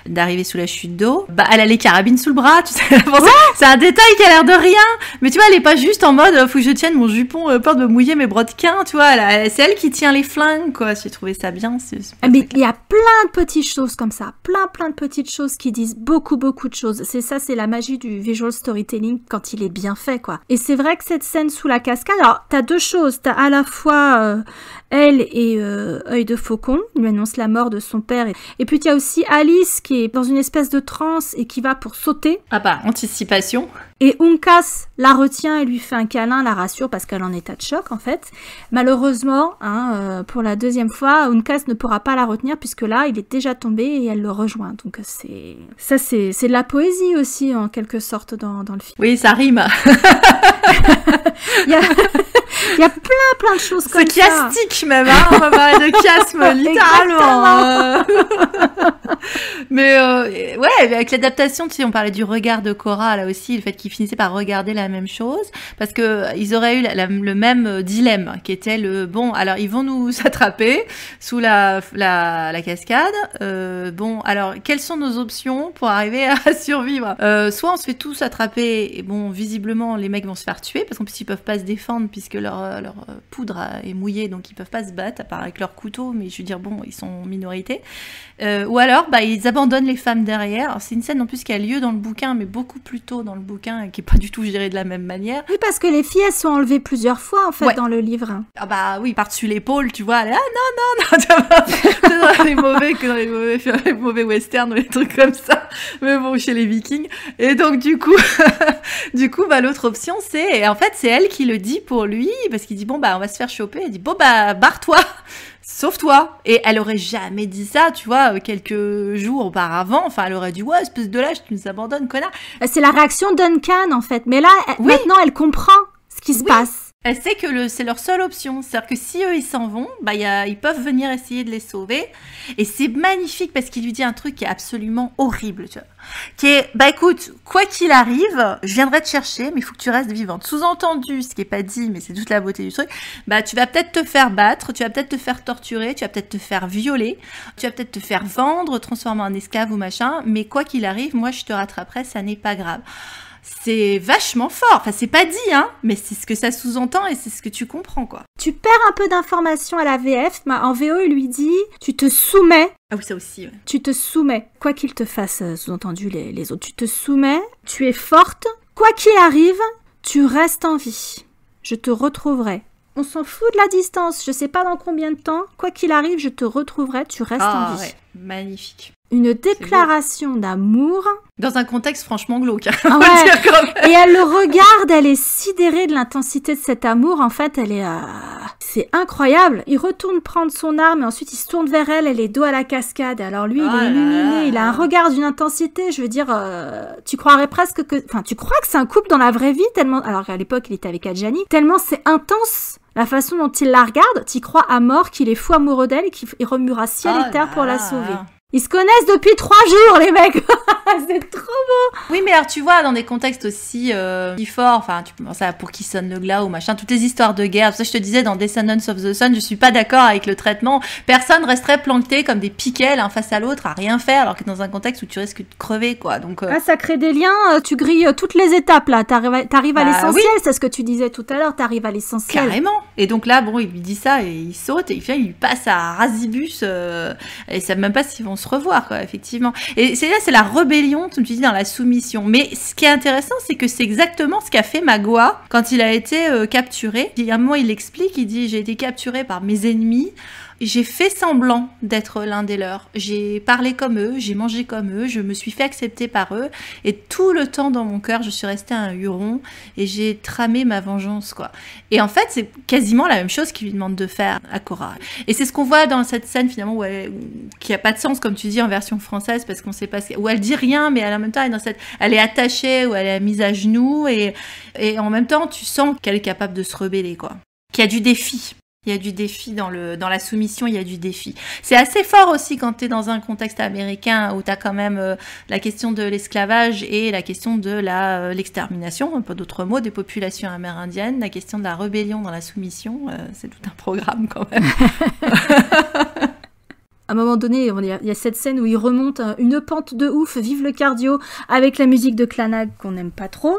S2: d'arriver sous la chute d'eau, elle a les carabines sous le bras, tu sais. C'est un détail qui a l'air de rien, mais tu vois, elle est pas juste en mode, faut que je tienne mon jupon, peur de me mouiller mes brodequins, tu vois. C'est elle qui tient les flingues, quoi. J'ai trouvé ça bien.
S1: Mais il y a plein de petites choses comme ça, plein de petites choses qui disent beaucoup de choses. C'est la magie du visual storytelling quand il est bien fait, quoi. Et c'est vrai que cette scène sous la cascade, alors t'as deux choses, t'as à la fois elle et Œil de Faucon, il lui annonce la mort de son père, et puis il y a aussi Alice qui est dans une espèce de transe et qui va pour sauter.
S2: Ah bah, anticipation.
S1: Et Uncas la retient et lui fait un câlin, la rassure parce qu'elle est en état de choc en fait. Malheureusement, pour la deuxième fois, Uncas ne pourra pas la retenir puisque là, il est déjà tombé et elle le rejoint. Donc c'est de la poésie aussi en quelque sorte dans le film.
S2: Oui, ça rime.
S1: Il y a plein de choses comme ça.
S2: C'est chiastique même, hein. On va parler de chiasme, littéralement. Mais ouais, avec l'adaptation, tu sais, on parlait du regard de Cora là aussi, le fait qu'ils finissaient par regarder la même chose, parce que ils auraient eu le même dilemme, qui était bon, alors ils vont nous attraper sous la cascade. Bon, alors quelles sont nos options pour arriver à survivre? Soit on se fait tous attraper, et bon, visiblement les mecs vont se faire tuer, parce qu'en plus ils peuvent pas se défendre puisque leur poudre est mouillée, donc ils peuvent pas se battre à part avec leur couteau, mais je veux dire bon, ils sont en minorité. Ou alors ils abandonnent les femmes derrière. Alors, c'est une scène en plus qui a lieu dans le bouquin, mais beaucoup plus tôt dans le bouquin, et qui est pas du tout gérée de la même manière.
S1: Oui, parce que les filles elles sont enlevées plusieurs fois en fait dans le livre.
S2: Ah bah oui, par-dessus l'épaule, tu vois, elle est, non, tu vois, dans les mauvais westerns ou les trucs comme ça, mais bon, chez les Vikings. Et donc du coup l'autre option c'est, et en fait c'est elle qui le dit pour lui, parce qu'il dit bon on va se faire choper, elle dit bon barre-toi, sauve-toi. Et elle aurait jamais dit ça, tu vois, quelques jours auparavant. Enfin, elle aurait dit ouais, espèce de lâche, tu nous abandonnes, connard.
S1: C'est la réaction de Duncan en fait, mais là maintenant elle comprend ce qui se passe.
S2: Elle sait que c'est leur seule option. C'est-à-dire que si eux, ils s'en vont, bah, ils peuvent venir essayer de les sauver. Et c'est magnifique parce qu'il lui dit un truc qui est absolument horrible, tu vois. Qui est, bah écoute, quoi qu'il arrive, je viendrai te chercher, mais il faut que tu restes vivante. Sous-entendu, ce qui est pas dit, mais c'est toute la beauté du truc, bah tu vas peut-être te faire battre, tu vas peut-être te faire torturer, tu vas peut-être te faire violer, tu vas peut-être te faire vendre, transformer en esclave ou machin, mais quoi qu'il arrive, moi je te rattraperai, ça n'est pas grave. C'est vachement fort. Enfin, c'est pas dit, hein, mais c'est ce que ça sous-entend et c'est ce que tu comprends, quoi.
S1: Tu perds un peu d'informations à la VF, mais en VO, il lui dit « Tu te soumets ».
S2: Ah oui, ça aussi, ouais.
S1: Tu te soumets. Quoi qu'il te fasse, sous-entendu les autres, tu te soumets, tu es forte. Quoi qu'il arrive, tu restes en vie. Je te retrouverai. On s'en fout de la distance, je sais pas dans combien de temps. Quoi qu'il arrive, je te retrouverai, tu restes en vie.
S2: Ouais, magnifique.
S1: Une déclaration d'amour.
S2: Dans un contexte franchement glauque.
S1: Ah ouais. Et elle le regarde, elle est sidérée de l'intensité de cet amour. En fait, elle est... C'est incroyable. Il retourne prendre son arme et ensuite il se tourne vers elle, elle est dos à la cascade. Alors lui, il est illuminé, il a un regard d'une intensité. Je veux dire, tu croirais presque que... Enfin, tu crois que c'est un couple dans la vraie vie tellement... Alors qu'à l'époque, il était avec Adjani. Tellement c'est intense. La façon dont il la regarde, t'y crois à mort qu'il est fou amoureux d'elle et qu'il remuera ciel et terre pour la sauver. Ils se connaissent depuis 3 jours, les mecs. C'est trop beau.
S2: Oui, mais alors tu vois, dans des contextes aussi forts, enfin, tu penses à Pour qui sonne le glas ou machin, toutes les histoires de guerre. Ça, je te disais, dans Descendants of the Sun, je suis pas d'accord avec le traitement. Personne resterait planté comme des piquets l'un face à l'autre à rien faire, alors que dans un contexte où tu risques de crever, quoi. Donc,
S1: ça crée des liens, tu grilles toutes les étapes, là. T'arrives à l'essentiel, oui. C'est ce que tu disais tout à l'heure, t'arrives à l'essentiel.
S2: Carrément. Et donc là, bon, il lui dit ça et il saute et il lui passe à rasibus et ça même pas s'ils vont se revoir, quoi, effectivement. Et c'est la rébellion, comme tu dis, dans la soumission. Mais ce qui est intéressant, c'est que c'est exactement ce qu'a fait Magua quand il a été capturé. À un moment, il explique, il dit « J'ai été capturé par mes ennemis. J'ai fait semblant d'être l'un des leurs. J'ai parlé comme eux, j'ai mangé comme eux, je me suis fait accepter par eux. Et tout le temps dans mon cœur, je suis restée un Huron et j'ai tramé ma vengeance, quoi. » Et en fait, c'est quasiment la même chose qu'il lui demande de faire à Cora. Et c'est ce qu'on voit dans cette scène, finalement, qui a pas de sens, comme tu dis, en version française, parce qu'on sait pas où elle dit rien, mais en même temps, elle est attachée, ou elle est mise à genoux, et en même temps, tu sens qu'elle est capable de se rebeller, quoi. Qu'il y a du défi. Il y a du défi dans la soumission, il y a du défi. C'est assez fort aussi quand tu es dans un contexte américain où tu as quand même la question de l'esclavage et la question de l'extermination, pas d'autres mots, des populations amérindiennes, la question de la rébellion dans la soumission, c'est tout un programme quand même.
S1: À un moment donné, il y a cette scène où il remonte une pente de ouf, vive le cardio, avec la musique de Clannad qu'on n'aime pas trop.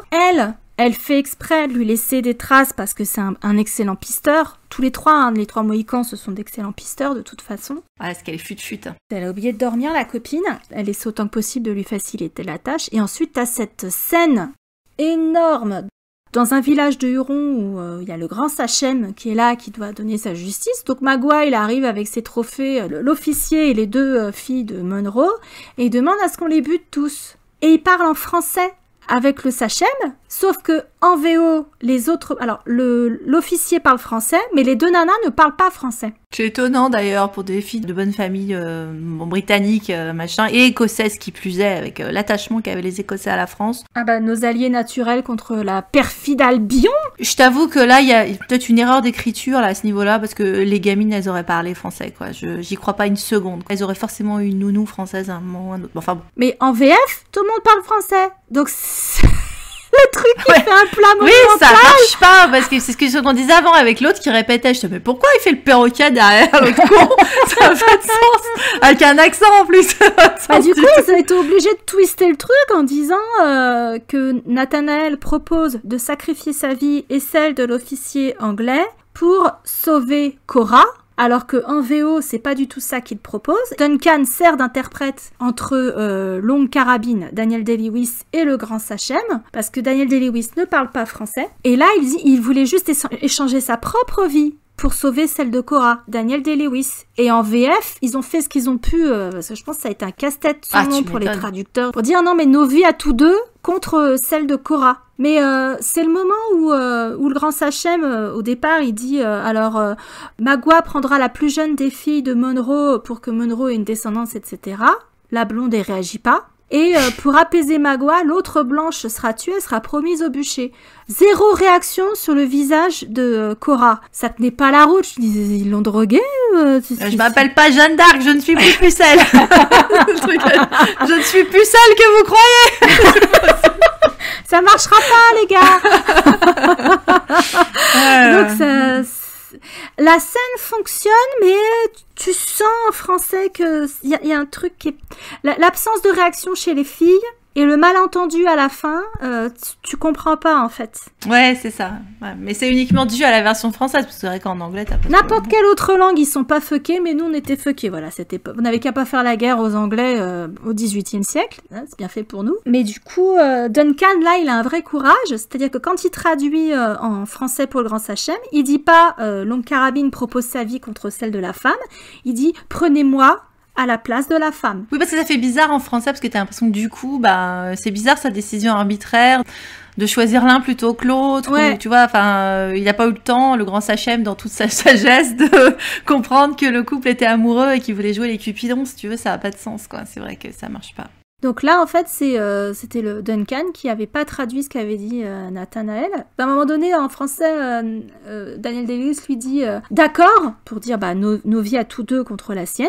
S1: Elle fait exprès de lui laisser des traces parce que c'est un excellent pisteur. Tous les trois Mohicans, ce sont d'excellents pisteurs de toute façon.
S2: Ah, est-ce qu'elle est fut-fut.
S1: Elle a oublié de dormir, la copine. Elle essaie autant que possible de lui faciliter la tâche. Et ensuite, t'as cette scène énorme dans un village de Hurons où il y a le grand Sachem qui est là, qui doit donner sa justice. Donc Magua, il arrive avec ses trophées, l'officier et les 2 filles de Monroe, et il demande à ce qu'on les bute tous. Et il parle en français avec le Sachem, sauf que en VO, les autres... Alors, l'officier parle français, mais les 2 nanas ne parlent pas français.
S2: C'est étonnant d'ailleurs pour des filles de bonne famille britanniques, machin, et écossaises qui plus est, avec l'attachement qu'avaient les Écossais à la France.
S1: Ah bah, nos alliés naturels contre la perfide Albion.
S2: Je t'avoue que là, il y a peut-être une erreur d'écriture là, à ce niveau-là, parce que les gamines, elles auraient parlé français, quoi. J'y crois pas une seconde. Elles auraient forcément eu une nounou française à un moment ou un autre. Enfin bon.
S1: Mais en VF, tout le monde parle français. Donc... Le truc qui fait un plat monumental.
S2: Oui, ça marche pas, parce que c'est ce qu'on disait avant avec l'autre qui répétait. Je te dis, mais pourquoi il fait le perroquet derrière l'autre con? Ça n'a pas de sens. Avec un accent en plus.
S1: Bah, du coup, ils ont été obligés de twister le truc en disant que Nathanaël propose de sacrifier sa vie et celle de l'officier anglais pour sauver Cora. Alors que en VO, c'est pas du tout ça qu'il propose. Duncan sert d'interprète entre Longue Carabine, Daniel Day-Lewis et le grand Sachem, parce que Daniel Day-Lewis ne parle pas français. Et là, il voulait juste échanger sa propre vie pour sauver celle de Cora, Daniel Day-Lewis. Et en VF, ils ont fait ce qu'ils ont pu, parce que je pense que ça a été un casse-tête sans nom pour les traducteurs, pour dire non mais nos vies à tous deux contre celle de Cora. Mais c'est le moment où le grand Sachem, au départ, il dit Magua prendra la plus jeune des filles de Monroe pour que Monroe ait une descendance, etc. La blonde, elle réagit pas. Et pour apaiser Magua, l'autre blanche sera tuée, elle sera promise au bûcher. 0 réaction sur le visage de Cora. Ça tenait pas la route. Je disais, ils l'ont droguée.
S2: Je m'appelle pas Jeanne d'Arc, je ne suis plus pucelle. Je ne suis plus celle que vous croyez.
S1: Ça marchera pas, les gars. Donc la scène fonctionne, mais tu sens en français que il y a un truc qui est l'absence de réaction chez les filles. Et le malentendu à la fin, tu comprends pas en fait.
S2: Ouais, c'est ça. Ouais, mais c'est uniquement dû à la version française, parce que c'est vrai qu'en anglais, t'as pas...
S1: N'importe quelle autre langue, ils sont pas fuckés, mais nous on était fuckés, voilà. On n'avait qu'à pas faire la guerre aux Anglais au XVIIIe siècle, hein, c'est bien fait pour nous. Mais du coup, Duncan, là, il a un vrai courage, c'est-à-dire que quand il traduit en français pour le Grand Sachem, il dit pas Longue Carabine propose sa vie contre celle de la femme, il dit prenez-moi à la place de la femme.
S2: Oui, parce que ça fait bizarre en français, parce que t'as l'impression que du coup, c'est bizarre sa décision arbitraire de choisir l'un plutôt que l'autre.
S1: Ouais.
S2: Ou, tu vois, il n'a pas eu le temps, le grand Sachem, dans toute sa sagesse, de comprendre que le couple était amoureux et qu'il voulait jouer les cupidons. Si tu veux, ça n'a pas de sens, quoi. C'est vrai que ça marche pas.
S1: Donc là, en fait, c'était le Duncan qui avait pas traduit ce qu'avait dit Nathanaël. À un moment donné, en français, Daniel Day-Lewis lui dit d'accord, pour dire nos vies à tous deux contre la sienne.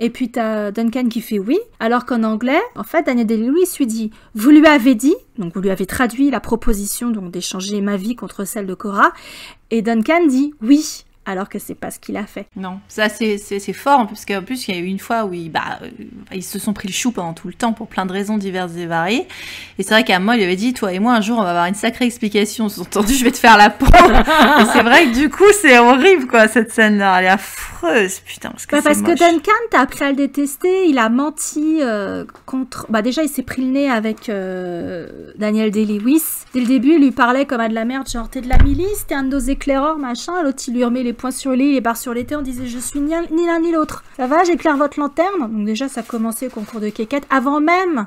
S1: Et puis t'as Duncan qui fait oui, alors qu'en anglais, en fait, Daniel Day-Lewis lui dit vous lui avez dit, donc vous lui avez traduit la proposition donc d'échanger ma vie contre celle de Cora, et Duncan dit oui. Alors que c'est pas ce qu'il a fait.
S2: Non, ça c'est fort, parce qu'en plus il y a eu une fois où ils se sont pris le chou pendant tout le temps pour plein de raisons diverses et variées. Et c'est vrai qu'à moi il avait dit toi et moi un jour on va avoir une sacrée explication. Sous-entendu je vais te faire la peau. Et c'est vrai que du coup c'est horrible quoi cette scène-là, elle est affreuse putain parce que
S1: parce que Duncan t'as appris à le détester, il a menti contre. Déjà il s'est pris le nez avec Daniel Day-Lewis. Dès le début il lui parlait comme à de la merde, genre t'es de la milice, t'es un de nos éclaireurs machin. L'autre il lui remet les points sur les barres sur les têtes, on disait je suis ni l'un ni l'autre. Ça va, j'éclaire votre lanterne. Donc déjà ça a commencé au concours de quéquette avant même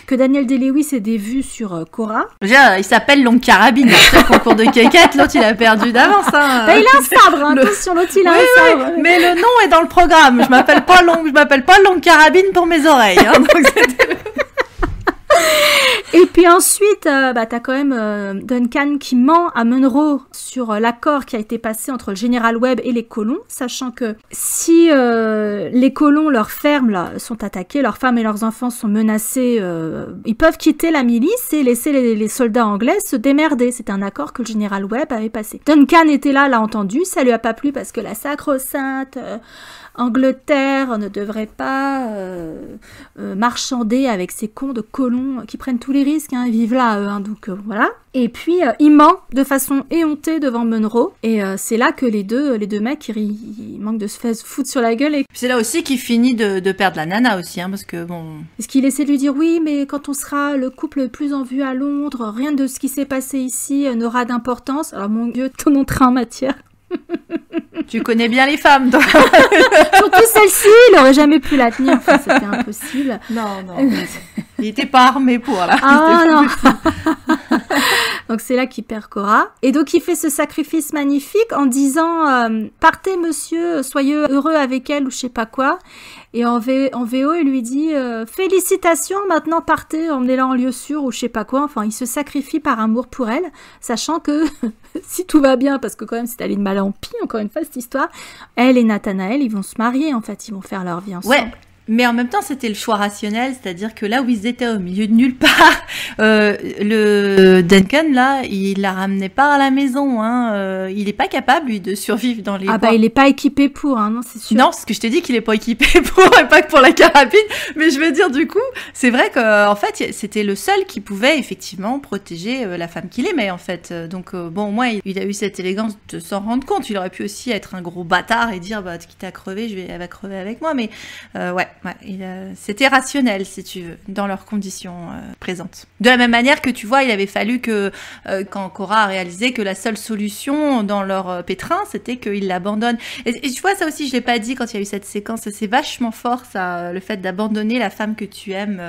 S1: que Daniel Day-Lewis ait des vues sur Cora.
S2: Déjà il s'appelle Longue Carabine, le concours de quéquette, l'autre il a perdu d'avance. Hein.
S1: Il a un sabre, attention, l'autre il a un sabre.
S2: Oui, mais le nom est dans le programme. Je m'appelle pas Longue Carabine pour mes oreilles. Hein, donc
S1: Et puis ensuite, t'as quand même Duncan qui ment à Munro sur l'accord qui a été passé entre le général Webb et les colons, sachant que si les colons, leurs fermes là, sont attaquées, leurs femmes et leurs enfants sont menacés, ils peuvent quitter la milice et laisser les soldats anglais se démerder. C'est un accord que le général Webb avait passé. Duncan était là, l'a entendu, ça lui a pas plu parce que la sacro-sainte Angleterre ne devrait pas marchander avec ces cons de colons qui prennent tous les risques, hein, ils vivent là, eux, hein, donc voilà. Et puis il ment de façon éhontée devant Munro, et c'est là que les deux mecs ils manquent de se faire foutre sur la gueule. Et
S2: c'est là aussi qu'il finit de perdre la nana aussi, hein, parce que bon.
S1: Est-ce qu'il essaie de lui dire oui, mais quand on sera le couple le plus en vue à Londres, rien de ce qui s'est passé ici n'aura d'importance. Alors mon Dieu, ton entrée en matière.
S2: Tu connais bien les femmes, toi.
S1: Surtout celle-ci, il aurait jamais pu la tenir. Enfin, c'était impossible.
S2: Non. Il était pas armé pour, là.
S1: Ah non. Donc c'est là qu'il perd Cora. Et donc il fait ce sacrifice magnifique en disant partez monsieur, soyez heureux avec elle ou je sais pas quoi. Et en VO, il lui dit félicitations, maintenant partez, emmenez-la en lieu sûr ou je sais pas quoi. Enfin, il se sacrifie par amour pour elle, sachant que si tout va bien, parce que quand même c'est allé de mal en pis, encore une fois cette histoire, elle et Nathanaël, ils vont se marier en fait, ils vont faire leur vie ensemble.
S2: Ouais. Mais en même temps, c'était le choix rationnel, c'est-à-dire que là où ils étaient au milieu de nulle part, le Duncan, là, il la ramenait pas à la maison. Hein. Il est pas capable, lui, de survivre dans les bois.
S1: Il est pas équipé pour, hein, non, c'est sûr.
S2: Non, parce que je t'ai dit qu'il est pas équipé pour, et pas que pour la carabine. Mais je veux dire, du coup, c'est vrai qu'en fait, c'était le seul qui pouvait, effectivement, protéger la femme qu'il aimait, en fait. Donc, bon, moi, il a eu cette élégance de s'en rendre compte. Il aurait pu aussi être un gros bâtard et dire, quitte à crever, elle va crever avec moi. Mais, ouais, c'était rationnel, si tu veux, dans leurs conditions présentes. De la même manière que, tu vois, il avait fallu que, quand Cora a réalisé que la seule solution dans leur pétrin, c'était qu'il l'abandonne. Et tu vois, ça aussi, je l'ai pas dit quand il y a eu cette séquence, c'est vachement fort, ça, le fait d'abandonner la femme que tu aimes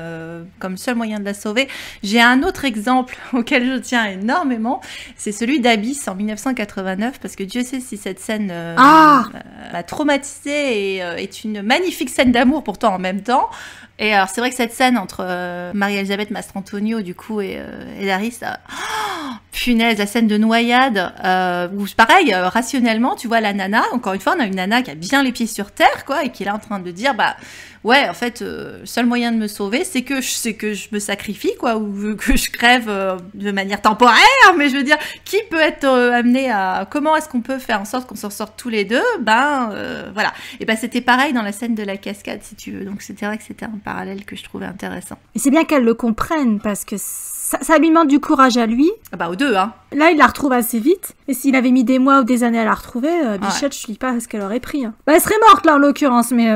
S2: comme seul moyen de la sauver. J'ai un autre exemple auquel je tiens énormément, c'est celui d'Abyss en 1989, parce que Dieu sait si cette scène m'a traumatisée et est une magnifique scène d'amour pour pourtant en même temps. Et alors, c'est vrai que cette scène entre Marie-Elisabeth Mastrantonio, du coup, et Laris, punaise, la scène de noyade, où pareil, rationnellement, tu vois la nana, encore une fois, on a une nana qui a bien les pieds sur terre, quoi, et qui est là en train de dire, bah, ouais, en fait, le seul moyen de me sauver, c'est que je me sacrifie, quoi, ou que je crève de manière temporaire, mais je veux dire, qui peut être amené à... Comment est-ce qu'on peut faire en sorte qu'on s'en sorte tous les deux? Voilà. Et ben, c'était pareil dans la scène de la cascade, si tu veux. Donc, c'était vrai que c'était un parallèle que je trouvais intéressant.
S1: Et c'est bien qu'elle le comprenne, parce que ça lui demande du courage à lui.
S2: Ah bah, aux deux, hein.
S1: Là, il la retrouve assez vite. Et s'il avait mis des mois ou des années à la retrouver, Bichette, je ne dis pas ce qu'elle aurait pris. Hein. Bah, elle serait morte, là, en l'occurrence, mais...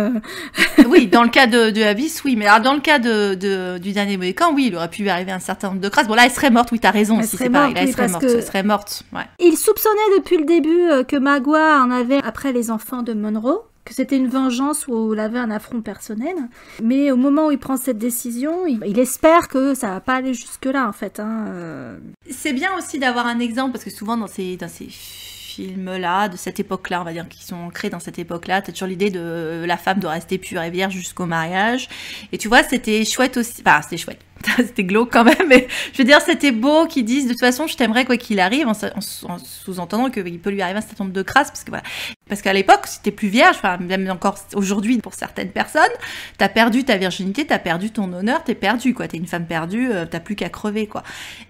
S2: Oui, dans le cas de Abyss, oui. Mais alors, dans le cas du dernier Mohican, oui, il aurait pu lui arriver un certain nombre de crasses. Bon, là, elle serait morte, oui, t'as raison, si c'est pareil. Là, elle serait morte, elle serait morte, ouais.
S1: Il soupçonnait depuis le début que Magua en avait après les enfants de Monroe, que c'était une vengeance où il avait un affront personnel. Mais au moment où il prend cette décision, il espère que ça va pas aller jusque-là, en fait.
S2: C'est bien aussi d'avoir un exemple, parce que souvent dans ces films-là, de cette époque-là, on va dire, qui sont ancrés dans cette époque-là, t'as toujours l'idée de la femme doit rester pure et vierge jusqu'au mariage. Et tu vois, c'était chouette aussi. Enfin, c'était chouette. C'était glauque quand même, mais je veux dire, c'était beau qu'ils disent de toute façon, je t'aimerais quoi qu'il arrive, en sous-entendant qu'il peut lui arriver un certain nombre de crasses, parce que voilà. Parce qu'à l'époque, si t'es plus vierge, enfin, même encore aujourd'hui pour certaines personnes, t'as perdu ta virginité, t'as perdu ton honneur, t'es perdu, quoi. T'es une femme perdue, t'as plus qu'à crever, quoi.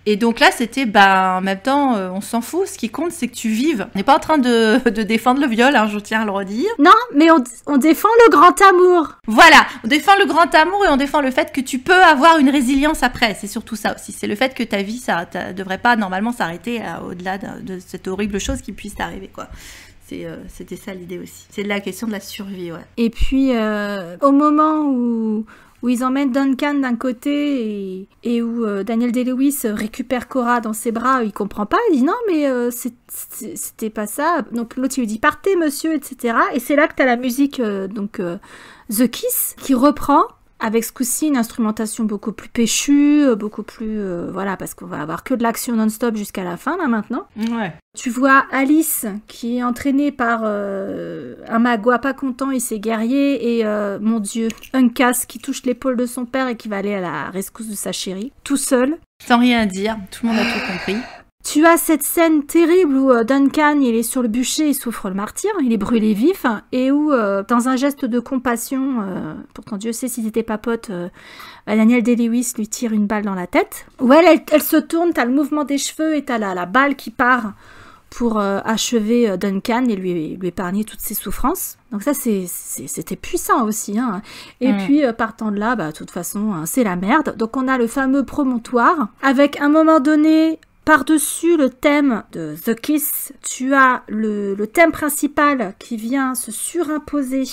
S2: Et donc là, c'était, en même temps, on s'en fout. Ce qui compte, c'est que tu vives. On n'est pas en train de défendre le viol, hein, je tiens à le redire.
S1: Non, mais on défend le grand amour.
S2: Voilà, on défend le grand amour et on défend le fait que tu peux avoir une résilience après. C'est surtout ça aussi. C'est le fait que ta vie, ça devrait pas normalement s'arrêter au-delà de cette horrible chose qui puisse t'arriver, quoi. C'était ça l'idée aussi. C'est de la question de la survie, ouais.
S1: Et puis, au moment où ils emmènent Duncan d'un côté et où Daniel Day-Lewis récupère Cora dans ses bras, il comprend pas, il dit non mais c'était pas ça. Donc l'autre il lui dit partez monsieur, etc. Et c'est là que t'as la musique The Kiss qui reprend. Avec ce coup-ci, une instrumentation beaucoup plus péchue, beaucoup plus... voilà, parce qu'on va avoir que de l'action non-stop jusqu'à la fin, là, maintenant.
S2: Ouais.
S1: Tu vois Alice, qui est entraînée par un Magua pas content, il s'est guerrier, et, mon Dieu, Uncas, qui touche l'épaule de son père et qui va aller à la rescousse de sa chérie, tout seul.
S2: Sans rien dire, tout le monde a tout compris.
S1: Tu as cette scène terrible où Duncan, il est sur le bûcher, il souffre le martyre, il est brûlé vif, et où, dans un geste de compassion, pourtant Dieu sait s'ils n'étaient pas potes, Daniel Day-Lewis lui tire une balle dans la tête. Où elle se tourne, t'as le mouvement des cheveux et t'as la balle qui part pour achever Duncan et lui épargner toutes ses souffrances. Donc ça, c'était puissant aussi. Hein. Et puis, partant de là, de toute façon, c'est la merde. Donc on a le fameux promontoire, avec à un moment donné... Par-dessus le thème de The Kiss, tu as le thème principal qui vient se surimposer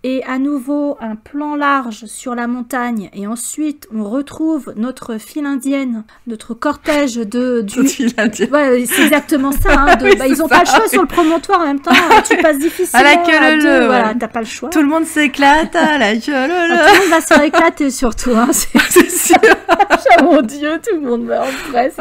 S1: et à nouveau un plan large sur la montagne et ensuite on retrouve notre file indienne, notre cortège du...
S2: file indienne.
S1: Ouais, c'est exactement ça. Hein,
S2: oui,
S1: ils n'ont pas le choix sur le promontoire en même temps. Tu passes difficilement
S2: à la queue
S1: à deux.
S2: Ouais.
S1: Voilà, t'as pas le choix.
S2: Tout le monde s'éclate à la queue
S1: Tout le monde va se faire éclater surtout. Hein,
S2: c'est sûr.
S1: Mon Dieu, tout le monde meurt presque.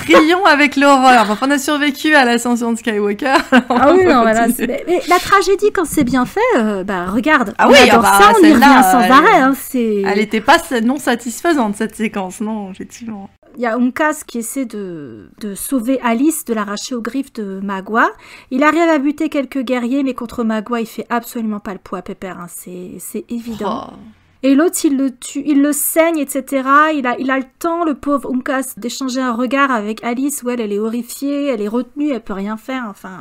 S2: Rions avec l'horreur. Enfin, on a survécu à l'ascension de Skywalker.
S1: Ah oui, non, voilà. Mais la tragédie, quand c'est bien fait, regarde.
S2: Ah
S1: on
S2: oui,
S1: adore ça, on y revient sans arrêt. Hein,
S2: elle n'était pas non satisfaisante, cette séquence, non, effectivement.
S1: Il y a Uncas qui essaie de sauver Alice, de l'arracher aux griffes de Magua. Il arrive à buter quelques guerriers, mais contre Magua, il fait absolument pas le poids pépère. Hein, c'est évident. Oh. Et l'autre, il le tue, il le saigne, etc. Il a le temps, le pauvre Uncas, d'échanger un regard avec Alice où elle est horrifiée, elle est retenue, elle peut rien faire. Enfin,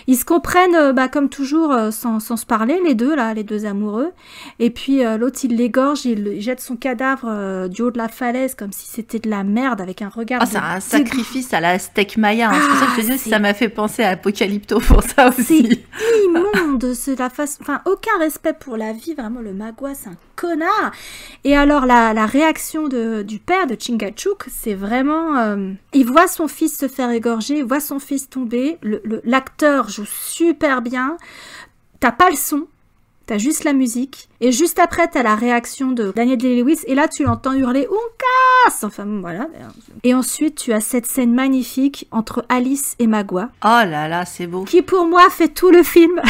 S1: ils se comprennent, comme toujours, sans se parler, les deux amoureux. Et puis l'autre, il l'égorge, il jette son cadavre du haut de la falaise comme si c'était de la merde avec un regard.
S2: Ah, c'est un sacrifice à la steak Maya. Hein. C'est pour ça que je te dis, ça m'a fait penser à Apocalypto pour ça aussi.
S1: C'est immonde, c'est la façon. Enfin, aucun respect pour la vie, vraiment. Le Magua, c'est un connard. Et alors la réaction du père de Chingachgook, c'est vraiment il voit son fils se faire égorger, il voit son fils tomber, l'acteur joue super bien, t'as pas le son, t'as juste la musique, et juste après t'as la réaction de Daniel Day-Lewis, et là tu l'entends hurler Uncas, enfin voilà. Et ensuite tu as cette scène magnifique entre Alice et Magua.
S2: Oh là là, c'est beau.
S1: Qui pour moi fait tout le film.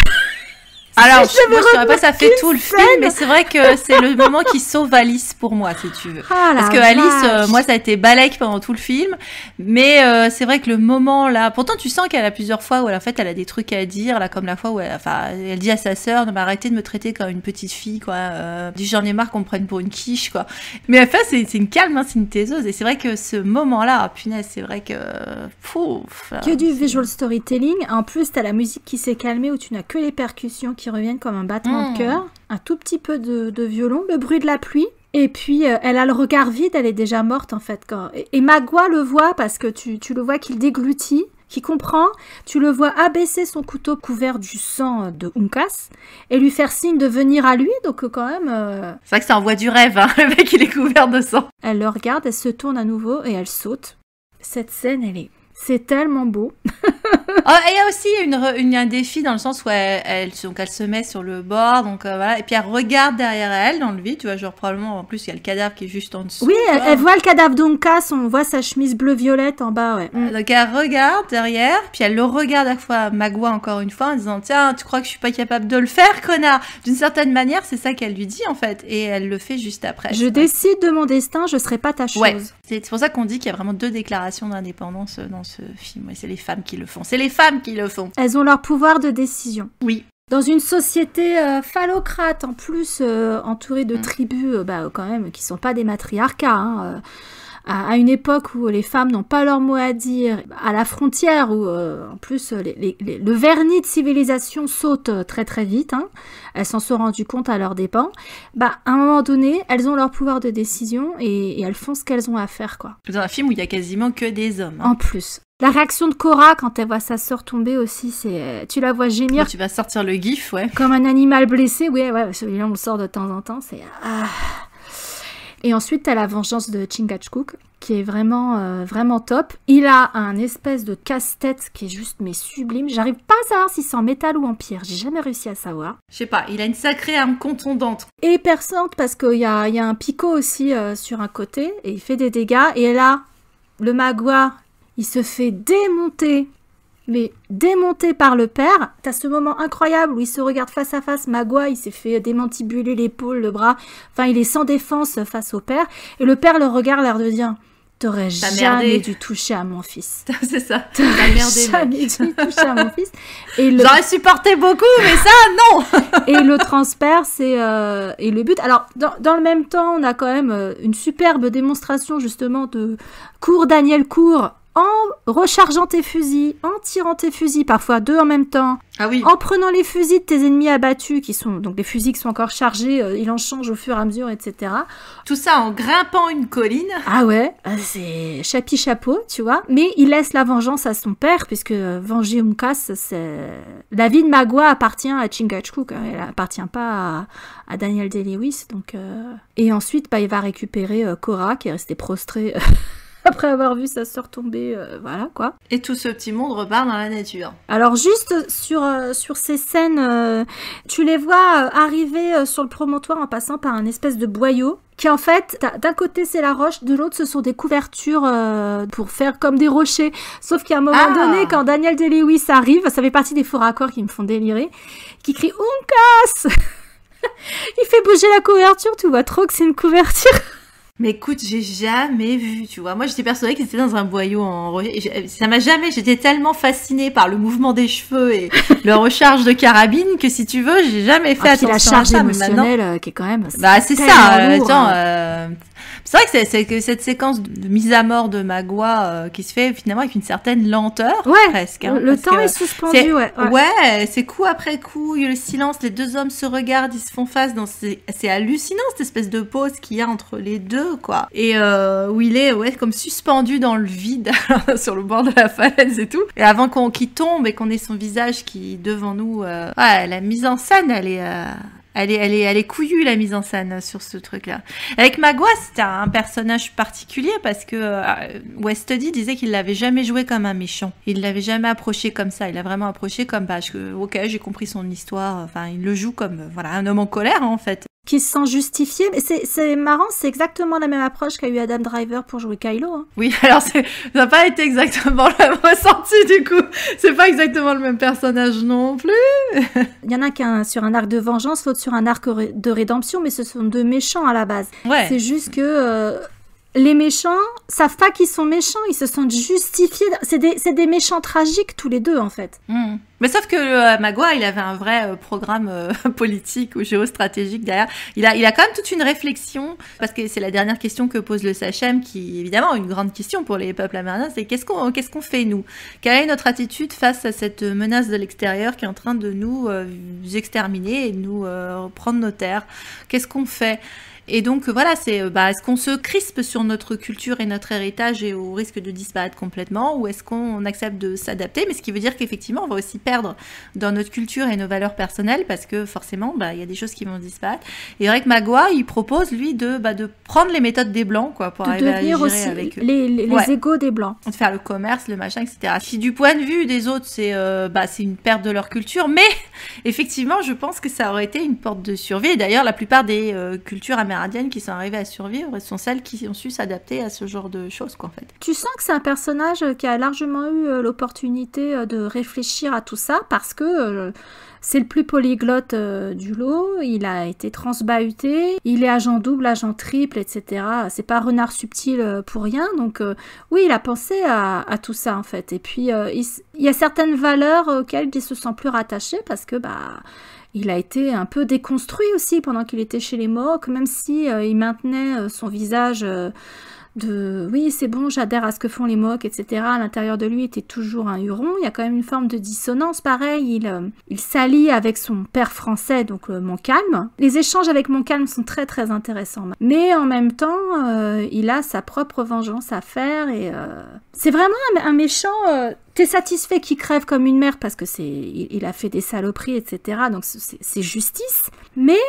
S2: Alors, moi, je dirais pas ça fait tout le film, mais c'est vrai que c'est le moment qui sauve Alice pour moi, si tu veux. Parce que Alice, moi, ça a été Balek pendant tout le film, mais c'est vrai que le moment là, pourtant tu sens qu'elle a plusieurs fois où en fait elle a des trucs à dire, là, comme la fois où elle dit à sa sœur, non, mais arrêtez de me traiter comme une petite fille, quoi. J'en ai marre qu'on me prenne pour une quiche, quoi. Mais enfin, c'est une calme, hein, c'est une taiseuse, et c'est vrai que ce moment-là, punaise, c'est vrai que
S1: que du visual storytelling. En plus, t'as la musique qui s'est calmée où tu n'as que les percussions qui reviennent comme un battement de cœur, un tout petit peu de violon, le bruit de la pluie. Et puis, elle a le regard vide, elle est déjà morte, en fait. Et Magua le voit parce que tu le vois qu'il déglutit, qu'il comprend. Tu le vois abaisser son couteau couvert du sang de Uncas et lui faire signe de venir à lui. Donc, quand même...
S2: C'est vrai que ça envoie du rêve, hein. Le mec, il est couvert de sang.
S1: Elle le regarde, elle se tourne à nouveau et elle saute. Cette scène, c'est tellement beau.
S2: Il y a aussi un défi dans le sens où elle se met sur le bord, donc voilà, et puis elle regarde derrière elle dans le vide, tu vois, genre probablement en plus il y a le cadavre qui est juste en dessous.
S1: Oui, elle voit le cadavre d'Uncas, on voit sa chemise bleu-violette en bas, ouais.
S2: Donc elle regarde derrière, puis elle le regarde à la fois Magua encore une fois en disant tiens, tu crois que je suis pas capable de le faire, connard? D'une certaine manière, c'est ça qu'elle lui dit en fait, et elle le fait juste après.
S1: Je décide de mon destin, je serai pas ta chose.
S2: Ouais. C'est pour ça qu'on dit qu'il y a vraiment 2 déclarations d'indépendance dans ce film. Ouais, c'est les femmes qui le font. C'est les femmes qui le font.
S1: Elles ont leur pouvoir de décision.
S2: Oui.
S1: Dans une société phallocrate, en plus entourée de tribus quand même qui sont pas des matriarcats, hein, à une époque où les femmes n'ont pas leur mot à dire, à la frontière où en plus le vernis de civilisation saute très très vite, hein, elles s'en sont rendues compte à leurs dépens, à un moment donné, elles ont leur pouvoir de décision et elles font ce qu'elles ont à faire, quoi.
S2: Dans un film où il y a quasiment que des hommes. Hein.
S1: En plus. La réaction de Cora quand elle voit sa sœur tomber aussi, c'est tu la vois gémir.
S2: Tu vas sortir le gif, ouais.
S1: Comme un animal blessé, ouais, celui-là on le sort de temps en temps, c'est Et ensuite, t'as la vengeance de Chingachgook, qui est vraiment, vraiment top. Il a un espèce de casse-tête qui est juste, mais sublime. J'arrive pas à savoir si c'est en métal ou en pierre. J'ai jamais réussi à savoir.
S2: Je sais pas, il a une sacrée arme contondante.
S1: Et perçante, parce qu'il y a un picot aussi sur un côté, et il fait des dégâts. Et là, le Magua, il se fait démonter. Mais démonté par le père, t'as ce moment incroyable où il se regarde face à face, Magua, il s'est fait démantibuler l'épaule, le bras, enfin il est sans défense face au père, et le père le regarde l'air de dire « T'aurais jamais dû toucher à mon fils. »
S2: C'est ça,
S1: t'aurais jamais dû toucher à mon fils.
S2: J'aurais supporté beaucoup, mais ça, non.
S1: Et le transfert, c'est et le but. Alors, dans le même temps, on a quand même une superbe démonstration justement de Daniel Cour, en rechargeant tes fusils, en tirant tes fusils, parfois 2 en même temps, en prenant les fusils de tes ennemis abattus, qui sont donc les fusils qui sont encore chargés, il en change au fur et à mesure, etc.
S2: Tout ça en grimpant une colline.
S1: Ah ouais, c'est chapeau, tu vois. Mais il laisse la vengeance à son père, puisque venger Uncas, la vie de Magua appartient à Chingachgook, hein, elle appartient pas à Daniel Day-Lewis. Donc, Et ensuite, il va récupérer Cora, qui est restée prostrée... après avoir vu sa sœur tomber, voilà quoi.
S2: Et tout ce petit monde repart dans la nature.
S1: Alors juste sur ces scènes, tu les vois arriver sur le promontoire en passant par un espèce de boyau, qui en fait, d'un côté c'est la roche, de l'autre ce sont des couvertures pour faire comme des rochers. Sauf qu'à un moment donné, quand Daniel Day-Lewis arrive, ça fait partie des faux raccords qui me font délirer, qui crie « Uncas !» Il fait bouger la couverture, tu vois trop que c'est une couverture.
S2: Mais écoute, j'ai jamais vu, tu vois. Moi, j'étais persuadée qu'ils étaient dans un boyau en rocher. Ça m'a jamais... J'étais tellement fascinée par le mouvement des cheveux et leur recharge de carabine que, si tu veux, j'ai jamais fait attention à ça.
S1: La charge émotionnelle qui est quand même...
S2: c'est ça.
S1: Lourd,
S2: c'est vrai que c'est que cette séquence de mise à mort de Magua qui se fait finalement avec une certaine lenteur, presque. Hein,
S1: le temps est suspendu,
S2: Ouais, c'est coup après coup, il y a le silence, les 2 hommes se regardent, ils se font face. C'est hallucinant, cette espèce de pause qu'il y a entre les deux, quoi. Et où il est comme suspendu dans le vide, sur le bord de la falaise et tout. Et avant qu'il tombe et qu'on ait son visage qui devant nous... la mise en scène, elle est couillue, la mise en scène sur ce truc-là. Avec Magua, c'était un personnage particulier parce que Westody disait qu'il l'avait jamais joué comme un méchant. Il l'avait jamais approché comme ça. Il l'a vraiment approché comme, ok, j'ai compris son histoire. Enfin, il le joue comme, un homme en colère, hein, en fait.
S1: qui se sent justifié. Mais c'est marrant, c'est exactement la même approche qu'a eu Adam Driver pour jouer Kylo. Hein.
S2: Oui, alors ça n'a pas été exactement le même ressenti du coup. C'est pas exactement le même personnage non plus.
S1: Il y en a qui est sur un arc de vengeance, l'autre sur un arc de rédemption, mais ce sont deux méchants à la base.
S2: Ouais.
S1: C'est juste que les méchants savent pas qu'ils sont méchants, ils se sentent justifiés. C'est des méchants tragiques tous les deux en fait.
S2: Mmh. Mais sauf que Magua, il avait un vrai programme politique ou géostratégique derrière. Il a quand même toute une réflexion, parce que c'est la dernière question que pose le Sachem, qui évidemment une grande question pour les peuples amérindiens, c'est qu'est-ce qu'on fait nous? Quelle est notre attitude face à cette menace de l'extérieur qui est en train de nous exterminer et de nous prendre nos terres? Qu'est-ce qu'on fait? Et donc voilà, c'est est-ce qu'on se crispe sur notre culture et notre héritage et au risque de disparaître complètement, ou est-ce qu'on accepte de s'adapter? Mais ce qui veut dire qu'effectivement, on va aussi perdre dans notre culture et nos valeurs personnelles, parce que forcément, il y a des choses qui vont disparaître. Et c'est vrai que Magua, il propose lui de prendre les méthodes des blancs, quoi, pour arriver à gérer
S1: aussi
S2: avec eux.
S1: les égos des blancs,
S2: de faire le commerce, le machin, etc. Si du point de vue des autres, c'est une perte de leur culture, mais effectivement, je pense que ça aurait été une porte de survie. Et d'ailleurs, la plupart des cultures amérindiennes qui sont arrivées à survivre sont celles qui ont su s'adapter à ce genre de choses, quoi, en fait.
S1: Tu sens que c'est un personnage qui a largement eu l'opportunité de réfléchir à tout ça, parce que c'est le plus polyglotte du lot, il a été transbahuté, il est agent double, agent triple, etc. C'est pas renard subtil pour rien, donc oui, il a pensé à tout ça, en fait. Et puis, il y a certaines valeurs auxquelles il se sent plus rattaché, parce que, il a été un peu déconstruit aussi pendant qu'il était chez les Mohawks, même si il maintenait son visage oui, c'est bon, j'adhère à ce que font les Mohawks, etc. À l'intérieur de lui, il était toujours un Huron. Il y a quand même une forme de dissonance, pareil. Il s'allie avec son père français, donc Montcalm. Les échanges avec Montcalm sont très très intéressants. Mais en même temps, il a sa propre vengeance à faire. Et c'est vraiment un méchant... T'es satisfait qu'il crève comme une merde parce que il a fait des saloperies, etc. Donc c'est justice. Mais...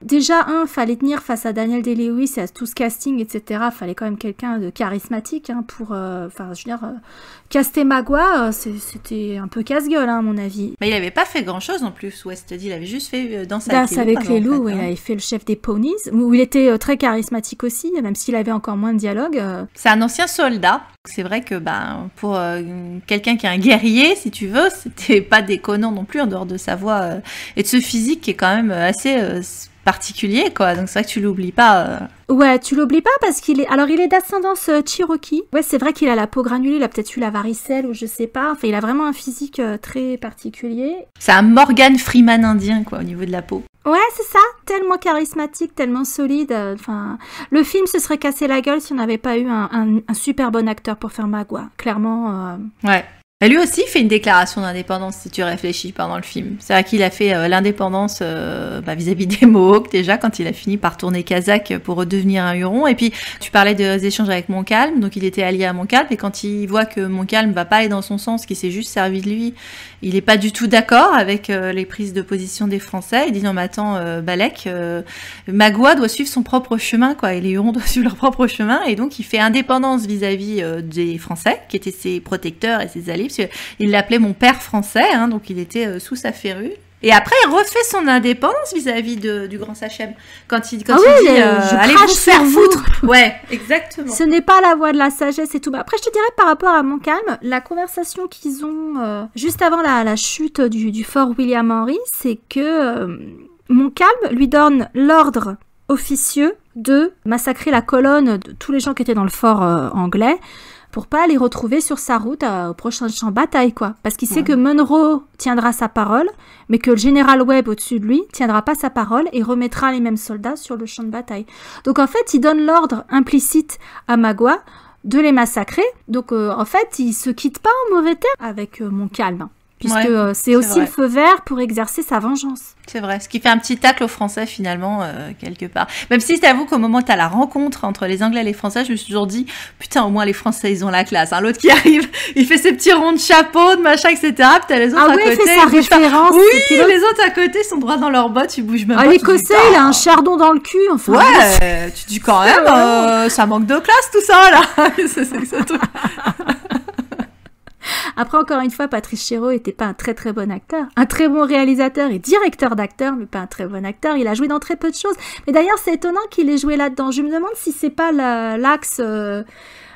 S1: Déjà, fallait tenir face à Daniel Day-Lewis et à tout ce casting, etc. Fallait quand même quelqu'un de charismatique pour, caster Magua, c'était un peu casse-gueule, à mon avis.
S2: Mais il avait pas fait grand-chose en plus, Westdy, il avait juste fait Danse
S1: avec les loups. Il avait fait le chef des ponies, où il était très charismatique aussi, même s'il avait encore moins de dialogue.
S2: C'est un ancien soldat. C'est vrai que pour quelqu'un qui est un guerrier, si tu veux, c'était pas déconnant non plus, en dehors de sa voix et de ce physique qui est quand même assez... particulier, quoi. Donc c'est vrai que tu l'oublies pas.
S1: Ouais, tu l'oublies pas parce qu'il est d'ascendance Cherokee. Ouais, c'est vrai qu'il a la peau granulée, il a peut-être eu la varicelle ou je sais pas. Enfin, il a vraiment un physique très particulier. C'est
S2: un Morgan Freeman indien, quoi, au niveau de la peau.
S1: Ouais, c'est ça. Tellement charismatique, tellement solide. Le film se serait cassé la gueule si on n'avait pas eu un super bon acteur pour faire Magua. Clairement.
S2: Ouais. Et lui aussi fait une déclaration d'indépendance, si tu réfléchis, pendant le film. C'est vrai qu'il a fait l'indépendance vis-à-vis des Mohawks, déjà, quand il a fini par tourner kazakh pour redevenir un Huron. Et puis, tu parlais des échanges avec Montcalm, donc il était allié à Montcalm, et quand il voit que Montcalm va pas aller dans son sens, qu'il s'est juste servi de lui, il est pas du tout d'accord avec les prises de position des Français. Il dit, non mais attends, Balek, Magua doit suivre son propre chemin, quoi, et les Hurons doivent suivre leur propre chemin, et donc il fait indépendance vis-à-vis des Français, qui étaient ses protecteurs et ses alliés, il l'appelait mon père français, donc il était sous sa férule. Et après, il refait son indépendance vis-à-vis du grand Sachem. Quand il dit allez vous faire foutre. Ouais, exactement.
S1: Ce n'est pas la voie de la sagesse et tout. Après, je te dirais par rapport à Montcalm, la conversation qu'ils ont juste avant la chute du fort William Henry, c'est que Montcalm lui donne l'ordre officieux de massacrer la colonne de tous les gens qui étaient dans le fort anglais, pour pas les retrouver sur sa route au prochain champ de bataille, quoi. Parce qu'il sait que Monroe tiendra sa parole, mais que le général Webb au-dessus de lui tiendra pas sa parole et remettra les mêmes soldats sur le champ de bataille. Donc en fait, il donne l'ordre implicite à Magua de les massacrer. Donc en fait, il se quitte pas en mauvais termes avec Montcalm, puisque c'est aussi le feu vert pour exercer sa vengeance.
S2: C'est vrai, ce qui fait un petit tacle aux Français finalement, quelque part. Même si je t'avoue qu'au moment où t'as la rencontre entre les Anglais et les Français, je me suis toujours dit, putain, au moins les Français, ils ont la classe. L'autre qui arrive, il fait ses petits ronds de chapeau, de machin, etc. Puis t'as les autres à côté.
S1: Ah oui, il fait sa référence.
S2: Oui, les autres à côté sont droits dans leurs bottes, ils bougent même pas.
S1: L'Écossais, il a un chardon dans le cul, enfin.
S2: Ouais, tu dis quand même, ça manque de classe tout ça, là. c'est
S1: Après, encore une fois, Patrice Chéreau était pas un très très bon acteur. Un très bon réalisateur et directeur d'acteur, mais pas un très bon acteur. Il a joué dans très peu de choses. Mais d'ailleurs, c'est étonnant qu'il ait joué là-dedans. Je me demande si c'est pas l'axe...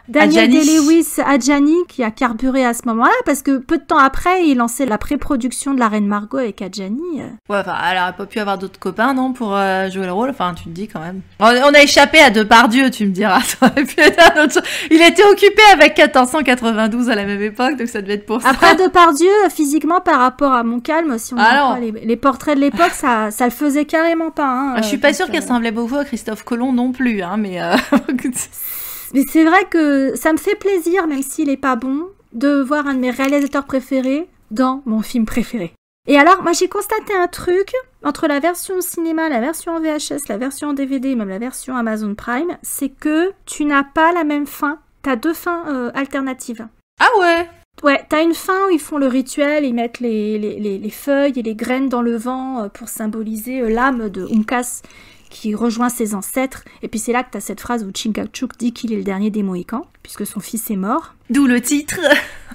S1: Daniel Day-Lewis Adjani qui a carburé à ce moment-là, parce que peu de temps après, il lançait la pré-production de La Reine Margot avec Adjani.
S2: Ouais, enfin, elle aurait pas pu avoir d'autres copains, non, pour jouer le rôle. Enfin, tu te dis quand même. On a échappé à Depardieu, tu me diras. Ça aurait pu être un autre... Il était occupé avec 1492 à la même époque, donc ça devait être pour ça.
S1: Après Depardieu, physiquement, par rapport à Montcalm, si on voit les portraits de l'époque, ça le faisait carrément pas. Hein,
S2: je suis pas sûre qu'elle ressemblait beaucoup à Christophe Colomb non plus, hein, mais...
S1: Mais c'est vrai que ça me fait plaisir, même s'il est pas bon, de voir un de mes réalisateurs préférés dans mon film préféré. Et alors, moi j'ai constaté un truc, entre la version au cinéma, la version en VHS, la version en DVD, même la version Amazon Prime, c'est que tu n'as pas la même fin, t'as 2 fins alternatives.
S2: Ah ouais?
S1: Ouais, t'as une fin où ils font le rituel, ils mettent les feuilles et les graines dans le vent pour symboliser l'âme de Uncas, qui rejoint ses ancêtres. Et puis c'est là que tu as cette phrase où Chingachgook dit qu'il est le dernier des Mohicans, puisque son fils est mort.
S2: D'où le titre.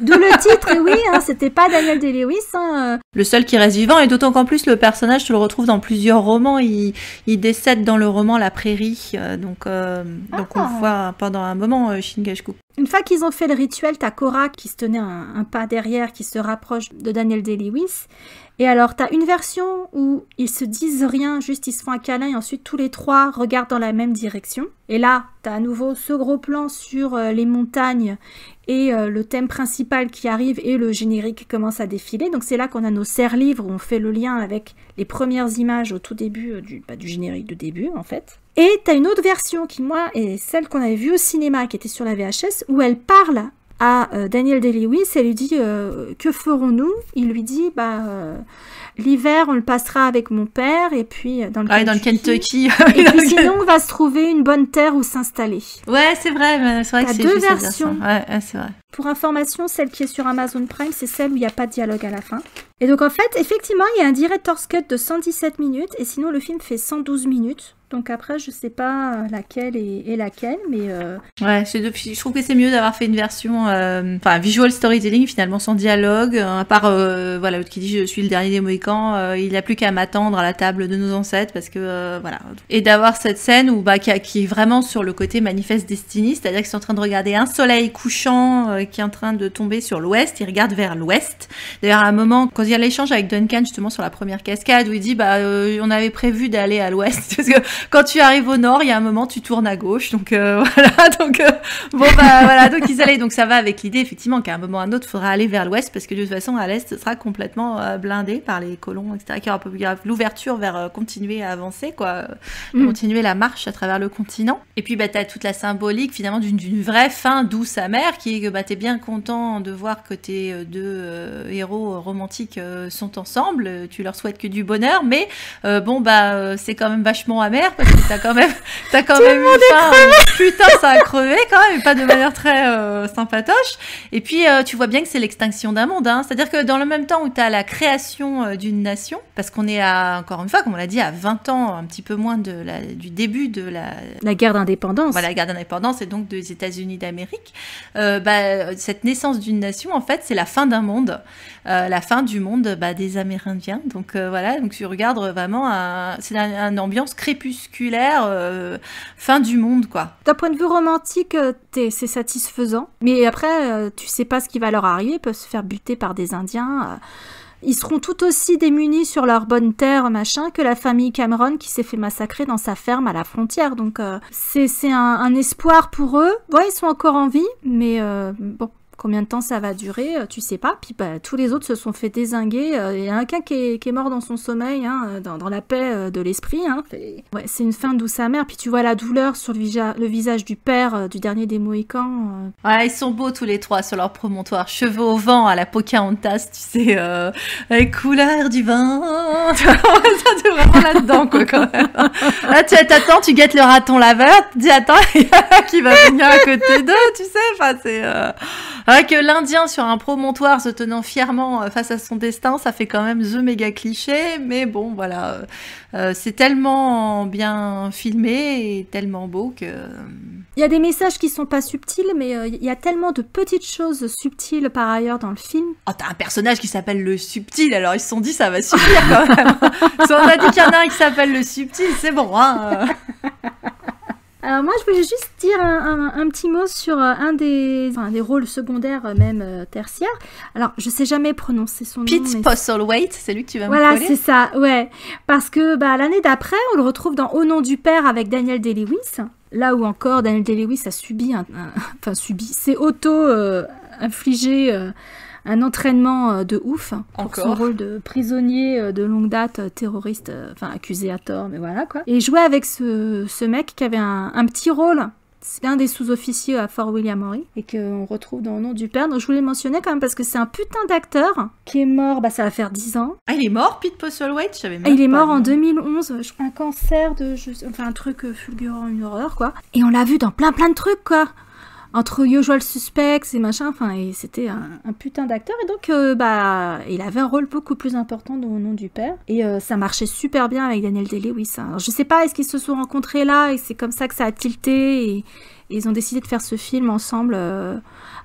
S1: D'où le titre, et oui, hein, c'était pas Daniel Day-Lewis. Hein.
S2: Le seul qui reste vivant, et d'autant qu'en plus le personnage, tu le retrouves dans plusieurs romans. Il décède dans le roman La Prairie, donc on le voit pendant un moment, Chingachgook.
S1: Une fois qu'ils ont fait le rituel, t'as Cora qui se tenait un pas derrière, qui se rapproche de Daniel Day-Lewis. Et alors, t'as une version où ils se disent rien, juste ils se font un câlin et ensuite tous les 3 regardent dans la même direction. Et là, t'as à nouveau ce gros plan sur les montagnes et le thème principal qui arrive et le générique qui commence à défiler. Donc c'est là qu'on a nos serre-livres où on fait le lien avec les premières images au tout début du générique de début en fait. Et t'as une autre version qui, moi, est celle qu'on avait vue au cinéma, qui était sur la VHS, où elle parle à Daniel Day-Lewis, elle lui dit que ferons-nous? Il lui dit l'hiver on le passera avec mon père et puis dans le
S2: Kentucky.
S1: Et puis sinon on va se trouver une bonne terre où s'installer.
S2: Ouais, c'est vrai, c'est vrai que c'est
S1: 2 versions.
S2: Ouais, c'est vrai.
S1: Pour information, celle qui est sur Amazon Prime, c'est celle où il n'y a pas de dialogue à la fin. Et donc en fait, effectivement, il y a un director's cut de 117 minutes et sinon le film fait 112 minutes. Donc après, je sais pas laquelle est laquelle, mais...
S2: Ouais, je trouve que c'est mieux d'avoir fait une version... visual storytelling, finalement, sans dialogue. À part, l'autre qui dit « Je suis le dernier des Mohicans, il n'a plus qu'à m'attendre à la table de nos ancêtres, parce que... voilà. » Et d'avoir cette scène où, qui est vraiment sur le côté Manifest Destiny, c'est-à-dire qu'ils sont en train de regarder un soleil couchant qui est en train de tomber sur l'ouest, ils regardent vers l'ouest. D'ailleurs, à un moment, quand il y a l'échange avec Duncan, justement, sur la première cascade, où il dit « on avait prévu d'aller à l'ouest, parce que... » Quand tu arrives au nord, il y a un moment, tu tournes à gauche. Donc voilà, donc ils allaient. Donc ça va avec l'idée, effectivement, qu'à un moment ou à un autre, il faudra aller vers l'ouest, parce que de toute façon, à l'est, ce sera complètement blindé par les colons, etc. Il y aura l'ouverture vers continuer à avancer, quoi. Continuer la marche à travers le continent. Et puis, t'as toute la symbolique, finalement, d'une vraie fin douce amère, qui est que t'es bien content de voir que tes 2 héros romantiques sont ensemble. Tu leur souhaites que du bonheur, mais c'est quand même vachement amer. Parce que t'as quand même une fin, putain, ça a crevé quand même, et pas de manière très sympatoche. Et puis tu vois bien que c'est l'extinction d'un monde, hein. C'est-à-dire que dans le même temps où t'as la création d'une nation, parce qu'on est encore une fois, comme on l'a dit, à 20 ans, un petit peu moins du début de la
S1: guerre d'indépendance.
S2: Voilà, la guerre d'indépendance, et donc des États-Unis d'Amérique. Cette naissance d'une nation, en fait, c'est la fin d'un monde, la fin du monde des Amérindiens. Donc donc tu regardes vraiment, c'est une ambiance crépusculaire, fin du monde, quoi.
S1: D'un point de vue romantique, c'est satisfaisant. Mais après, tu sais pas ce qui va leur arriver. Ils peuvent se faire buter par des Indiens. Ils seront tout aussi démunis sur leur bonne terre, machin, que la famille Cameron qui s'est fait massacrer dans sa ferme à la frontière. Donc, c'est un espoir pour eux. Ouais, ils sont encore en vie, mais bon... Combien de temps ça va durer, tu sais pas. Puis tous les autres se sont fait dézinguer. Il y a un qui est mort dans son sommeil, hein, dans la paix de l'esprit. Hein. Ouais, c'est une fin douce amère. Puis tu vois la douleur sur le visage du père du dernier des Mohicans.
S2: Ouais, ils sont beaux tous les 3 sur leur promontoire. Cheveux au vent à la Pocahontas, tu sais, les couleurs du vent. Ça, t'es vraiment là-dedans, quoi, quand même. Là, t'attends, tu guettes le raton laveur. Tu te dis, attends, il y en a qui va venir à côté d'eux, tu sais. Enfin, c'est... que l'Indien sur un promontoire se tenant fièrement face à son destin, ça fait quand même the méga cliché, mais bon, voilà, c'est tellement bien filmé et tellement beau que
S1: Il y a des messages qui sont pas subtils, mais il y a tellement de petites choses subtiles par ailleurs dans le film.
S2: Oh, t'as un personnage qui s'appelle le subtil, alors ils se sont dit ça va suffire quand même. Si on a dit qu'il y en a un qui s'appelle le subtil, c'est bon, hein.
S1: Alors moi, je voulais juste dire un petit mot sur un des rôles secondaires, même tertiaires. Alors, je sais jamais prononcer son nom.
S2: Pete Postlethwaite, c'est lui que tu vas me
S1: Voilà,
S2: coller.
S1: c'est ça, ouais. Parce que l'année d'après, on le retrouve dans Au nom du père avec Daniel Day-Lewis. Là où encore, Daniel Day-Lewis a subi, c'est auto-infligé un entraînement de ouf pour son rôle de prisonnier de longue date, terroriste, accusé à tort, mais voilà quoi. Et jouait avec ce mec qui avait un petit rôle. C'est un des sous-officiers à Fort William Henry et qu'on retrouve dans Au nom du père. Donc je voulais le mentionner quand même parce que c'est un putain d'acteur qui est mort, ça va faire 10 ans.
S2: Ah, il est mort, Pete Postlethwaite? Je savais même pas.
S1: Il est mort en 2011, un cancer un truc fulgurant, une horreur quoi. Et on l'a vu dans plein de trucs quoi. Entre Usual Suspects et machin, et c'était un putain d'acteur. Et donc, il avait un rôle beaucoup plus important dans Au nom du père. Et ça marchait super bien avec Daniel Day-Lewis. Alors, je sais pas, est-ce qu'ils se sont rencontrés là et c'est comme ça que ça a tilté et ils ont décidé de faire ce film ensemble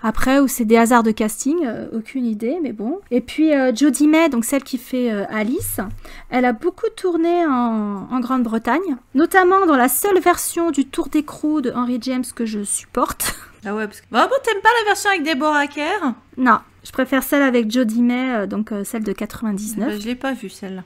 S1: après, ou c'est des hasards de casting, aucune idée, mais bon. Et puis Jodie May, donc celle qui fait Alice, elle a beaucoup tourné en Grande-Bretagne, notamment dans la seule version du Tour d'écrou de Henry James que je supporte.
S2: Ah ouais, parce que... Bon, t'aimes pas la version avec Deborah Kerr?
S1: Non, je préfère celle avec Jodie May, donc celle de 99.
S2: Je l'ai pas vue, celle-là.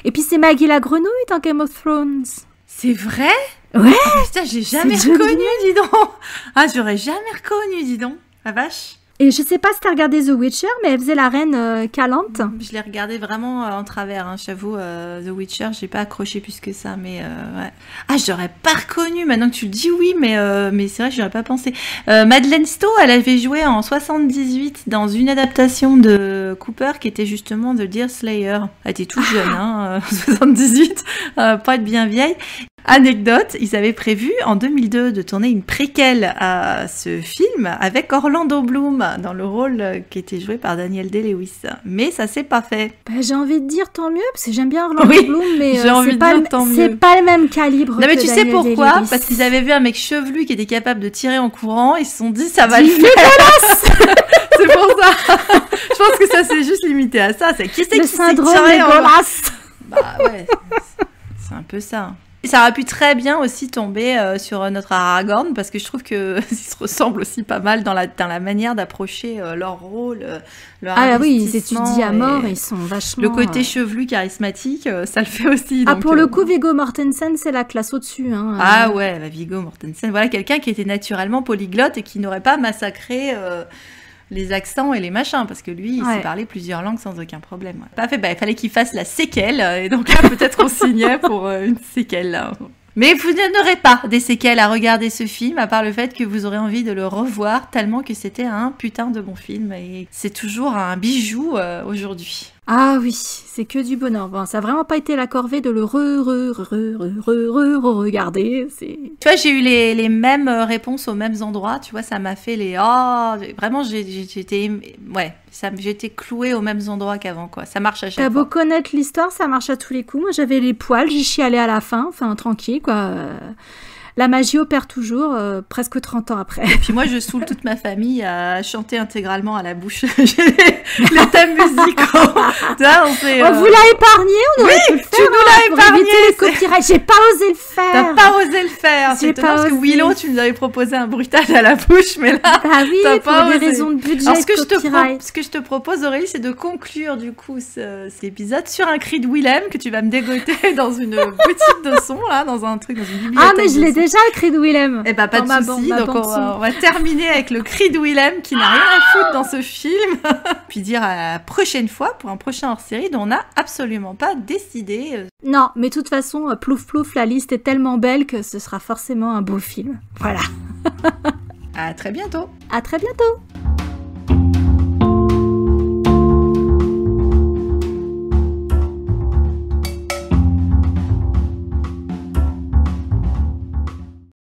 S1: Et puis c'est Maggie la grenouille dans Game of Thrones.
S2: C'est vrai?
S1: Ouais.
S2: Oh, putain, j'ai jamais reconnu, dis donc. Ah, j'aurais jamais reconnu, dis donc. La vache.
S1: Et je sais pas si t'as regardé The Witcher, mais elle faisait la reine Calante.
S2: Je l'ai regardé vraiment en travers, hein, j'avoue. The Witcher, j'ai pas accroché plus que ça, mais ouais. Ah, j'aurais pas reconnu, maintenant que tu le dis, oui, mais c'est vrai, j'aurais pas pensé. Madeleine Stowe, elle avait joué en 78 dans une adaptation de Cooper qui était justement The Deer Slayer. Elle était toute jeune, hein, 78, pas être bien vieille. Anecdote, ils avaient prévu en 2002 de tourner une préquelle à ce film avec Orlando Bloom dans le rôle qui était joué par Daniel Day-Lewis. Mais ça s'est pas fait.
S1: J'ai envie de dire tant mieux, parce que j'aime bien Orlando Bloom, mais c'est pas le même calibre.
S2: Non, mais tu sais pourquoi? Parce qu'ils avaient vu un mec chevelu qui était capable de tirer en courant, ils se sont dit ça va le faire. C'est pour ça. Je pense que ça s'est juste limité à ça. C'est qui c'est qui s'est tiré en... Bah ouais, c'est un peu ça. Et ça aurait pu très bien aussi tomber sur notre Aragorn, parce que je trouve qu'ils se ressemblent aussi pas mal dans la manière d'approcher leur rôle, leur
S1: oui, ils étudient à mort, ils sont vachement...
S2: Le côté chevelu, charismatique, ça le fait aussi.
S1: Donc, pour le coup, Viggo Mortensen, c'est la classe au-dessus. Hein,
S2: Ah ouais, Viggo Mortensen, voilà quelqu'un qui était naturellement polyglotte et qui n'aurait pas massacré... les accents et les machins, parce que lui, il sait parler plusieurs langues sans aucun problème. Pas fait, il fallait qu'il fasse la séquelle, et donc là, peut-être on signait pour une séquelle, là. Mais vous n'aurez pas des séquelles à regarder ce film, à part le fait que vous aurez envie de le revoir, tellement que c'était un putain de bon film, et c'est toujours un bijou aujourd'hui.
S1: Ah oui, c'est que du bonheur. Bon, ça n'a vraiment pas été la corvée de le regarder. Tu
S2: vois, j'ai eu les mêmes réponses aux mêmes endroits. Tu vois, ça m'a fait les... Oh, vraiment, j'étais clouée aux mêmes endroits qu'avant, quoi. Ça marche à chaque fois.
S1: T'as beau connaître l'histoire, ça marche à tous les coups. Moi, j'avais les poils, j'y chialais à la fin. Tranquille, quoi. La magie opère toujours, presque 30 ans après.
S2: Et puis moi, je saoule toute ma famille à chanter intégralement à la bouche les thèmes musicaux.
S1: On vous l'a épargné, on aurait pu le faire.
S2: Tu nous l'as épargné.
S1: Éviter les copyrights. J'ai pas osé le faire.
S2: T'as pas osé le faire. C'est étonnant parce que Willow, tu nous avais proposé un bruitage à la bouche, mais là, t'as pas
S1: pour
S2: osé.
S1: des raisons de budget.
S2: Alors, ce que je te propose, Aurélie, c'est de conclure du coup cet épisode sur un cri de Willem que tu vas me dégoter dans une boutique de son, là, dans un truc, dans une bibliothèque.
S1: Ah, mais je l'ai déjà le cri de Willem.
S2: Eh ben, pas de soucis. Donc, on va terminer avec le cri de Willem qui n'a rien à foutre dans ce film. Puis dire à la prochaine fois pour un prochain hors-série dont on n'a absolument pas décidé.
S1: Non, mais de toute façon, plouf plouf, la liste est tellement belle que ce sera forcément un beau film. Voilà.
S2: À très bientôt.
S1: À très bientôt.